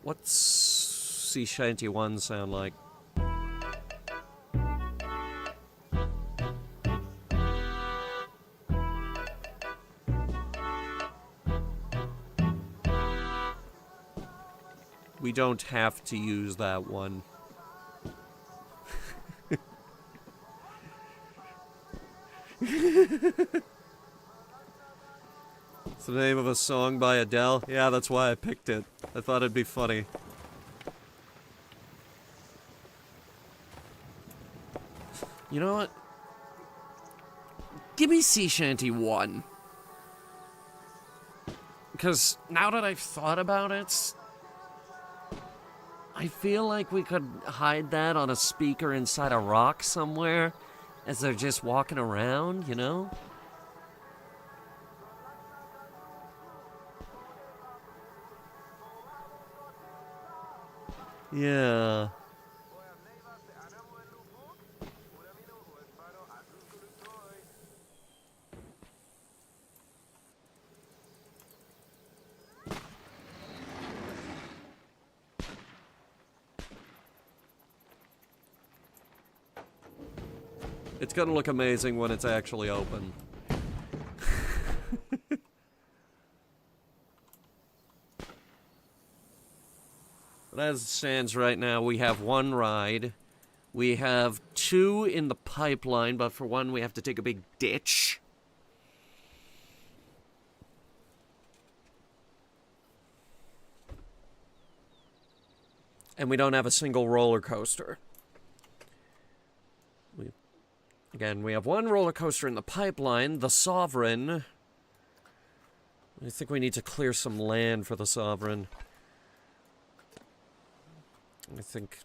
What's Sea Shanty 1 sound like? We don't have to use that one. It's the name of a song by Adele. Yeah, that's why I picked it. I thought it'd be funny. You know what? Give me Sea Shanty 1. Because now that I've thought about it, I feel like we could hide that on a speaker inside a rock somewhere as they're just walking around, you know? Yeah. It's gonna look amazing when it's actually open. But as it stands right now, we have one ride. We have 2 in the pipeline, but for one we have to take a big ditch. And we don't have a single roller coaster. Again, we have 1 roller coaster in the pipeline, the Sovereign. I think we need to clear some land for the Sovereign. I think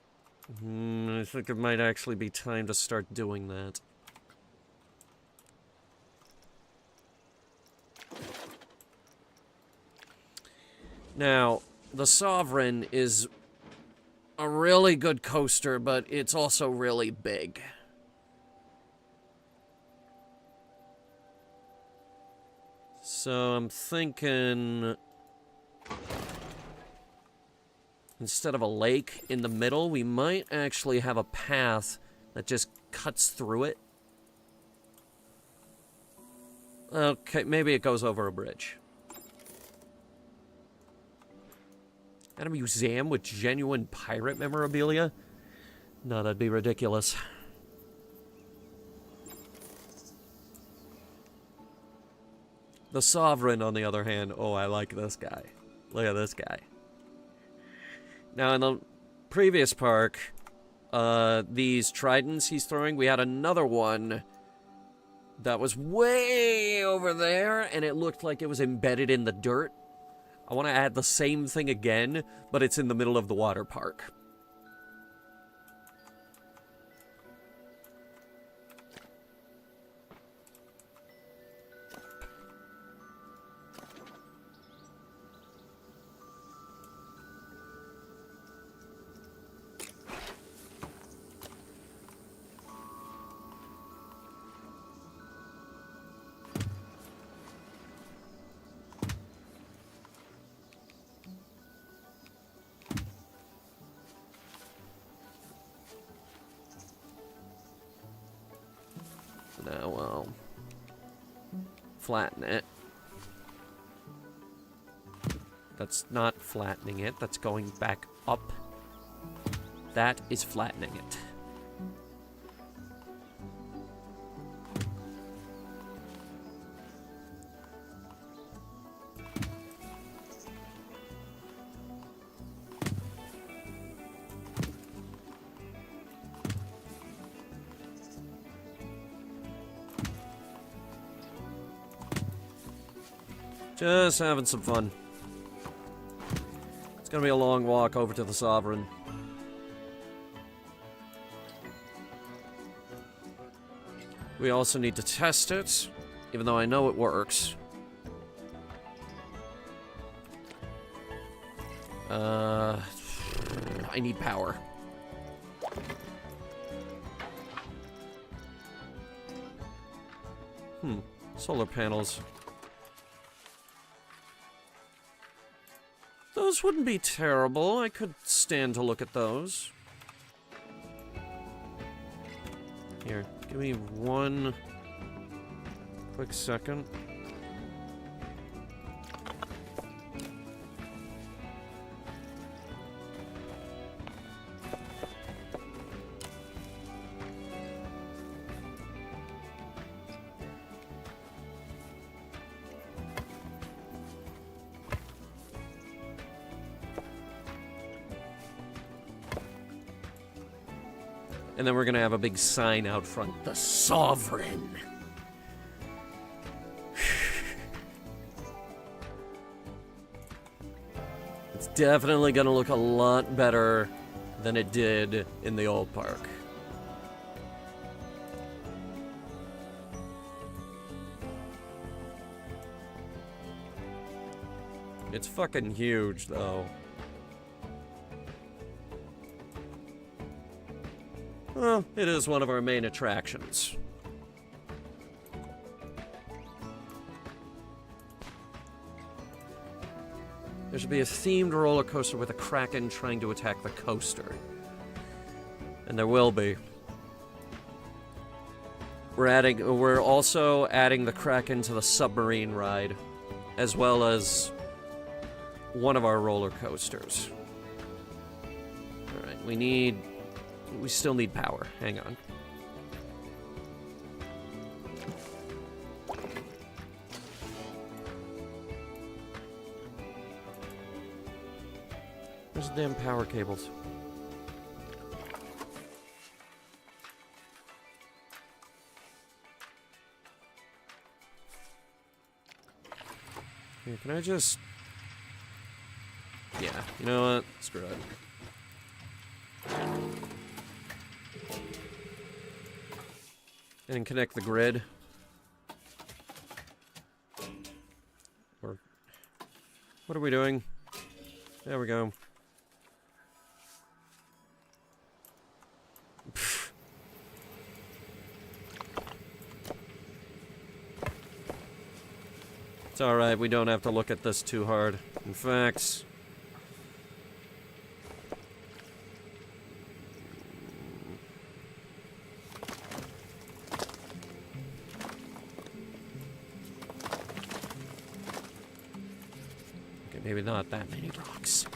it might actually be time to start doing that. Now, the Sovereign is a really good coaster, but it's also really big. So I'm thinking instead of a lake in the middle, we might actually have a path that just cuts through it. Okay, maybe it goes over a bridge. And a museum with genuine pirate memorabilia? No, that'd be ridiculous. The Sovereign, on the other hand, oh, I like this guy. Look at this guy. Now, in the previous park, these tridents he's throwing, we had another one that was way over there, and it looked like it was embedded in the dirt. I want to add the same thing again, but it's in the middle of the water park. Now, well, flatten it. That's not flattening it, that's going back up. That is flattening it. Just having some fun. It's gonna be a long walk over to the Sovereign. We also need to test it, even though I know it works. I need power. Solar panels. Those wouldn't be terrible. I could stand to look at those. Here, give me one quick second. And then we're gonna have a big sign out front. The Sovereign! It's definitely gonna look a lot better than it did in the old park. It's fucking huge, though. Well, it is one of our main attractions. There should be a themed roller coaster with a kraken trying to attack the coaster. And there will be. We're also adding the kraken to the submarine ride, as well as one of our roller coasters. Alright, we still need power. Hang on. Where's the damn power cables? Here, can I just... Yeah, you know what? Screw it. And connect the grid. Or... What are we doing? There we go. It's alright, we don't have to look at this too hard. In fact... Okay, maybe not that many rocks.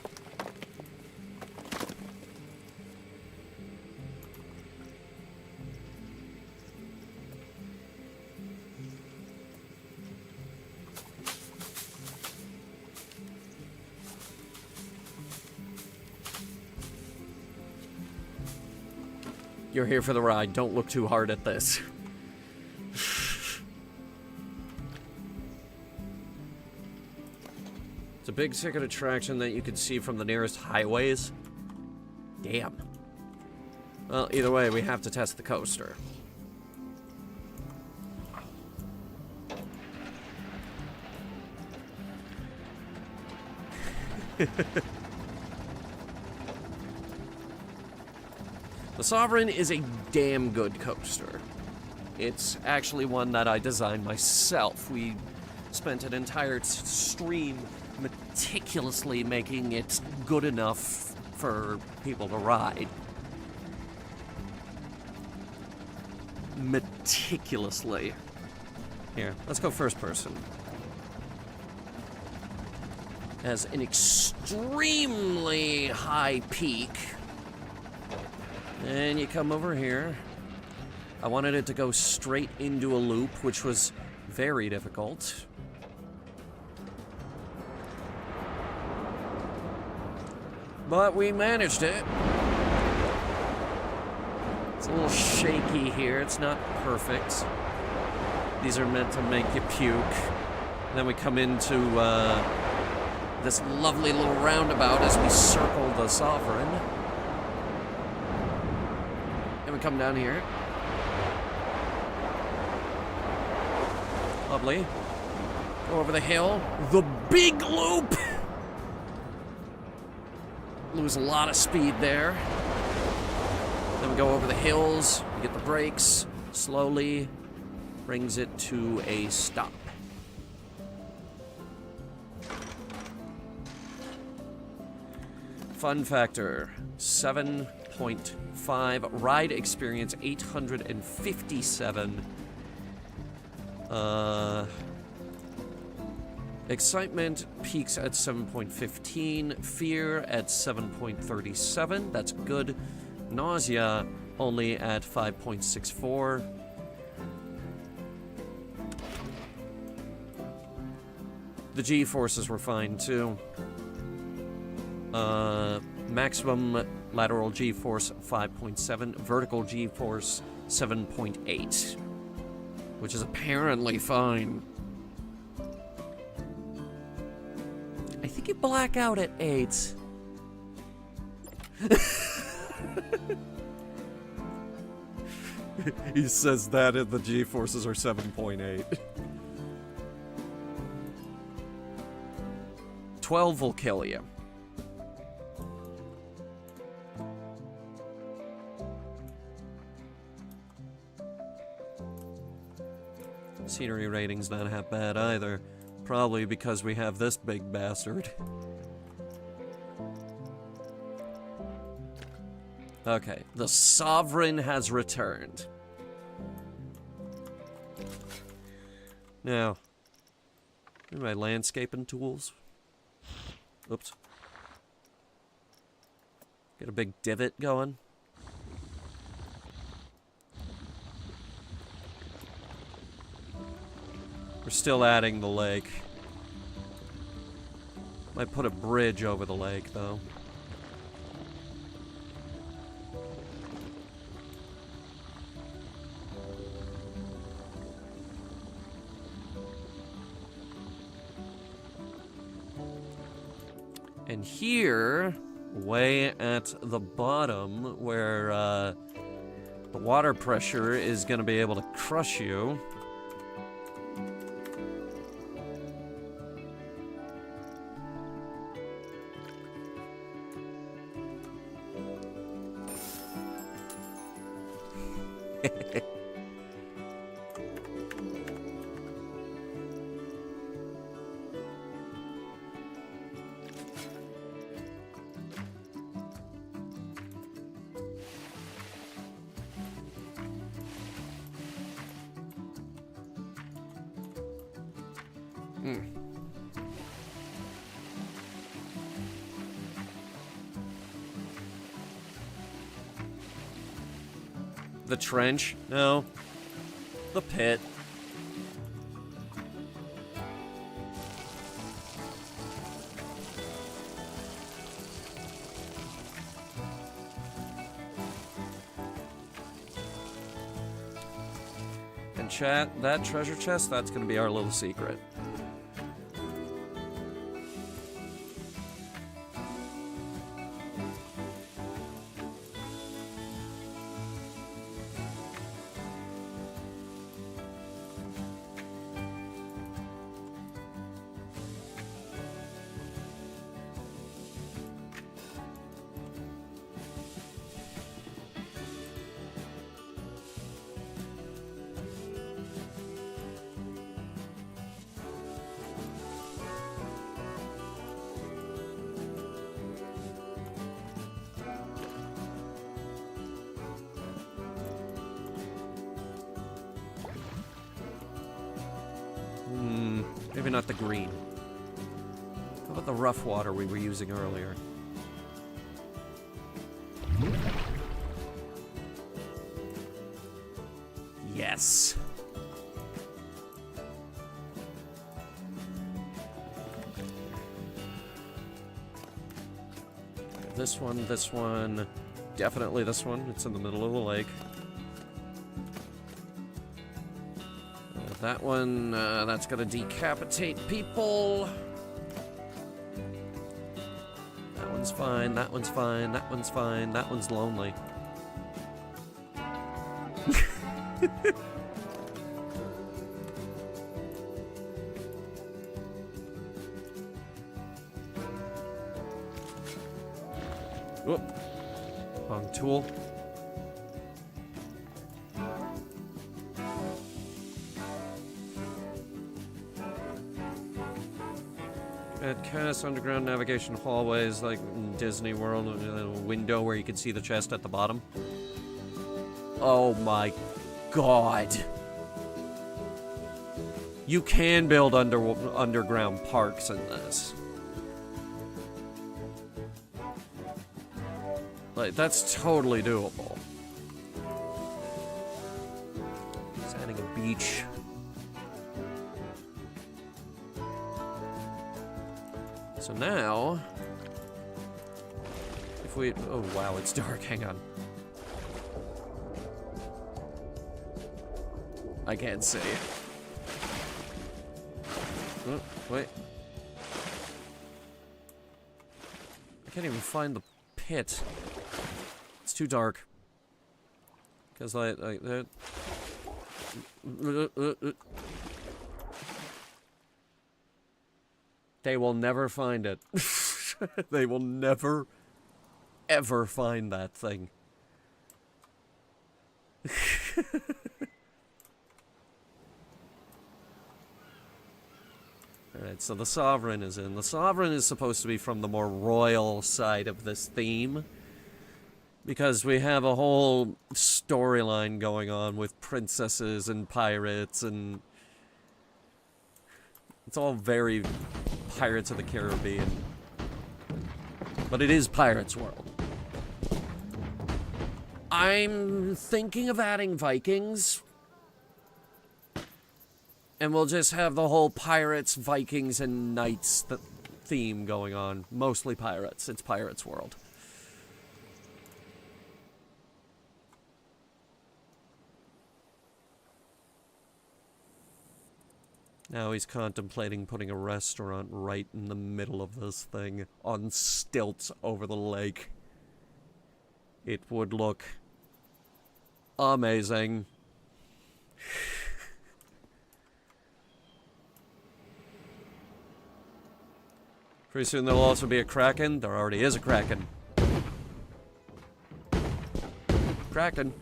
You're here for the ride. Don't look too hard at this. It's a big ticket attraction that you can see from the nearest highways. Damn. Well, either way, we have to test the coaster. The Sovereign is a damn good coaster. It's actually one that I designed myself. We spent an entire stream meticulously making it good enough for people to ride. Meticulously. Here, let's go first person. Has an extremely high peak. And you come over here. I wanted it to go straight into a loop, which was very difficult. But we managed it. It's a little shaky here. It's not perfect. These are meant to make you puke. Then we come into this lovely little roundabout as we circle the Sovereign. And we come down here. Lovely. Go over the hill. The big loop! Lose a lot of speed there. Then we go over the hills. We get the brakes. Slowly brings it to a stop. Fun factor, 7.5. Ride experience, 857. Excitement peaks at 7.15. Fear at 7.37. That's good. Nausea only at 5.64. The G-forces were fine too. Maximum lateral G-force 5.7, vertical G-force 7.8, which is apparently fine. I think you black out at 8. He says that the G-forces are 7.8. 12 will kill you. Scenery rating's not half bad either. Probably because we have this big bastard. Okay, the Sovereign has returned. Now, my landscaping tools. Oops. Get a big divot going. We're still adding the lake. Might put a bridge over the lake, though. And here, way at the bottom, where the water pressure is going to be able to crush you. The trench? No. The pit. And chat, that treasure chest, that's gonna be our little secret. Maybe not the green. How about the rough water we were using earlier? Yes. This one, definitely this one. It's in the middle of the lake. That one, that's gonna decapitate people. That one's fine, that one's fine, that one's fine, that one's lonely. Whoop. Wrong tool. It casts underground navigation hallways like in Disney World, a window where you can see the chest at the bottom. Oh my god. You can build underground parks in this. Like, that's totally doable. Just adding a beach. So now, if we, oh wow, it's dark, hang on. I can't see. Oh, wait. I can't even find the pit. It's too dark. Because like that. They will never find it. They will never, ever find that thing. Alright, so the Sovereign is in. The Sovereign is supposed to be from the more royal side of this theme. Because we have a whole storyline going on with princesses and pirates and... It's all very Pirates of the Caribbean. But it is Pirates World. I'm thinking of adding Vikings. And we'll just have the whole Pirates, Vikings, and Knights theme going on. Mostly pirates. It's Pirates World. Now he's contemplating putting a restaurant right in the middle of this thing, on stilts over the lake. It would look amazing. Pretty soon there'll also be a Kraken. There already is a Kraken. Kraken.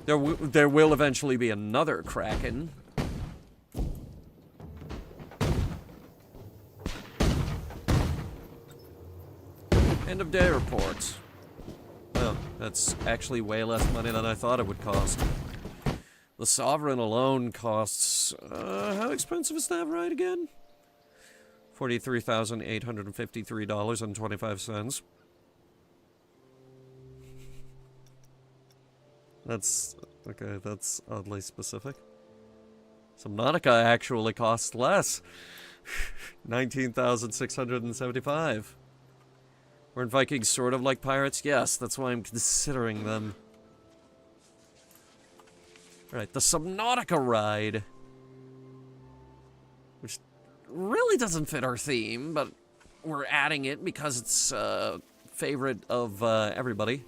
There will eventually be another Kraken. End of day reports. Well, that's actually way less money than I thought it would cost. The Sovereign alone costs... how expensive is that right again? $43,853.25. That's... okay, that's oddly specific. Subnautica actually costs less. $19,675. Weren't Vikings sort of like pirates? Yes, that's why I'm considering them. Alright, the Subnautica ride. Which really doesn't fit our theme, but we're adding it because it's a favorite of everybody.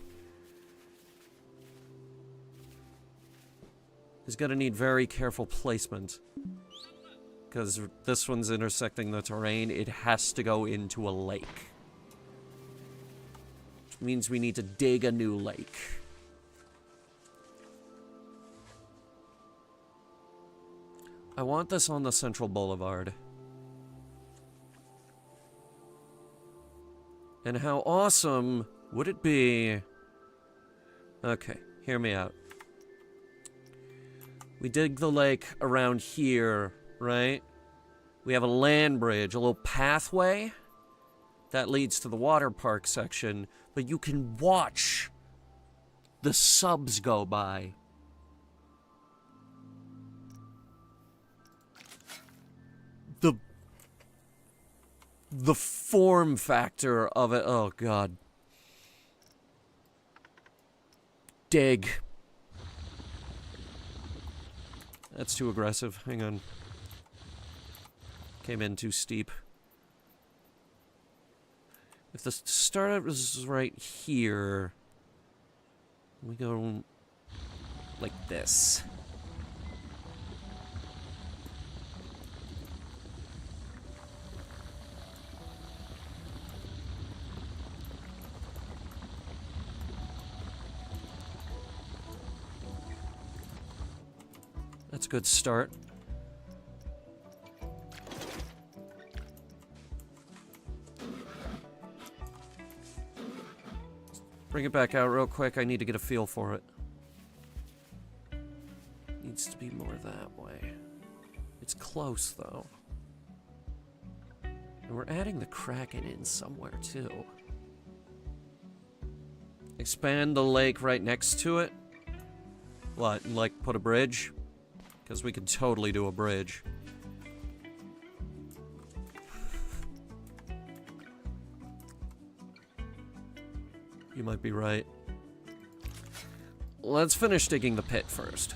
Is gonna need very careful placement. Because this one's intersecting the terrain, it has to go into a lake. Which means we need to dig a new lake. I want this on the central boulevard. And how awesome would it be... Okay, hear me out. We dig the lake around here, right? We have a land bridge, a little pathway that leads to the water park section, but you can watch the subs go by. The form factor of it, oh god. That's too aggressive. Hang on. Came in too steep. If the startup is right here, we go like this. That's a good start. Bring it back out real quick. I need to get a feel for it. Needs to be more that way. It's close, though. And we're adding the Kraken in somewhere, too. Expand the lake right next to it. What, like put a bridge? Because we could totally do a bridge. You might be right. Let's finish digging the pit first.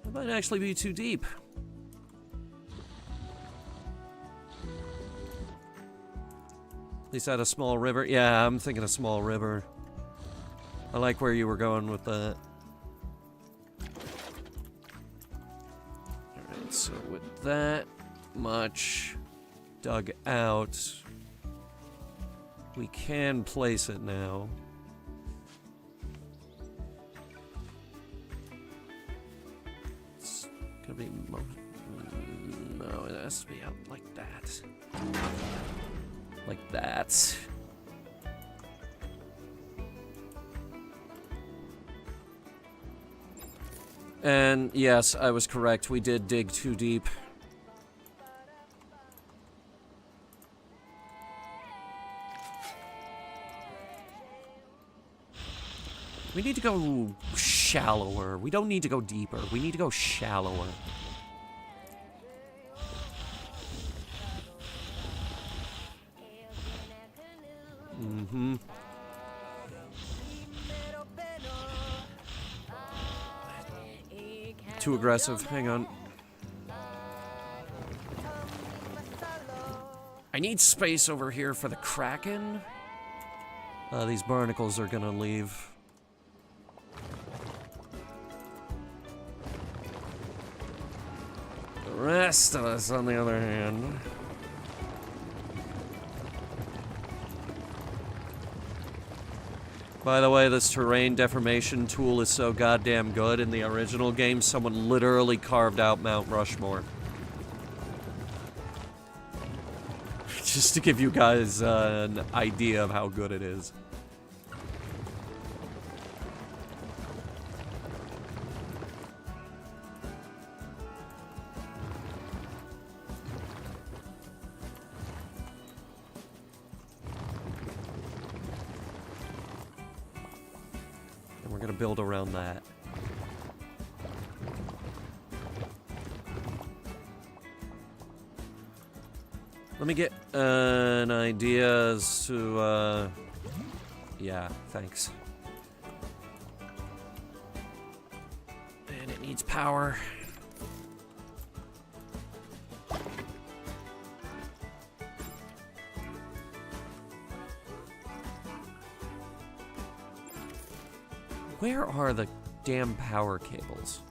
That might actually be too deep. At least at a small river. Yeah, I'm thinking a small river. I like where you were going with that. Alright, so with that much dug out, we can place it now. It's gonna be no, it has to be out like that. Like that. And yes, I was correct. We did dig too deep. We need to go shallower. We don't need to go deeper. We need to go shallower. Mm-hmm. Too aggressive. Hang on. I need space over here for the Kraken. These barnacles are gonna leave. The rest of us, on the other hand. By the way, this terrain deformation tool is so goddamn good. In the original game, someone literally carved out Mount Rushmore. Just to give you guys an idea of how good it is. Build around that. Let me get an idea as to, yeah, thanks. And it needs power. Where are the damn power cables?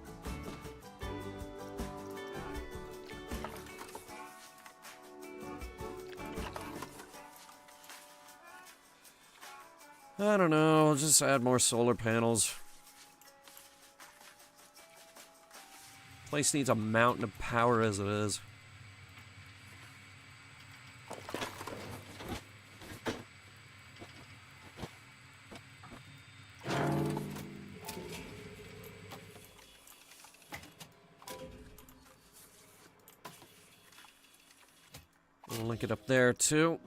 I don't know, I'll just add more solar panels. Place needs a mountain of power as it is. We'll link it up there too.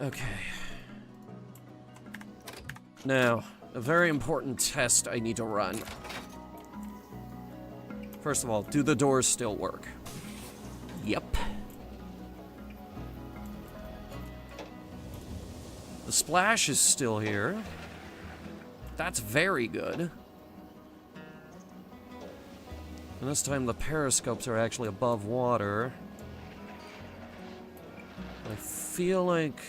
Okay. Now, a very important test I need to run. First of all, do the doors still work? Yep. splash is still here. That's very good. And this time the periscopes are actually above water. I feel like...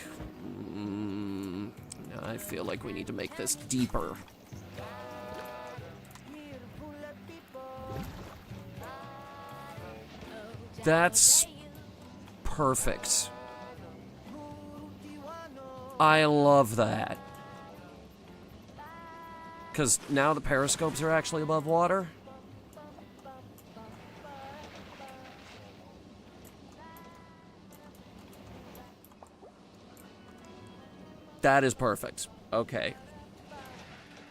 I feel like we need to make this deeper. That's perfect. I love that. Because now the periscopes are actually above water. That is perfect. Okay.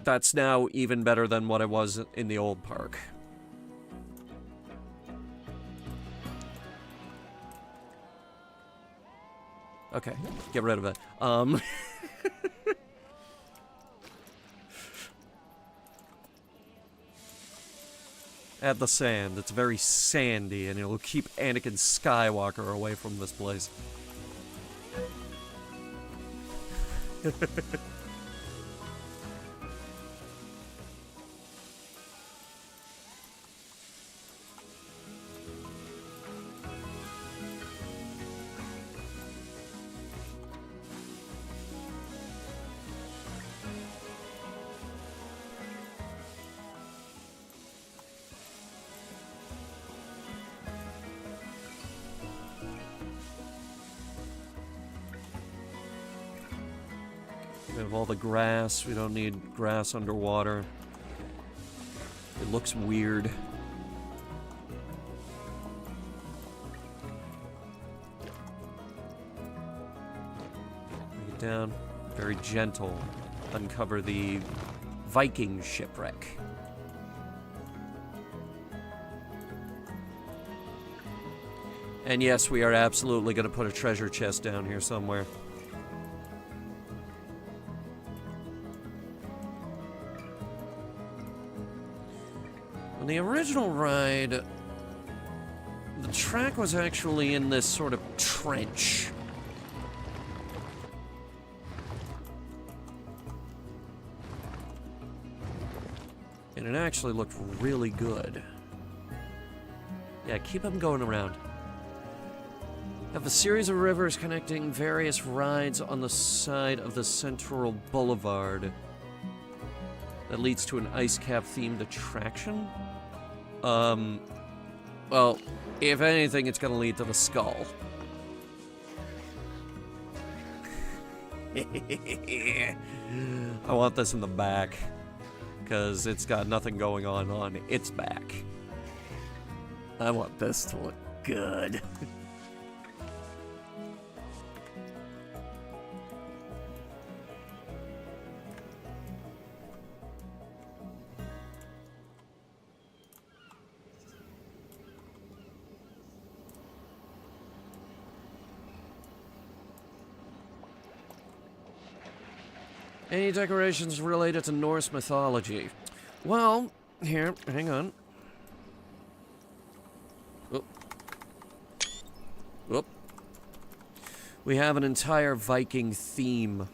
That's now even better than what it was in the old park. Okay, get rid of it. Add the sand. It's very sandy, and it'll keep Anakin Skywalker away from this place. We have all the grass. We don't need grass underwater. It looks weird. Bring it down. Very gentle. Uncover the Viking shipwreck. And yes, we are absolutely going to put a treasure chest down here somewhere. On the original ride, the track was actually in this sort of trench. And it actually looked really good. Yeah, keep them going around. Have a series of rivers connecting various rides on the side of the central boulevard that leads to an ice cap themed attraction. Well, if anything, it's gonna lead to the skull. I want this in the back, because it's got nothing going on its back. I want this to look good. Any decorations related to Norse mythology? Well, here, hang on. Oop. Oop. We have an entire Viking theme.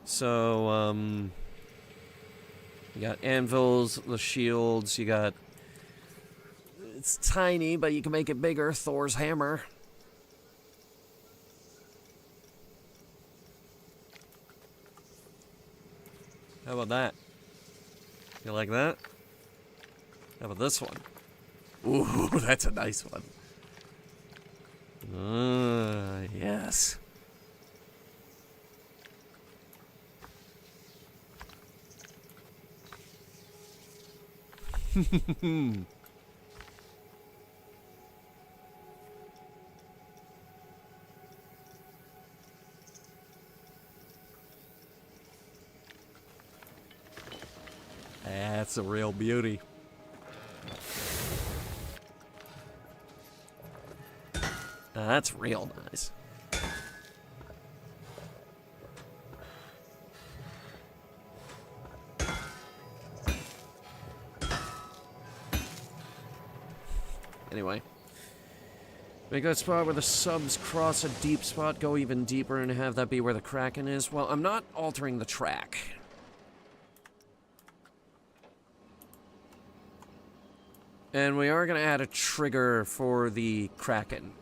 So, you got anvils, the shields, you got... It's tiny, but you can make it bigger. Thor's hammer. How about that? You like that? How about this one? Ooh, that's a nice one. Yes. That's a real beauty. That's real nice. Anyway. Make that spot where the subs cross a deep spot, go even deeper, and have that be where the Kraken is. Well, I'm not altering the track. And we are going to add a trigger for the Kraken.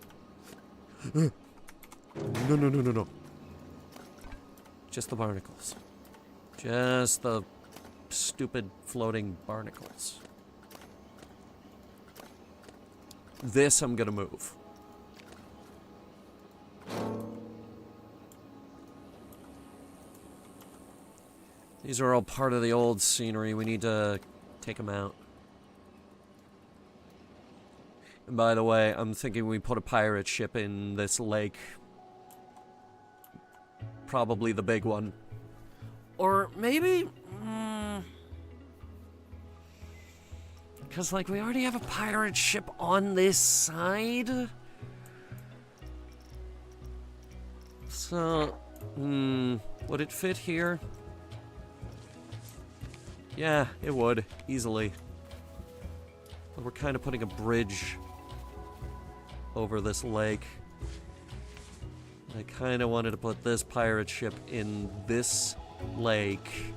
No. Just the barnacles. Just the stupid floating barnacles. This I'm going to move. These are all part of the old scenery. We need to take them out. And by the way, I'm thinking we put a pirate ship in this lake. Probably the big one. Or maybe... because, like, we already have a pirate ship on this side. So, would it fit here? Yeah, it would, easily. But we're kind of putting a bridge over this lake. I kind of wanted to put this pirate ship in this lake.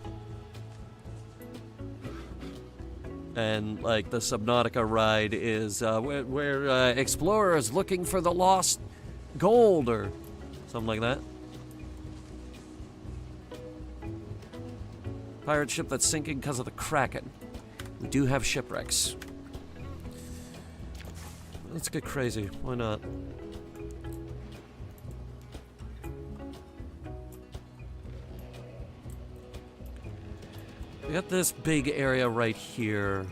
And, like, the Subnautica ride is, where explorers looking for the lost gold, or something like that. Pirate ship that's sinking because of the Kraken. We do have shipwrecks. Let's get crazy. Why not? We got this big area right here.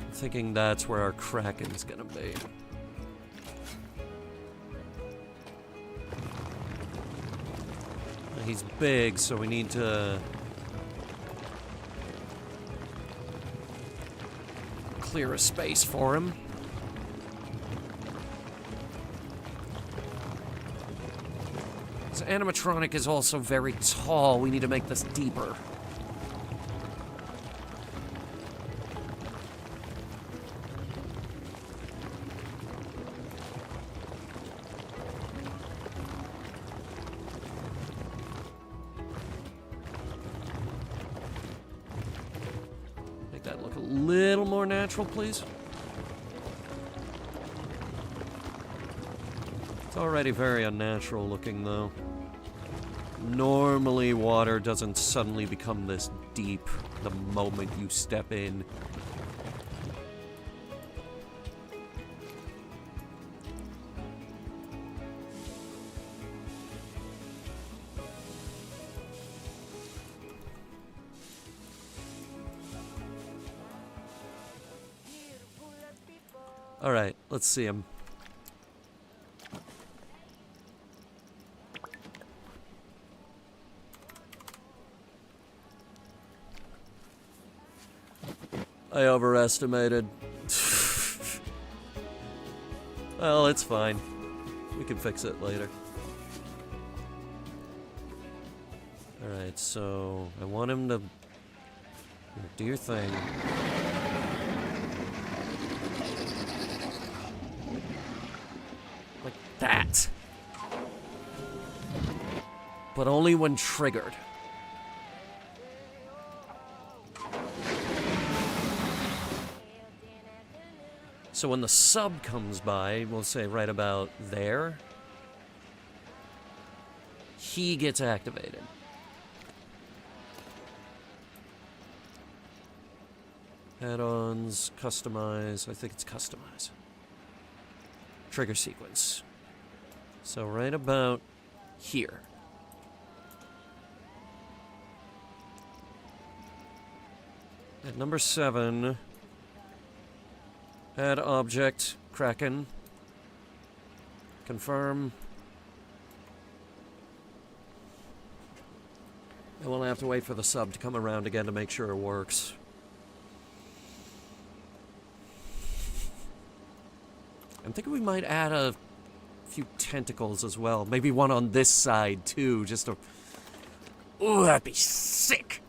I'm thinking that's where our Kraken's gonna be. He's big, so we need to clear a space for him. This animatronic is also very tall. We need to make this deeper. Natural, please. It's already very unnatural looking, though. Normally, water doesn't suddenly become this deep the moment you step in. Alright, let's see him. I overestimated. Well, it's fine. We can fix it later. Alright, so I want him to do your thing. That. But only when triggered. So when the sub comes by, we'll say right about there, he gets activated. Add-ons, customize, I think it's customize. Trigger sequence. So right about here. At number 7, add object, Kraken. Confirm. And we'll have to wait for the sub to come around again to make sure it works. I'm thinking we might add a few tentacles as well. Maybe one on this side, too, just to... Ooh, that'd be sick!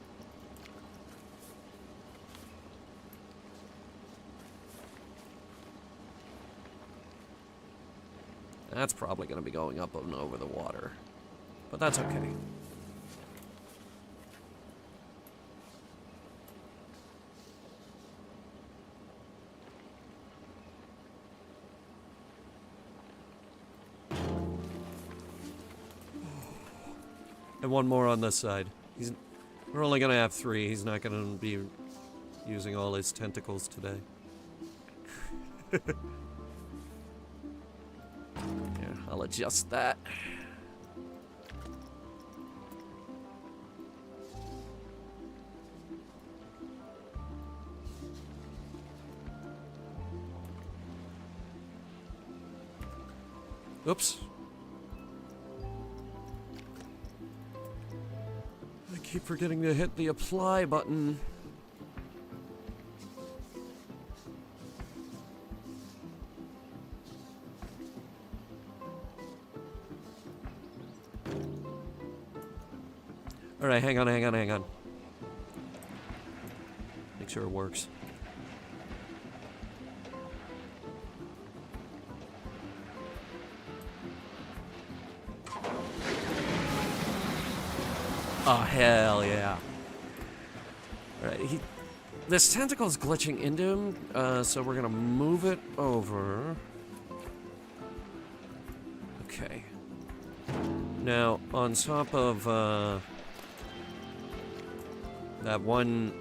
That's probably going to be going up and over the water. But that's okay. And one more on this side. We're only going to have 3. He's not going to be using all his tentacles today. Here, I'll adjust that. Oops. I keep forgetting to hit the apply button. Alright, hang on. Make sure it works. Oh, hell yeah. Alright, this tentacle's glitching into him, so we're gonna move it over. Okay. Now, on top of, that one...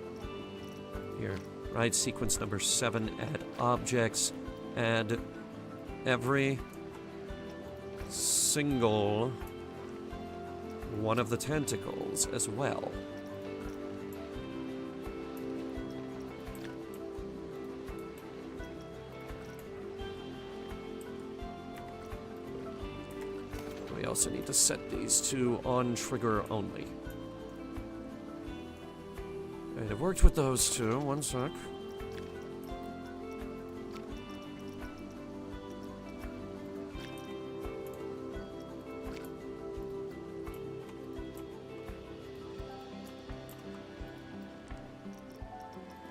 Here, ride sequence number 7, add objects, add every single one of the tentacles as well. We also need to set these to on trigger only. Alright, I've worked with those two. One sec.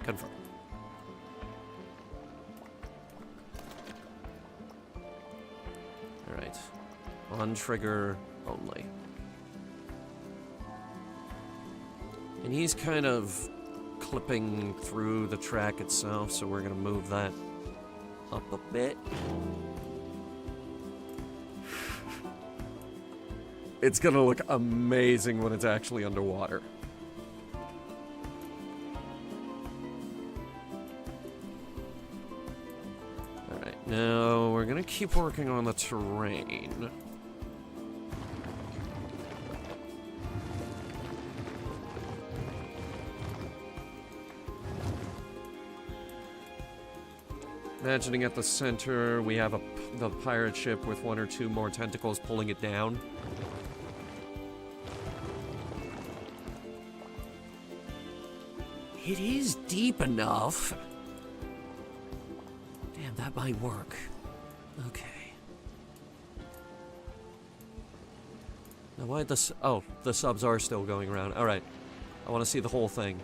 Confirm. Alright. On trigger only. And he's kind of clipping through the track itself, so we're gonna move that up a bit. It's gonna look amazing when it's actually underwater. Alright, now we're gonna keep working on the terrain. Imagining at the center, we have the pirate ship with 1 or 2 more tentacles pulling it down. It is deep enough. Damn, that might work. Okay. Now why oh, the subs are still going around. Alright. I want to see the whole thing.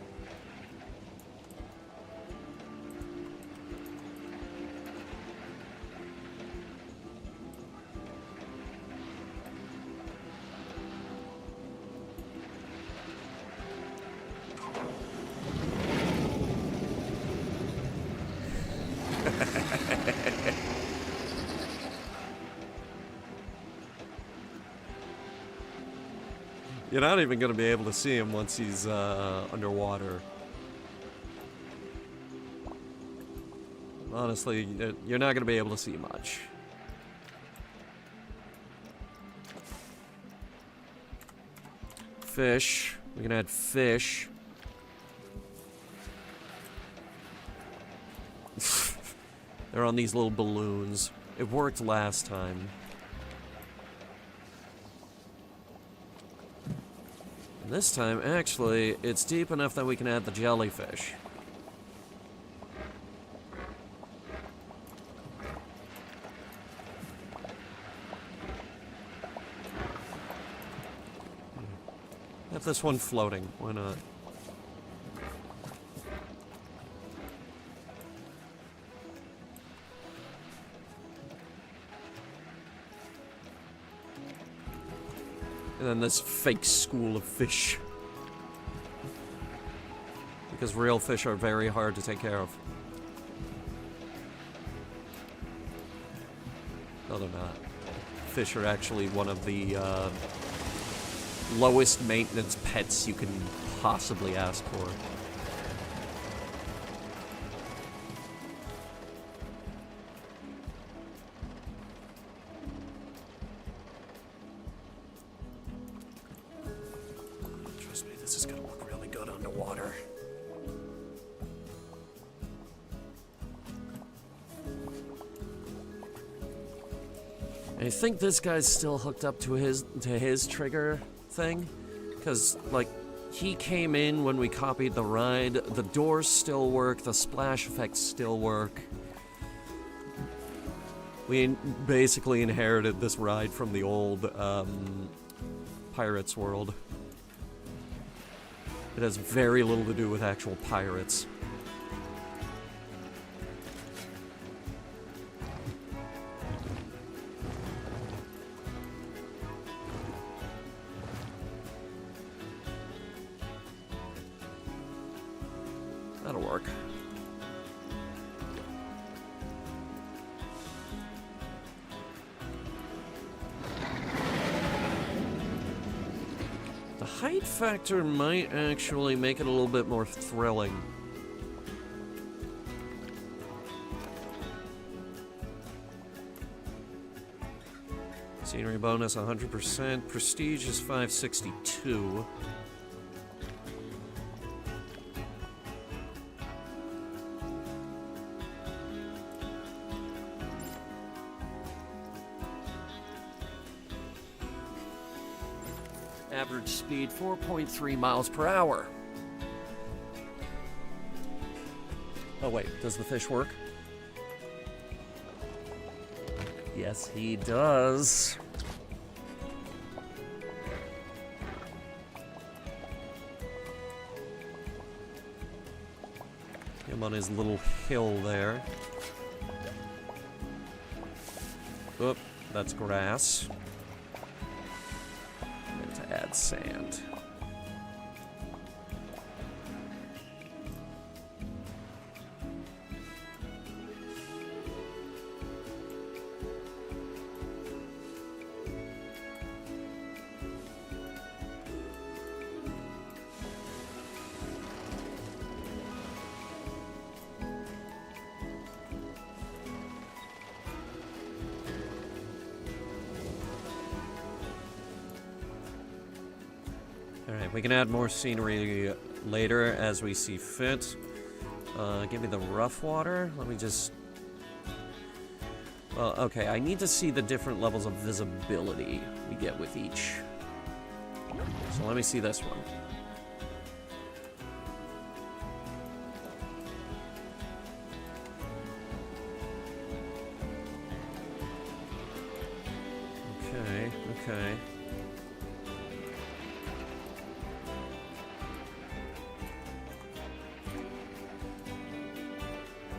You're not even going to be able to see him once he's underwater. Honestly, you're not going to be able to see much. Fish. We can add fish. They're on these little balloons. It worked last time. And this time, actually, it's deep enough that we can add the jellyfish. Have this one floating. Why not? And then this fake school of fish. Because real fish are very hard to take care of. No, they're not. Fish are actually one of the lowest maintenance pets you can possibly ask for. Trust me, this is gonna look really good underwater. I think this guy's still hooked up to his trigger thing, because like he came in when we copied the ride. The doors still work. The splash effects still work. We basically inherited this ride from the old Pirates world. It has very little to do with actual pirates. That'll work. The height factor might actually make it a little bit more thrilling. Scenery bonus 100%. Prestige is 562. Average speed 4.3 miles per hour. Oh wait, does the fish work? Yes, he does. Him on his little hill there. Oop, that's grass. Add sand. Alright, we can add more scenery later as we see fit. Give me the rough water. Let me just... Well, okay, I need to see the different levels of visibility we get with each. So let me see this one. Okay, okay.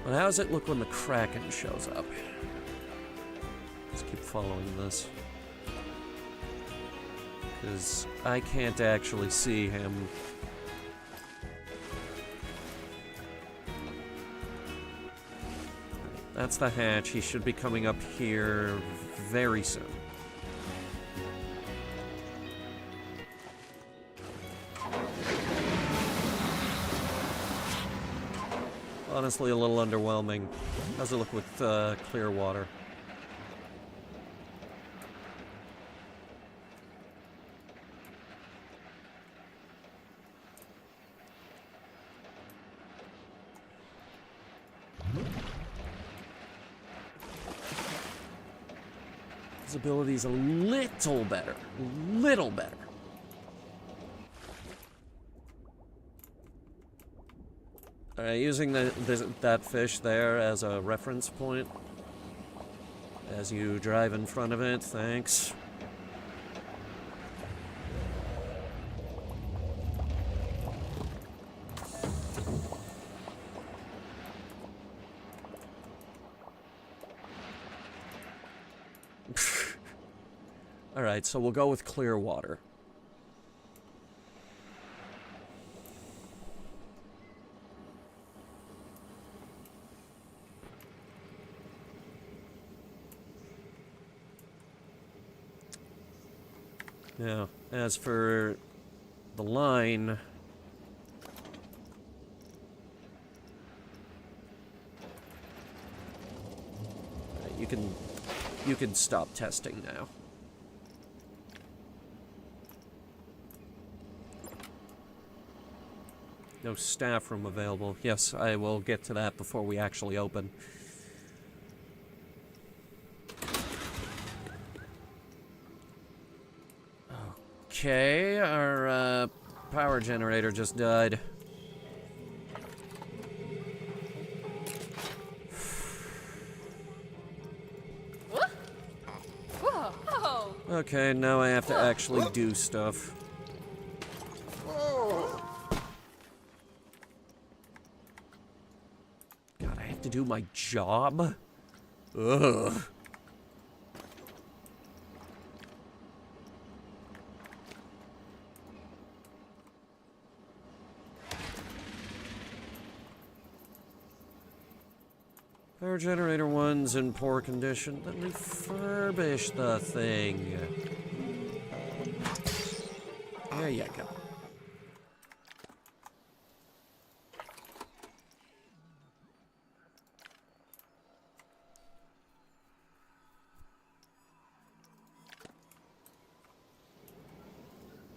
Well, how does it look when the Kraken shows up? Let's keep following this. Because I can't actually see him. That's the hatch. He should be coming up here very soon. Honestly, a little underwhelming. How's it look with clear water? Visibility's a little better. Little better. Using that fish there as a reference point as you drive in front of it, thanks. Alright, so we'll go with clear water. Now, as for the line, you can stop testing now. No staff room available. Yes, I will get to that before we actually open. Okay, our power generator just died. Whoa! Okay, now I have to actually do stuff. God, I have to do my job? Ugh. Power generator 1's in poor condition. Then refurbish the thing. There you go.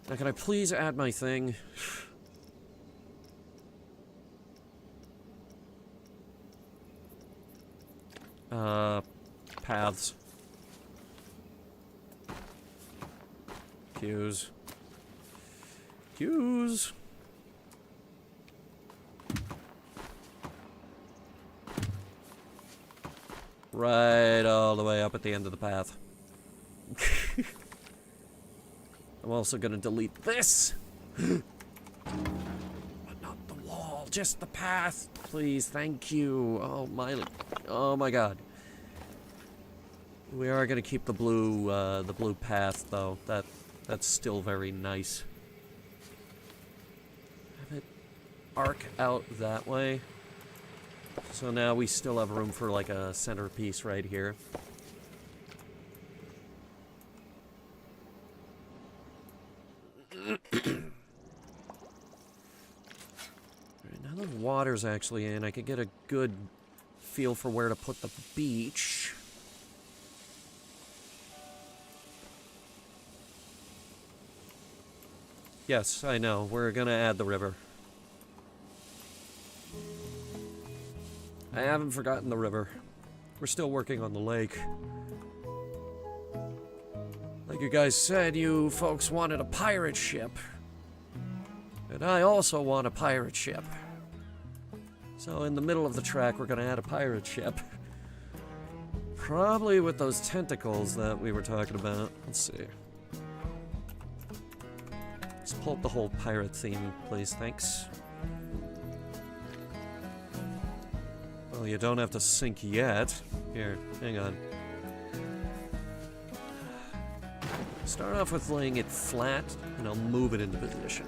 Now, can I please add my thing? Paths. Queues. Queues. Right all the way up at the end of the path. I'm also gonna delete this. But not the wall, just the path. Please, thank you. Oh my god. We are gonna keep the blue path though. That's still very nice. Have it arc out that way. So now we still have room for like a centerpiece right here. Now the water's actually in, I could get a good feel for where to put the beach. Yes, I know, we're gonna add the river. I haven't forgotten the river. We're still working on the lake. Like you guys said, you folks wanted a pirate ship. And I also want a pirate ship. So in the middle of the track, we're gonna add a pirate ship. Probably with those tentacles that we were talking about. Let's see. Let's pull up the whole pirate theme, please, thanks. Well, you don't have to sink yet. Here, hang on. Start off with laying it flat, and I'll move it into position.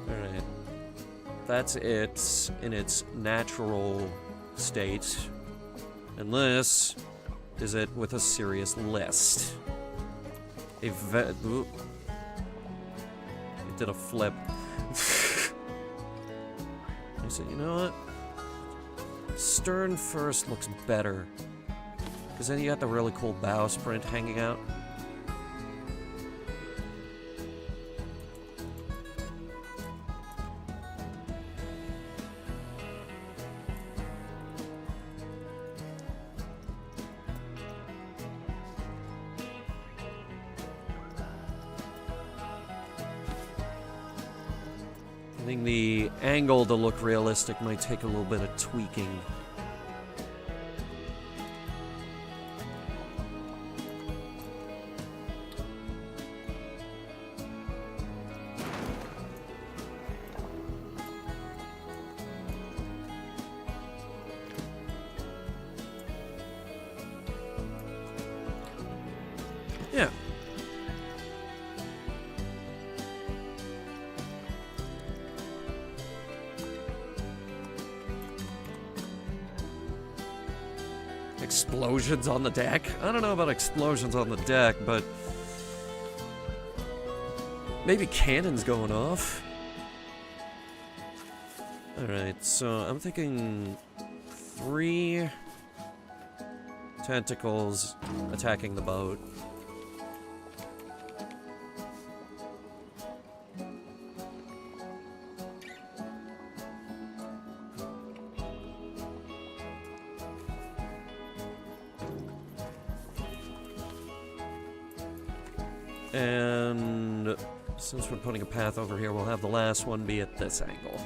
Alright. That's it in its natural state. And this is it with a serious list. It did a flip. I said, you know what? Stern first looks better. Because then you got the really cool bow sprint hanging out. I think the angle to look realistic might take a little bit of tweaking. Yeah. explosions on the deck? I don't know about explosions on the deck, but maybe cannons going off. Alright, so I'm thinking 3 tentacles attacking the boat. And since we're putting a path over here, we'll have the last one be at this angle.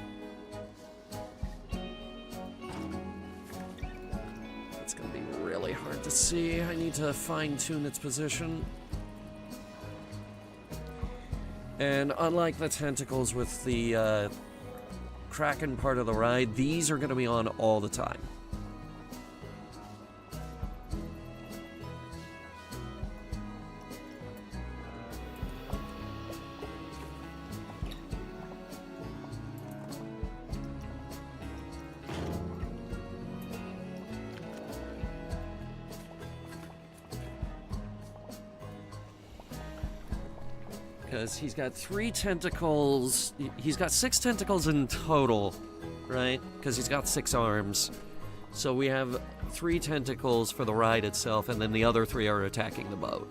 It's gonna be really hard to see. I need to fine-tune its position. And unlike the tentacles with the Kraken part of the ride, these are gonna be on all the time. Because he's got 3 tentacles. He's got 6 tentacles in total, right? Because he's got 6 arms. So we have 3 tentacles for the ride itself, and then the other 3 are attacking the boat.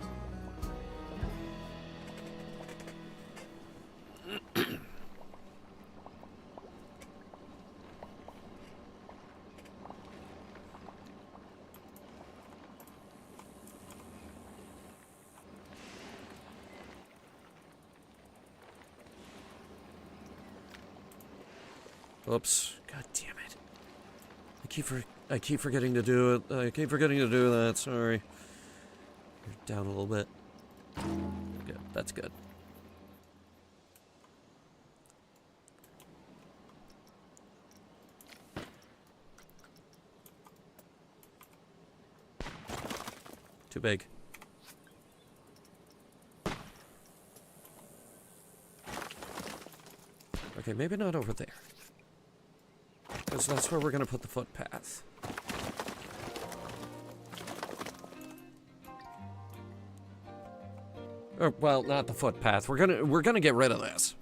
Oops. God damn it. I keep forgetting to do it. I keep forgetting to do that. Sorry. You're down a little bit. Good. That's good. Too big. Okay, maybe not over there. Because that's where we're going to put the footpath. Or, well, not the footpath. We're gonna get rid of this.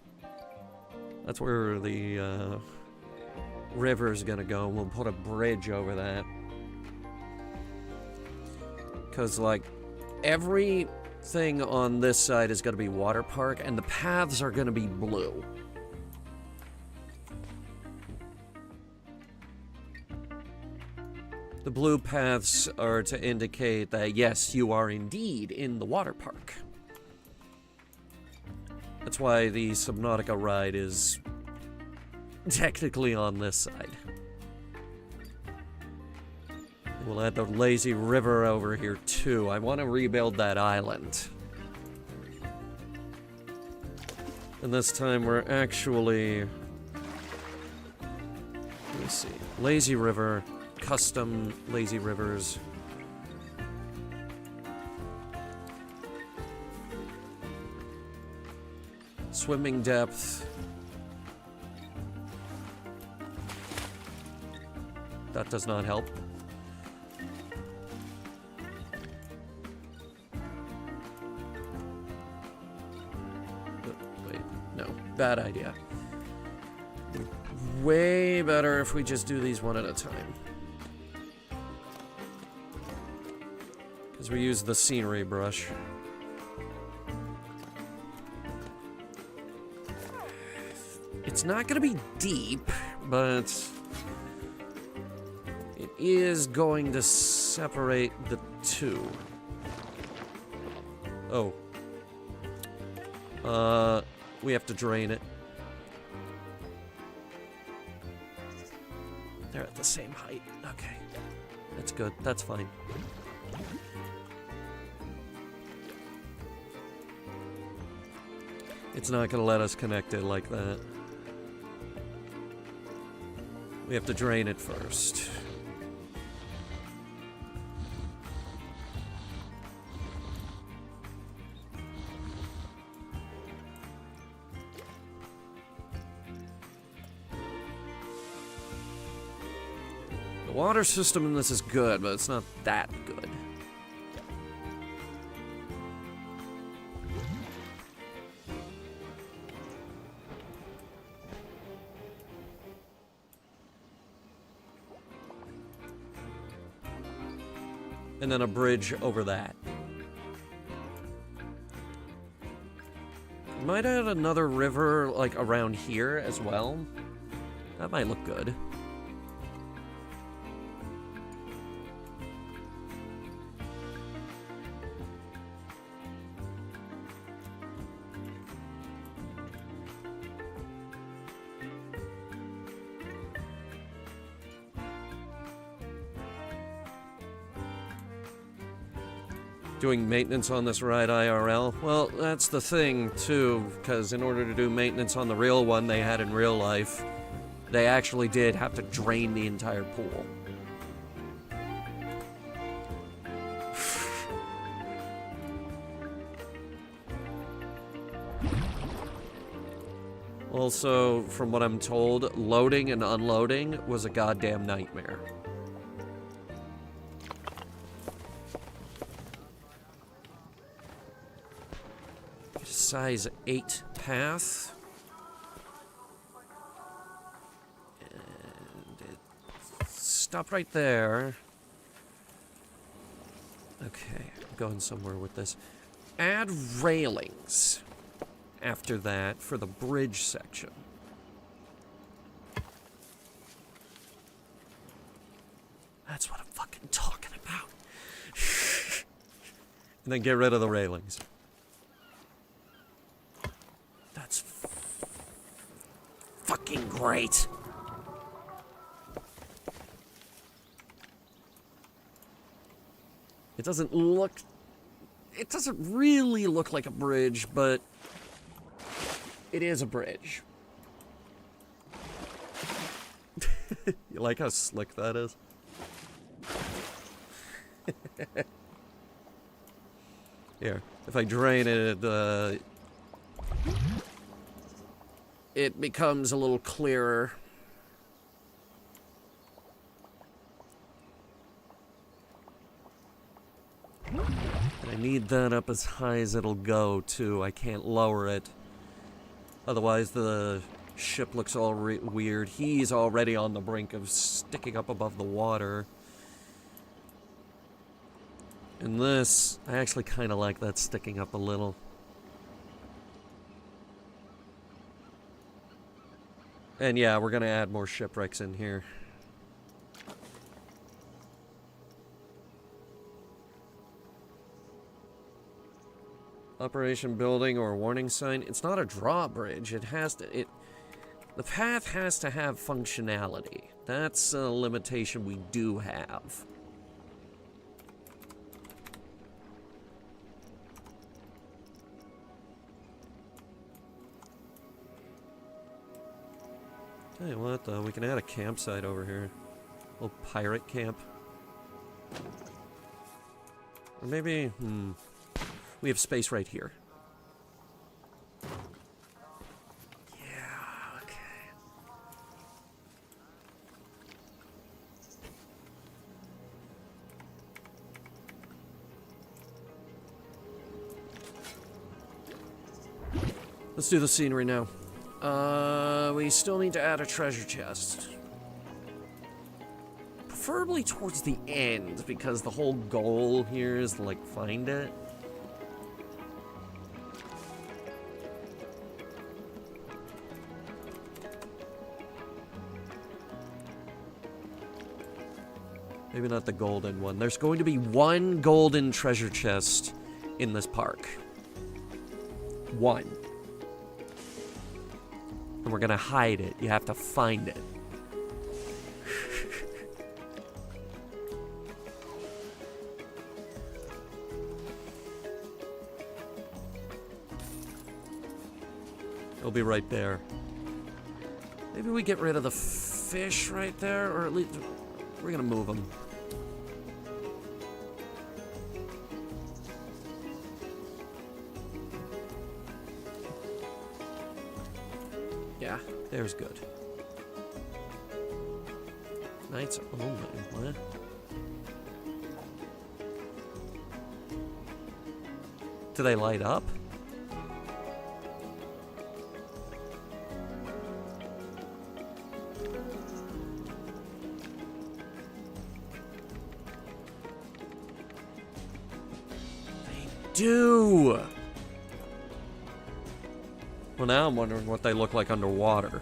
That's where the river's gonna go. We'll put a bridge over that. Because, like, everything on this side is gonna be water park, and the paths are gonna be blue. The blue paths are to indicate that, yes, you are indeed in the water park. That's why the Subnautica ride is technically on this side. We'll add the lazy river over here, too. I want to rebuild that island. And this time we're actually... Let me see. Lazy river... Custom lazy rivers. Swimming depth. That does not help. Wait, no. Bad idea. Way better if we just do these one at a time. Because we use the scenery brush. It's not going to be deep, but it is going to separate the two. Oh. We have to drain it. They're at the same height. Okay. That's good. That's fine. It's not going to let us connect it like that. We have to drain it first. The water system in this is good, but it's not that good. And then a bridge over that. Might add another river, like, around here as well. That might look good. Doing maintenance on this ride IRL? Well, that's the thing, too, because in order to do maintenance on the real one they had in real life, they actually did have to drain the entire pool. Also, from what I'm told, loading and unloading was a goddamn nightmare. Size 8 path. And it stopped right there. Okay, I'm going somewhere with this. Add railings after that for the bridge section. That's what I'm fucking talking about. And then get rid of the railings. That's fucking great. It doesn't really look like a bridge, but it is a bridge. You like how slick that is? Here, if I drain it, it becomes a little clearer. And I need that up as high as it'll go, too. I can't lower it. Otherwise, the ship looks all weird. He's already on the brink of sticking up above the water. And this, I actually kind of like that sticking up a little. And yeah, we're gonna add more shipwrecks in here. Operation building or warning sign. It's not a drawbridge. It has to. The path has to have functionality. That's a limitation we do have. Tell you what, though, we can add a campsite over here. A little pirate camp. Or maybe, we have space right here. Yeah, okay. Let's do the scenery now. We still need to add a treasure chest. Preferably towards the end, because the whole goal here is to, like, find it. Maybe not the golden one. There's going to be one golden treasure chest in this park. One. And we're gonna hide it. You have to find it. It'll be right there. Maybe we get rid of the fish right there, or at least we're gonna move them. Yeah, there's good. Nights only. What? Do they light up? They do! Well, now I'm wondering what they look like underwater.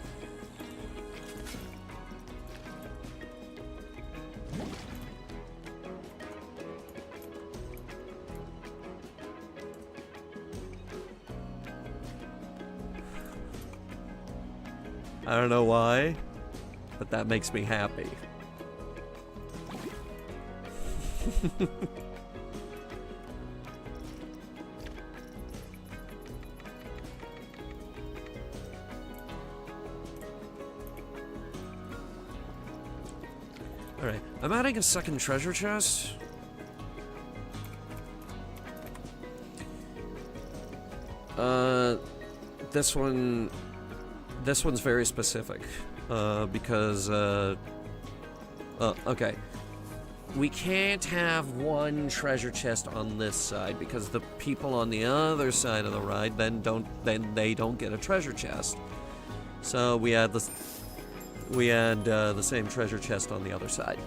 I don't know why, but that makes me happy. Alright, I'm adding a second treasure chest. This one's very specific, because, okay. We can't have one treasure chest on this side, because the people on the other side of the ride then they don't get a treasure chest. So we add the same treasure chest on the other side.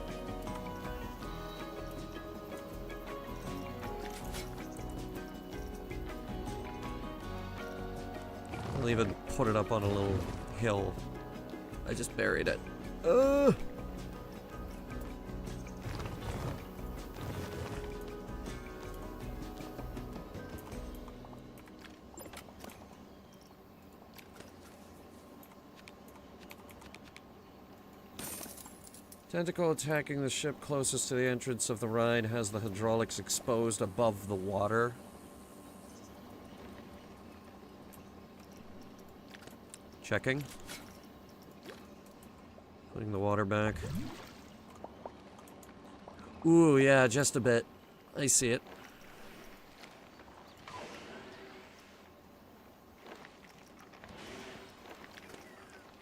I'll even put it up on a little hill. I just buried it. Tentacle attacking the ship closest to the entrance of the ride has the hydraulics exposed above the water. Checking. Putting the water back. Ooh, yeah, just a bit. I see it.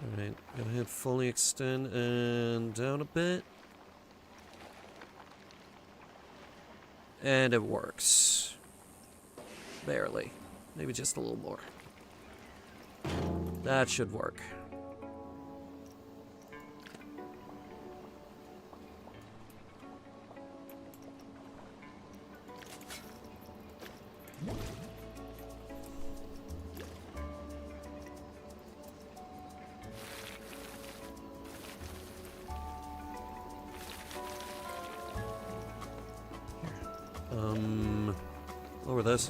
Alright, gonna hit fully extend and down a bit. And it works. Barely. Maybe just a little more. That should work. Lower this.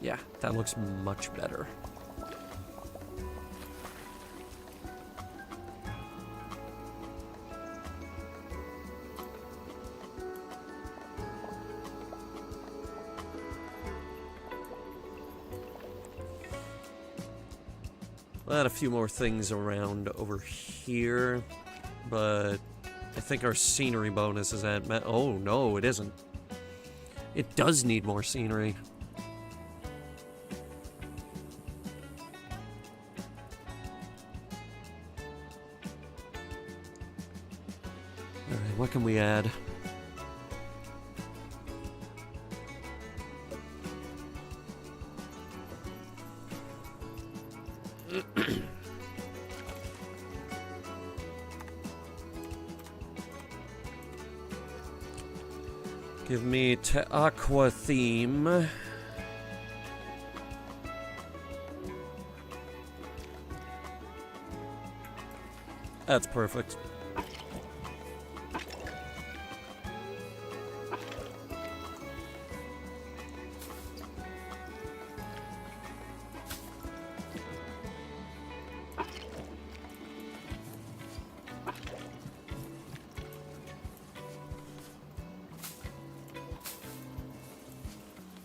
Yeah, that looks much better. I'll add a few more things around over here, but I think our scenery bonus is at oh no, it isn't. It does need more scenery. Alright, what can we add? Give me aqua theme. That's perfect.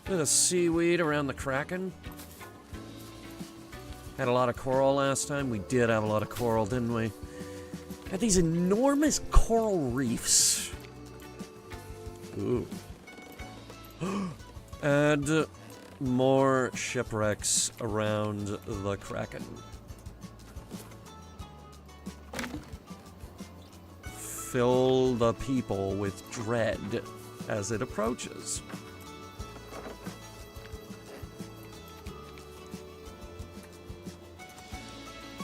Bit of seaweed around the Kraken. Had a lot of coral last time. We did have a lot of coral, didn't we? Had these enormous coral reefs. Ooh. And more shipwrecks around the Kraken. fill the people with dread as it approaches.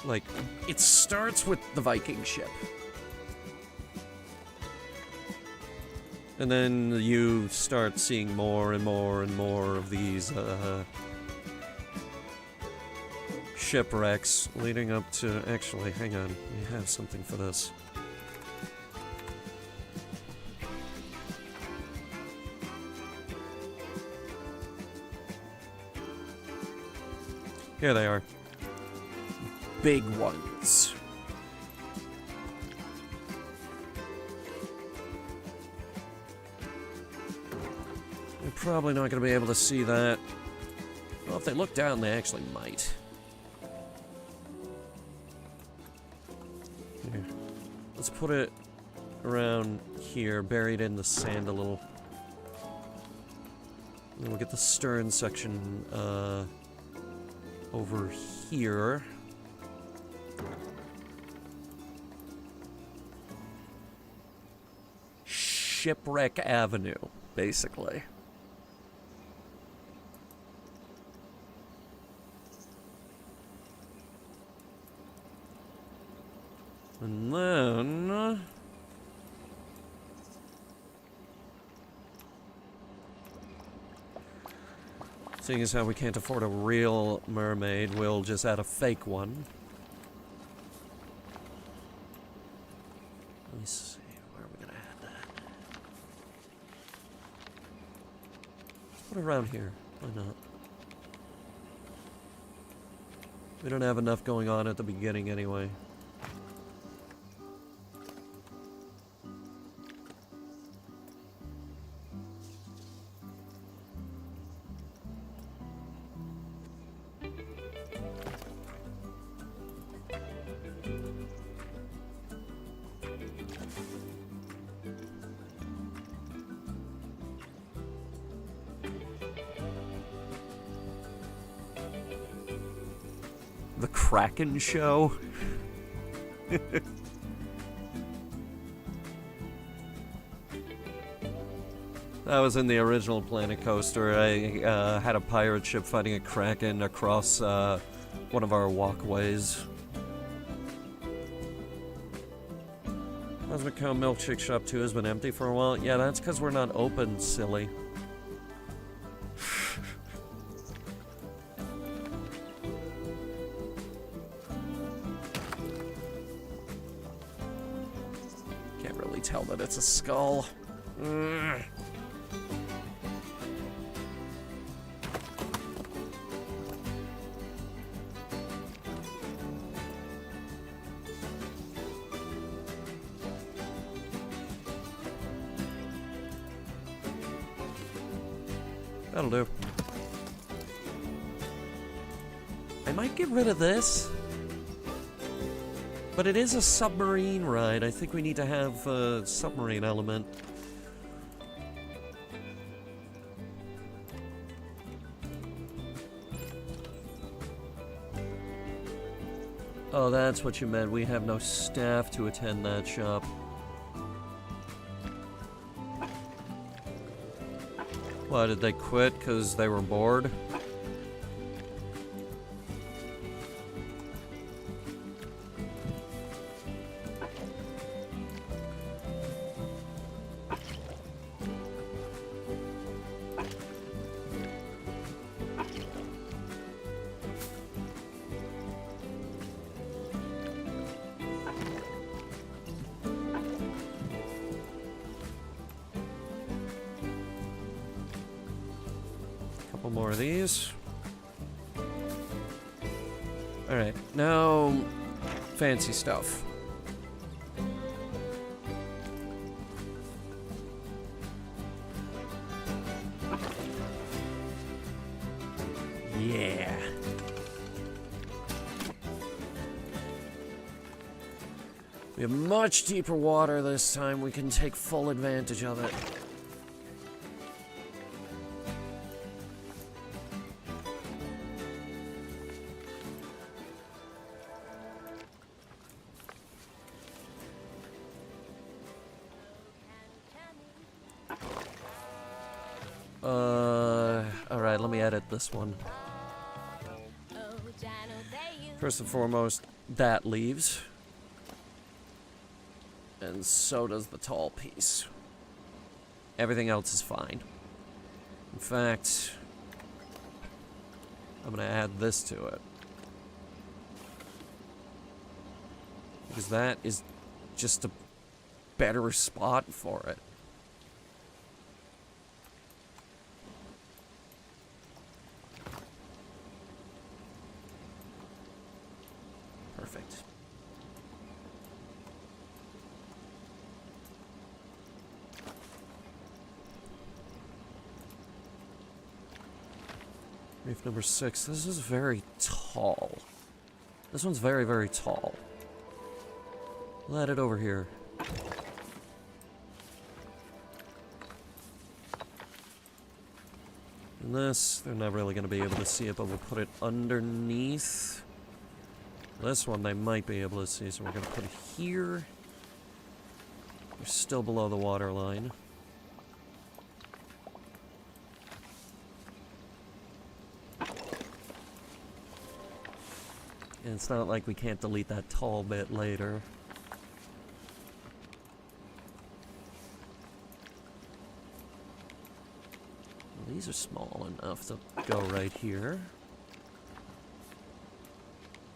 Like, it starts with the Viking ship. And then you start seeing more and more and more of these shipwrecks leading up to... Actually, hang on. We have something for this. Here they are. Big ones. You're probably not going to be able to see that. Well, if they look down, they actually might. Here. Let's put it around here, buried in the sand a little. And we'll get the stern section over here. Shipwreck Avenue, basically. And then... seeing as how we can't afford a real mermaid, we'll just add a fake one. Let me see, where are we gonna add that? Put it around here, why not? We don't have enough going on at the beginning anyway. The Kraken show. That was in the original Planet Coaster. I had a pirate ship fighting a Kraken across one of our walkways. Cosmic Cow Milkshake Shop 2 has been empty for a while. Yeah, that's because we're not open, silly. Tell that it's a skull. Ugh. That'll do. I might get rid of this. But it is a submarine ride. I think we need to have a submarine element. Oh, that's what you meant. We have no staff to attend that shop. Why, did they quit because they were bored? More of these. Alright, now fancy stuff. Yeah. We have much deeper water this time. We can take full advantage of it. Alright, let me edit this one. First and foremost, that leaves. And so does the tall piece. Everything else is fine. In fact, I'm gonna add this to it. Because that is just a better spot for it. Perfect. Reef number 6. This is very tall. This one's very, very tall. We'll add it over here. And this, they're not really going to be able to see it, but we'll put it underneath. This one they might be able to see, so we're going to put it here. We're still below the water line. And it's not like we can't delete that tall bit later. Well, these are small enough to go right here.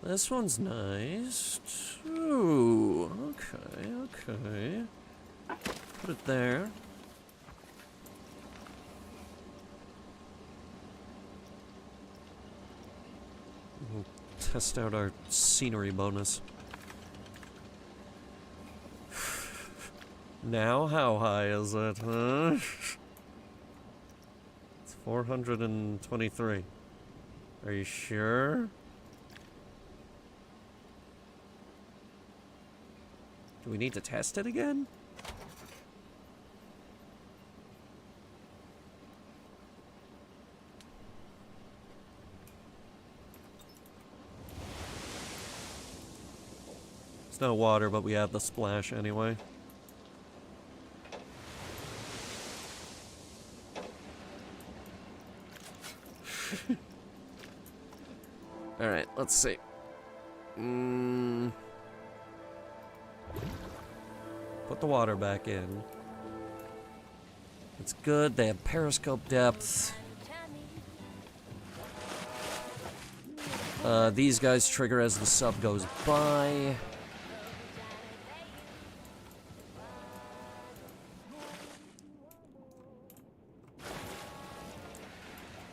This one's nice. Ooh, okay, okay. Put it there. We'll test out our scenery bonus. Now, how high is it, huh? It's 423. Are you sure? Do we need to test it again? It's no water, but we have the splash anyway. Alright, let's see. Put the water back in. It's good. They have periscope depth. These guys trigger as the sub goes by.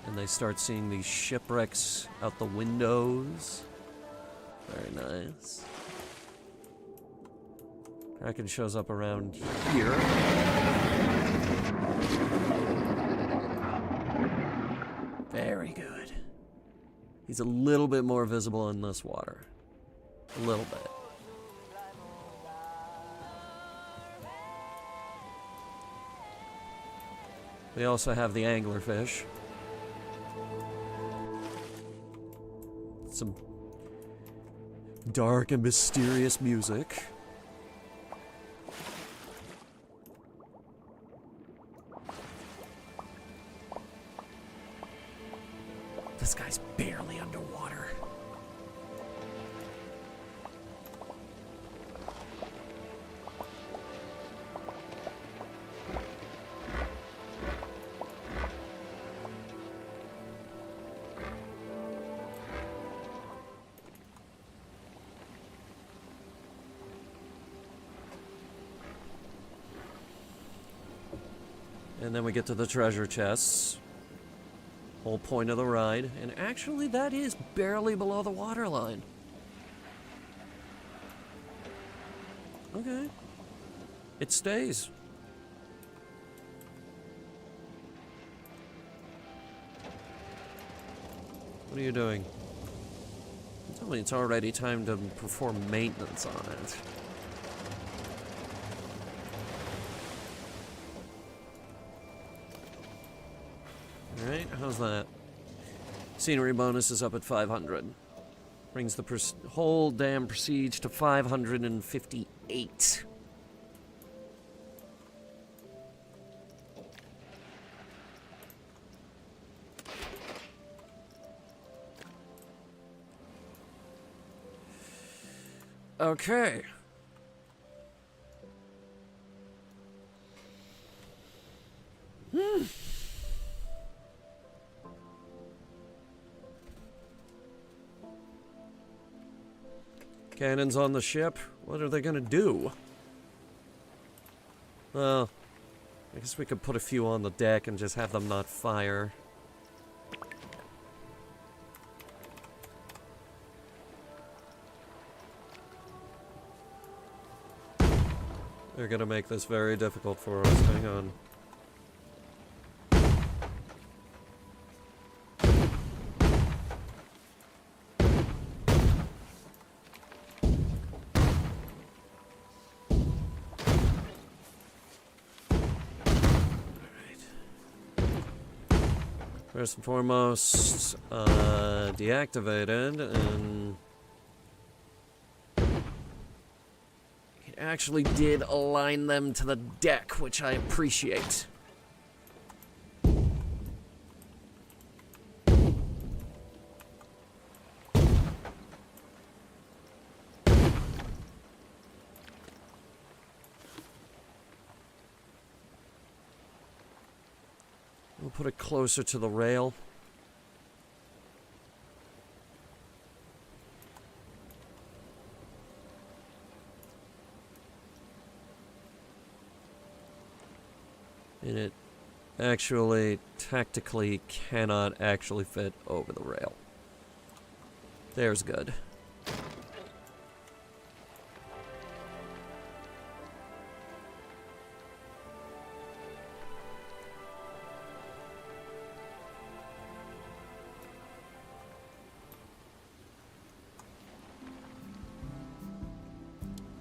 And they start seeing these shipwrecks out the windows. Very nice. Kraken shows up around here. Very good. He's a little bit more visible in this water. A little bit. We also have the anglerfish. Some dark and mysterious music. This guy's barely underwater. And then we get to the treasure chests. Whole point of the ride. And actually, that is barely below the waterline. Okay. It stays. What are you doing? Tell me it's already time to perform maintenance on it. Alright, how's that? Scenery bonus is up at 500. Brings the whole damn prestige to 558. Okay. Cannons on the ship. What are they gonna do? Well, I guess we could put a few on the deck and just have them not fire. They're gonna make this very difficult for us. Hang on. First and foremost, deactivated, and it actually did align them to the deck, which I appreciate. We'll put it closer to the rail. And it actually, tactically, cannot actually fit over the rail. There's good.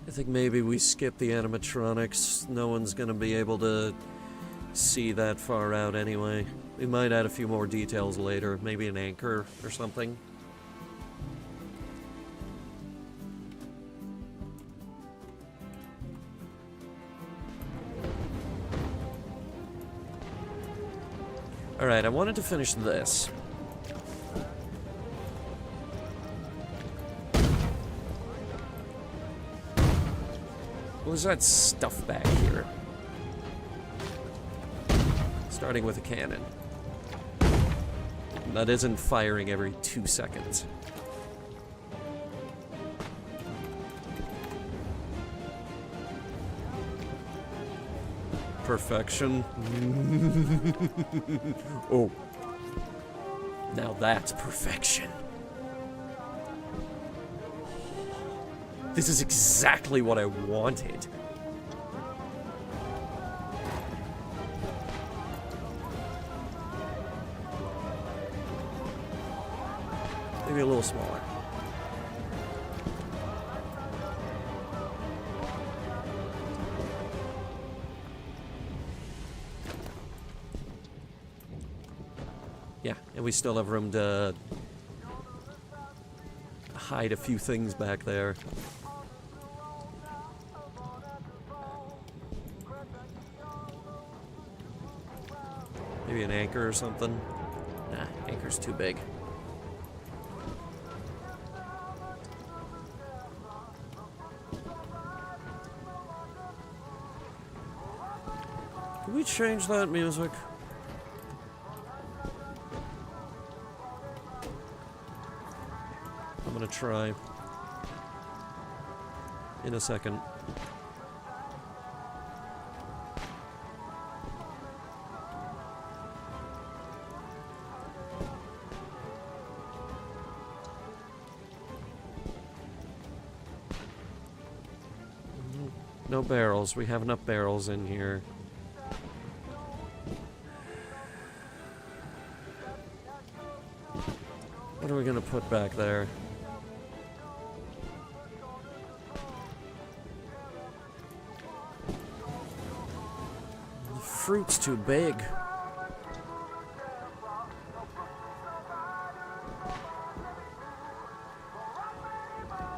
I think maybe we skip the animatronics. No one's gonna be able to see that far out anyway. We might add a few more details later, maybe an anchor or something. Alright, I wanted to finish this. What was that stuff back here? Starting with a cannon. That isn't firing every 2 seconds. Perfection. Oh. Now that's perfection. This is exactly what I wanted. Maybe a little smaller. Yeah, and we still have room to hide a few things back there. Maybe an anchor or something? Nah, anchor's too big. Can we change that music? I'm gonna try. In a second. No barrels. We have enough barrels in here. What are we gonna put back there? The fruit's too big.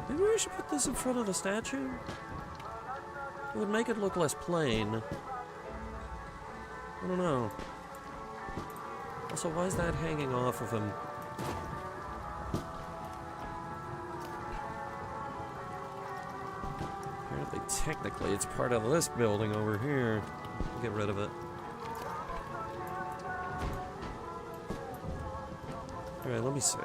Maybe we should put this in front of the statue? It would make it look less plain. I don't know. Also, why is that hanging off of him? technically, it's part of this building over here. Get rid of it. Alright, let me see.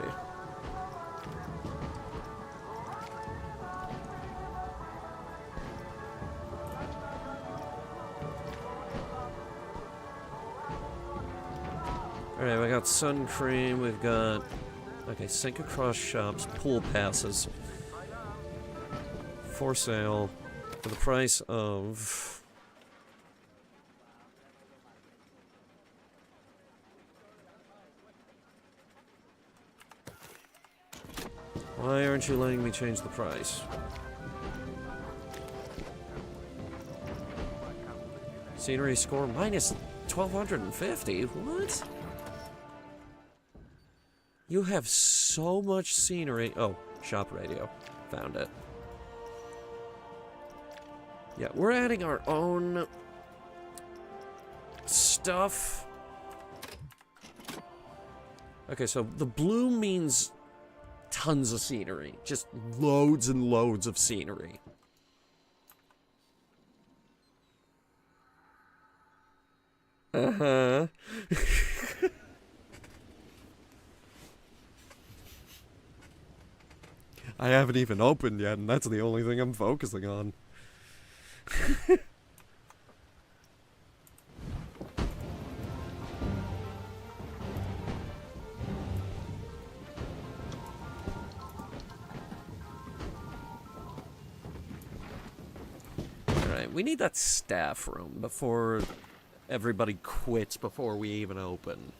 Alright, we got sun cream, we've got... Okay, sync across shops, pool passes. For sale, for the price of... Why aren't you letting me change the price? Scenery score minus 1,250? What? You have so much scenery. Oh, shop radio. Found it. Yeah, we're adding our own stuff. Okay, so the blue means tons of scenery. Just loads and loads of scenery. Uh-huh. I haven't even opened yet, and that's the only thing I'm focusing on. Alright, we need that staff room before everybody quits before we even open.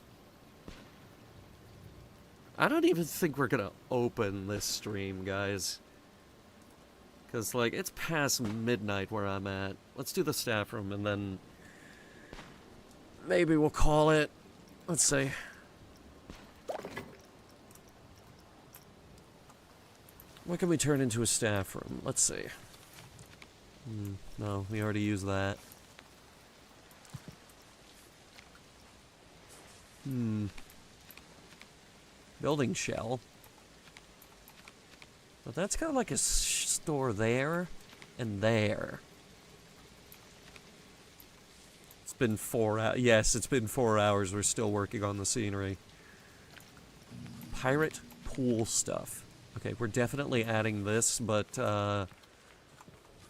I don't even think we're gonna open this stream, guys. Because, like, it's past midnight where I'm at. Let's do the staff room, and then... maybe we'll call it... Let's see. What can we turn into a staff room? Let's see. No, we already used that. Building shell. But that's kind of like a store there and there. It's been 4 hours. Yes, it's been 4 hours. We're still working on the scenery. Pirate pool stuff. Okay, we're definitely adding this, but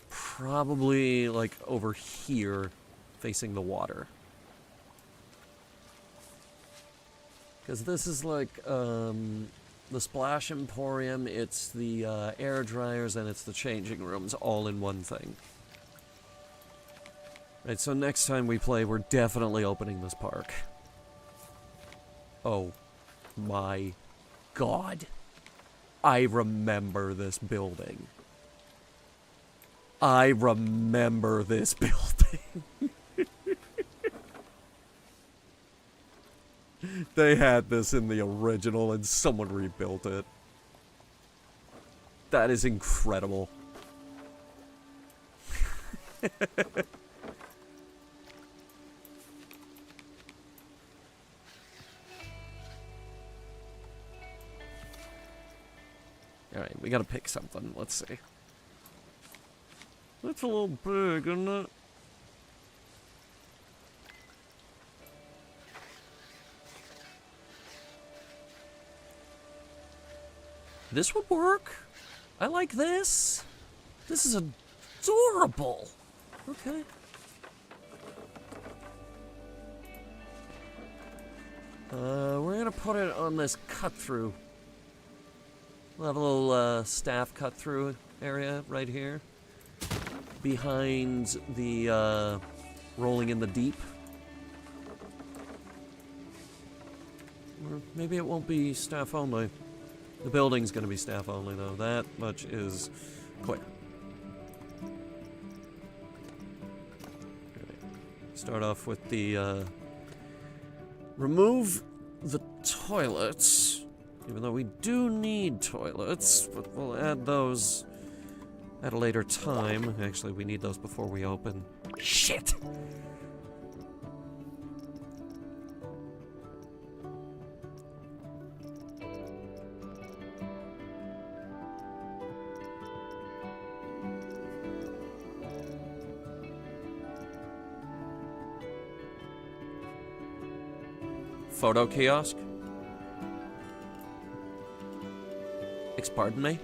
probably like over here facing the water. Because this is like the Splash Emporium, it's the air dryers, and it's the changing rooms all in one thing. Right, so next time we play, we're definitely opening this park. Oh my god. I remember this building. I remember this building. They had this in the original and someone rebuilt it. That is incredible. Alright, we gotta pick something. Let's see. That's a little big, isn't it? This would work. I like this. This is adorable. Okay. We're gonna put it on this cut-through. We'll have a little staff cut-through area right here. Behind the rolling in the deep. Or maybe it won't be staff only. The building's gonna be staff only, though. That much is clear. Start off with the, remove the toilets. Even though we do need toilets, but we'll add those at a later time. Actually, we need those before we open. Shit! Photo kiosk? Pardon me?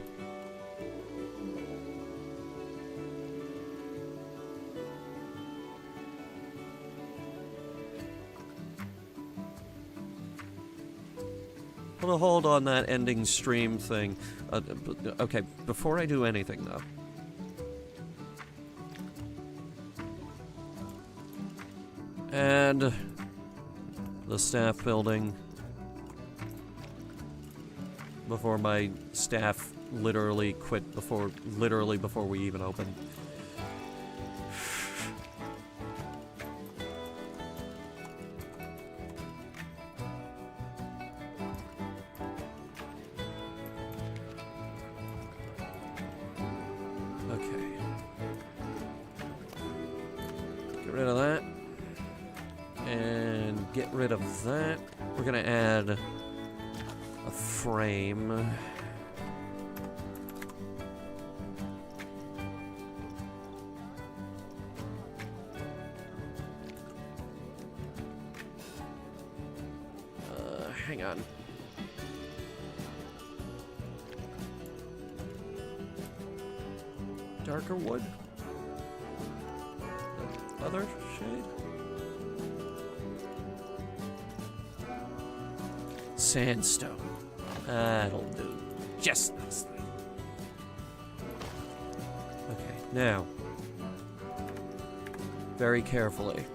Hold on that ending stream thing. Okay, before I do anything, though. And the staff building. Before my staff literally quit before we even opened. Okay. Get rid of that. And get rid of that. We're gonna add a frame. Hang on. Darker wood? Other shade? Sandstone. That'll do. Just nicely. Okay, now. Very carefully.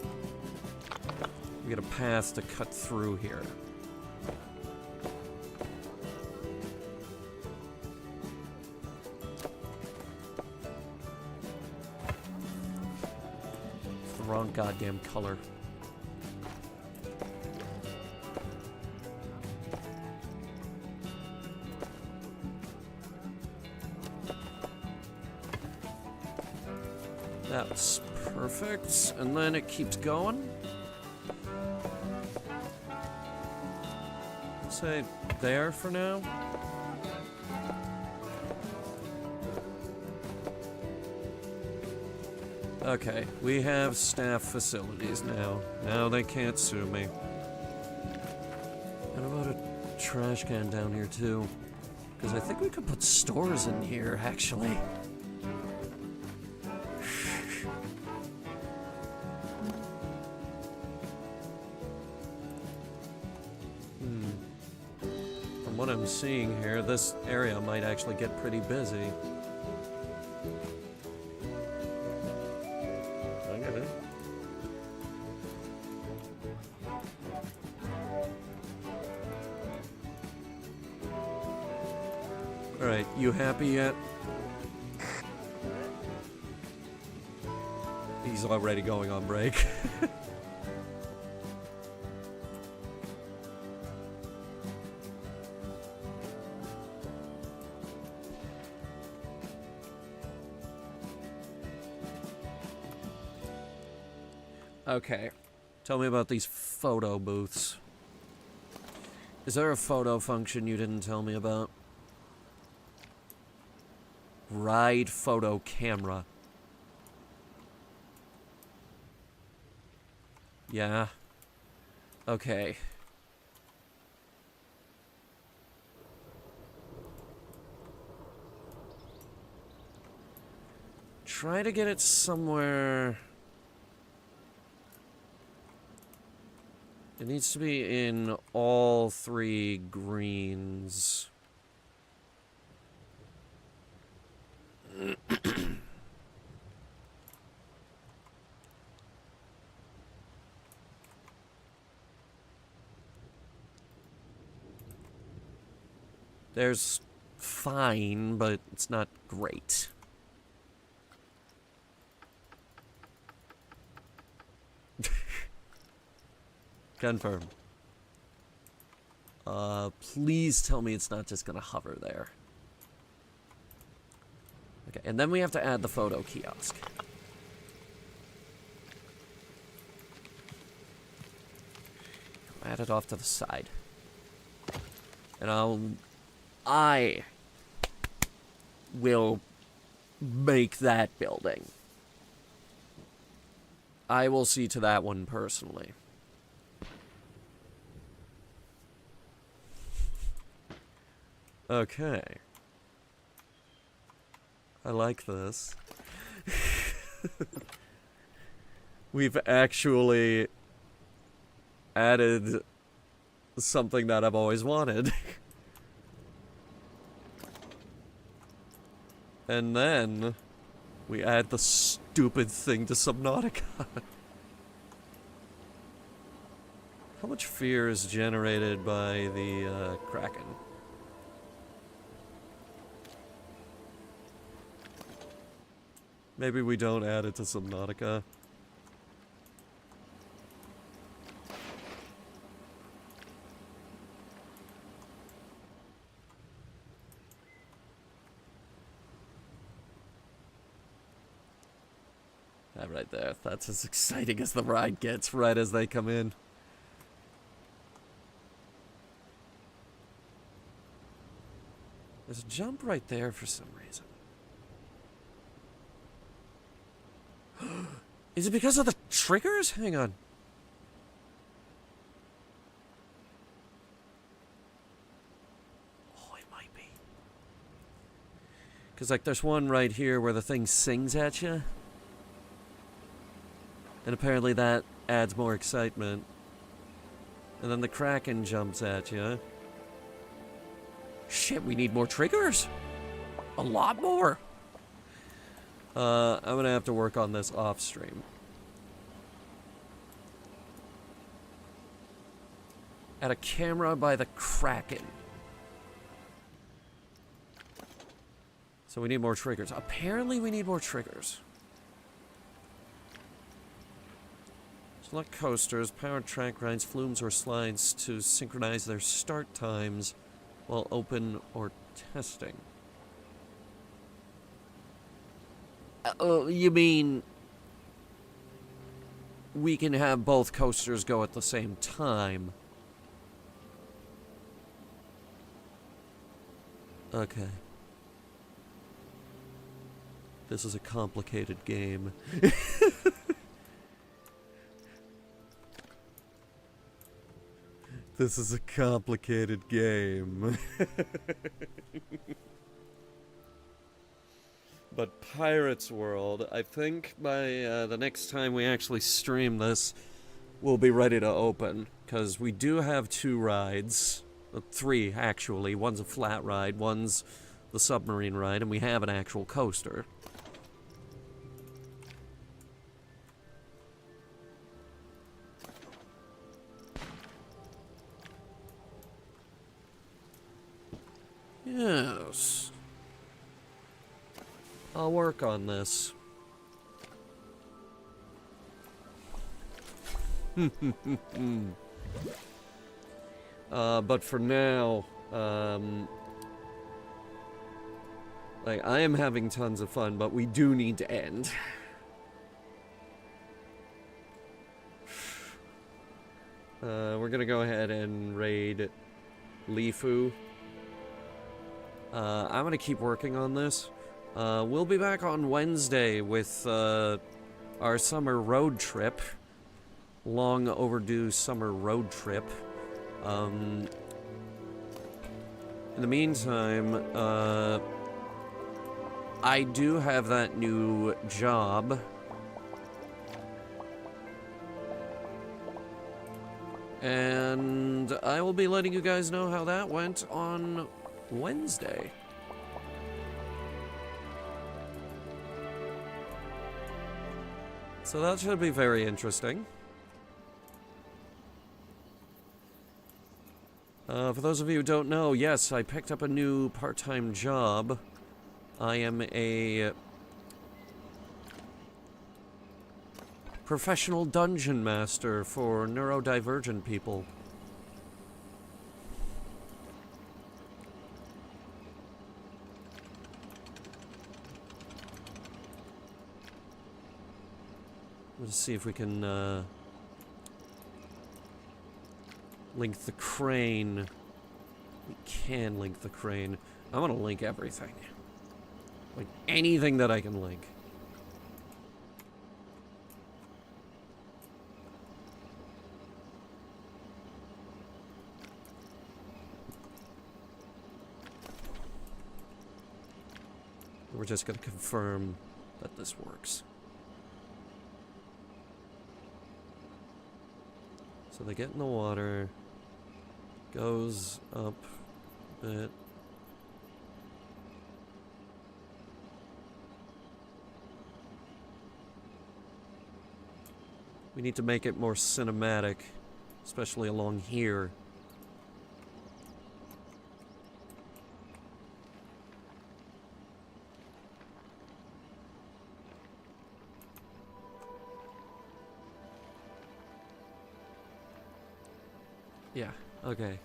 We get a path to cut through here. It's the wrong goddamn color. That's perfect. And then it keeps going. Say there for now. Okay, we have staff facilities now. Now they can't sue me. And about a trash can down here too. Because I think we could put stores in here, actually. From what I'm seeing here, this area might actually get pretty busy. Okay. Alright, you happy yet? He's already going on break. Okay, tell me about these photo booths. Is there a photo function you didn't tell me about? Ride photo camera. Yeah. Okay. Try to get it somewhere. It needs to be in all three greens. There's fine, but it's not great. Confirm. Please tell me it's not just gonna hover there. Okay, and then we have to add the photo kiosk. Add it off to the side. And I will make that building. I will see to that one personally. Okay. I like this. We've actually added something that I've always wanted. And then we add the stupid thing to Subnautica. How much fear is generated by the Kraken? Maybe we don't add it to Subnautica. That right there, that's as exciting as the ride gets right as they come in. There's a jump right there for some reason. Is it because of the triggers? Hang on. Oh, it might be. Because, like, there's one right here where the thing sings at you. And apparently that adds more excitement. And then the Kraken jumps at you. Shit, we need more triggers. A lot more. I'm gonna have to work on this off stream. Add a camera by the Kraken. So we need more triggers. Apparently we need more triggers. Select coasters, powered track rides, flumes, or slides to synchronize their start times while open or testing. You mean we can have both coasters go at the same time? Okay. This is a complicated game. This is a complicated game. But Pirates World, I think by the next time we actually stream this, we'll be ready to open. Because we do have 2 rides. 3, actually. One's a flat ride, one's the submarine ride, and we have an actual coaster. Yes. I'll work on this. But for now, like, I am having tons of fun, but we do need to end. We're gonna go ahead and raid Lifu. I'm gonna keep working on this. We'll be back on Wednesday with our summer road trip. Long overdue summer road trip. In the meantime, I do have that new job. And I will be letting you guys know how that went on Wednesday. So that should be very interesting. For those of you who don't know, yes, I picked up a new part-time job. I am a professional dungeon master for neurodivergent people. Let's see if we can link the crane. We can link the crane. I'm gonna link everything. Like anything that I can link. We're just gonna confirm that this works. So they get in the water, goes up a bit. We need to make it more cinematic, especially along here. Yeah, okay.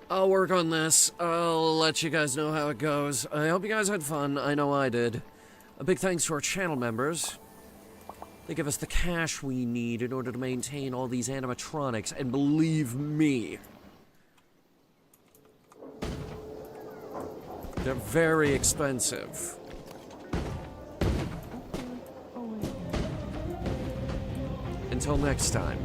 I'll work on this. I'll let you guys know how it goes. I hope you guys had fun. I know I did. A big thanks to our channel members. They give us the cash we need in order to maintain all these animatronics, and believe me, they're very expensive. Until next time.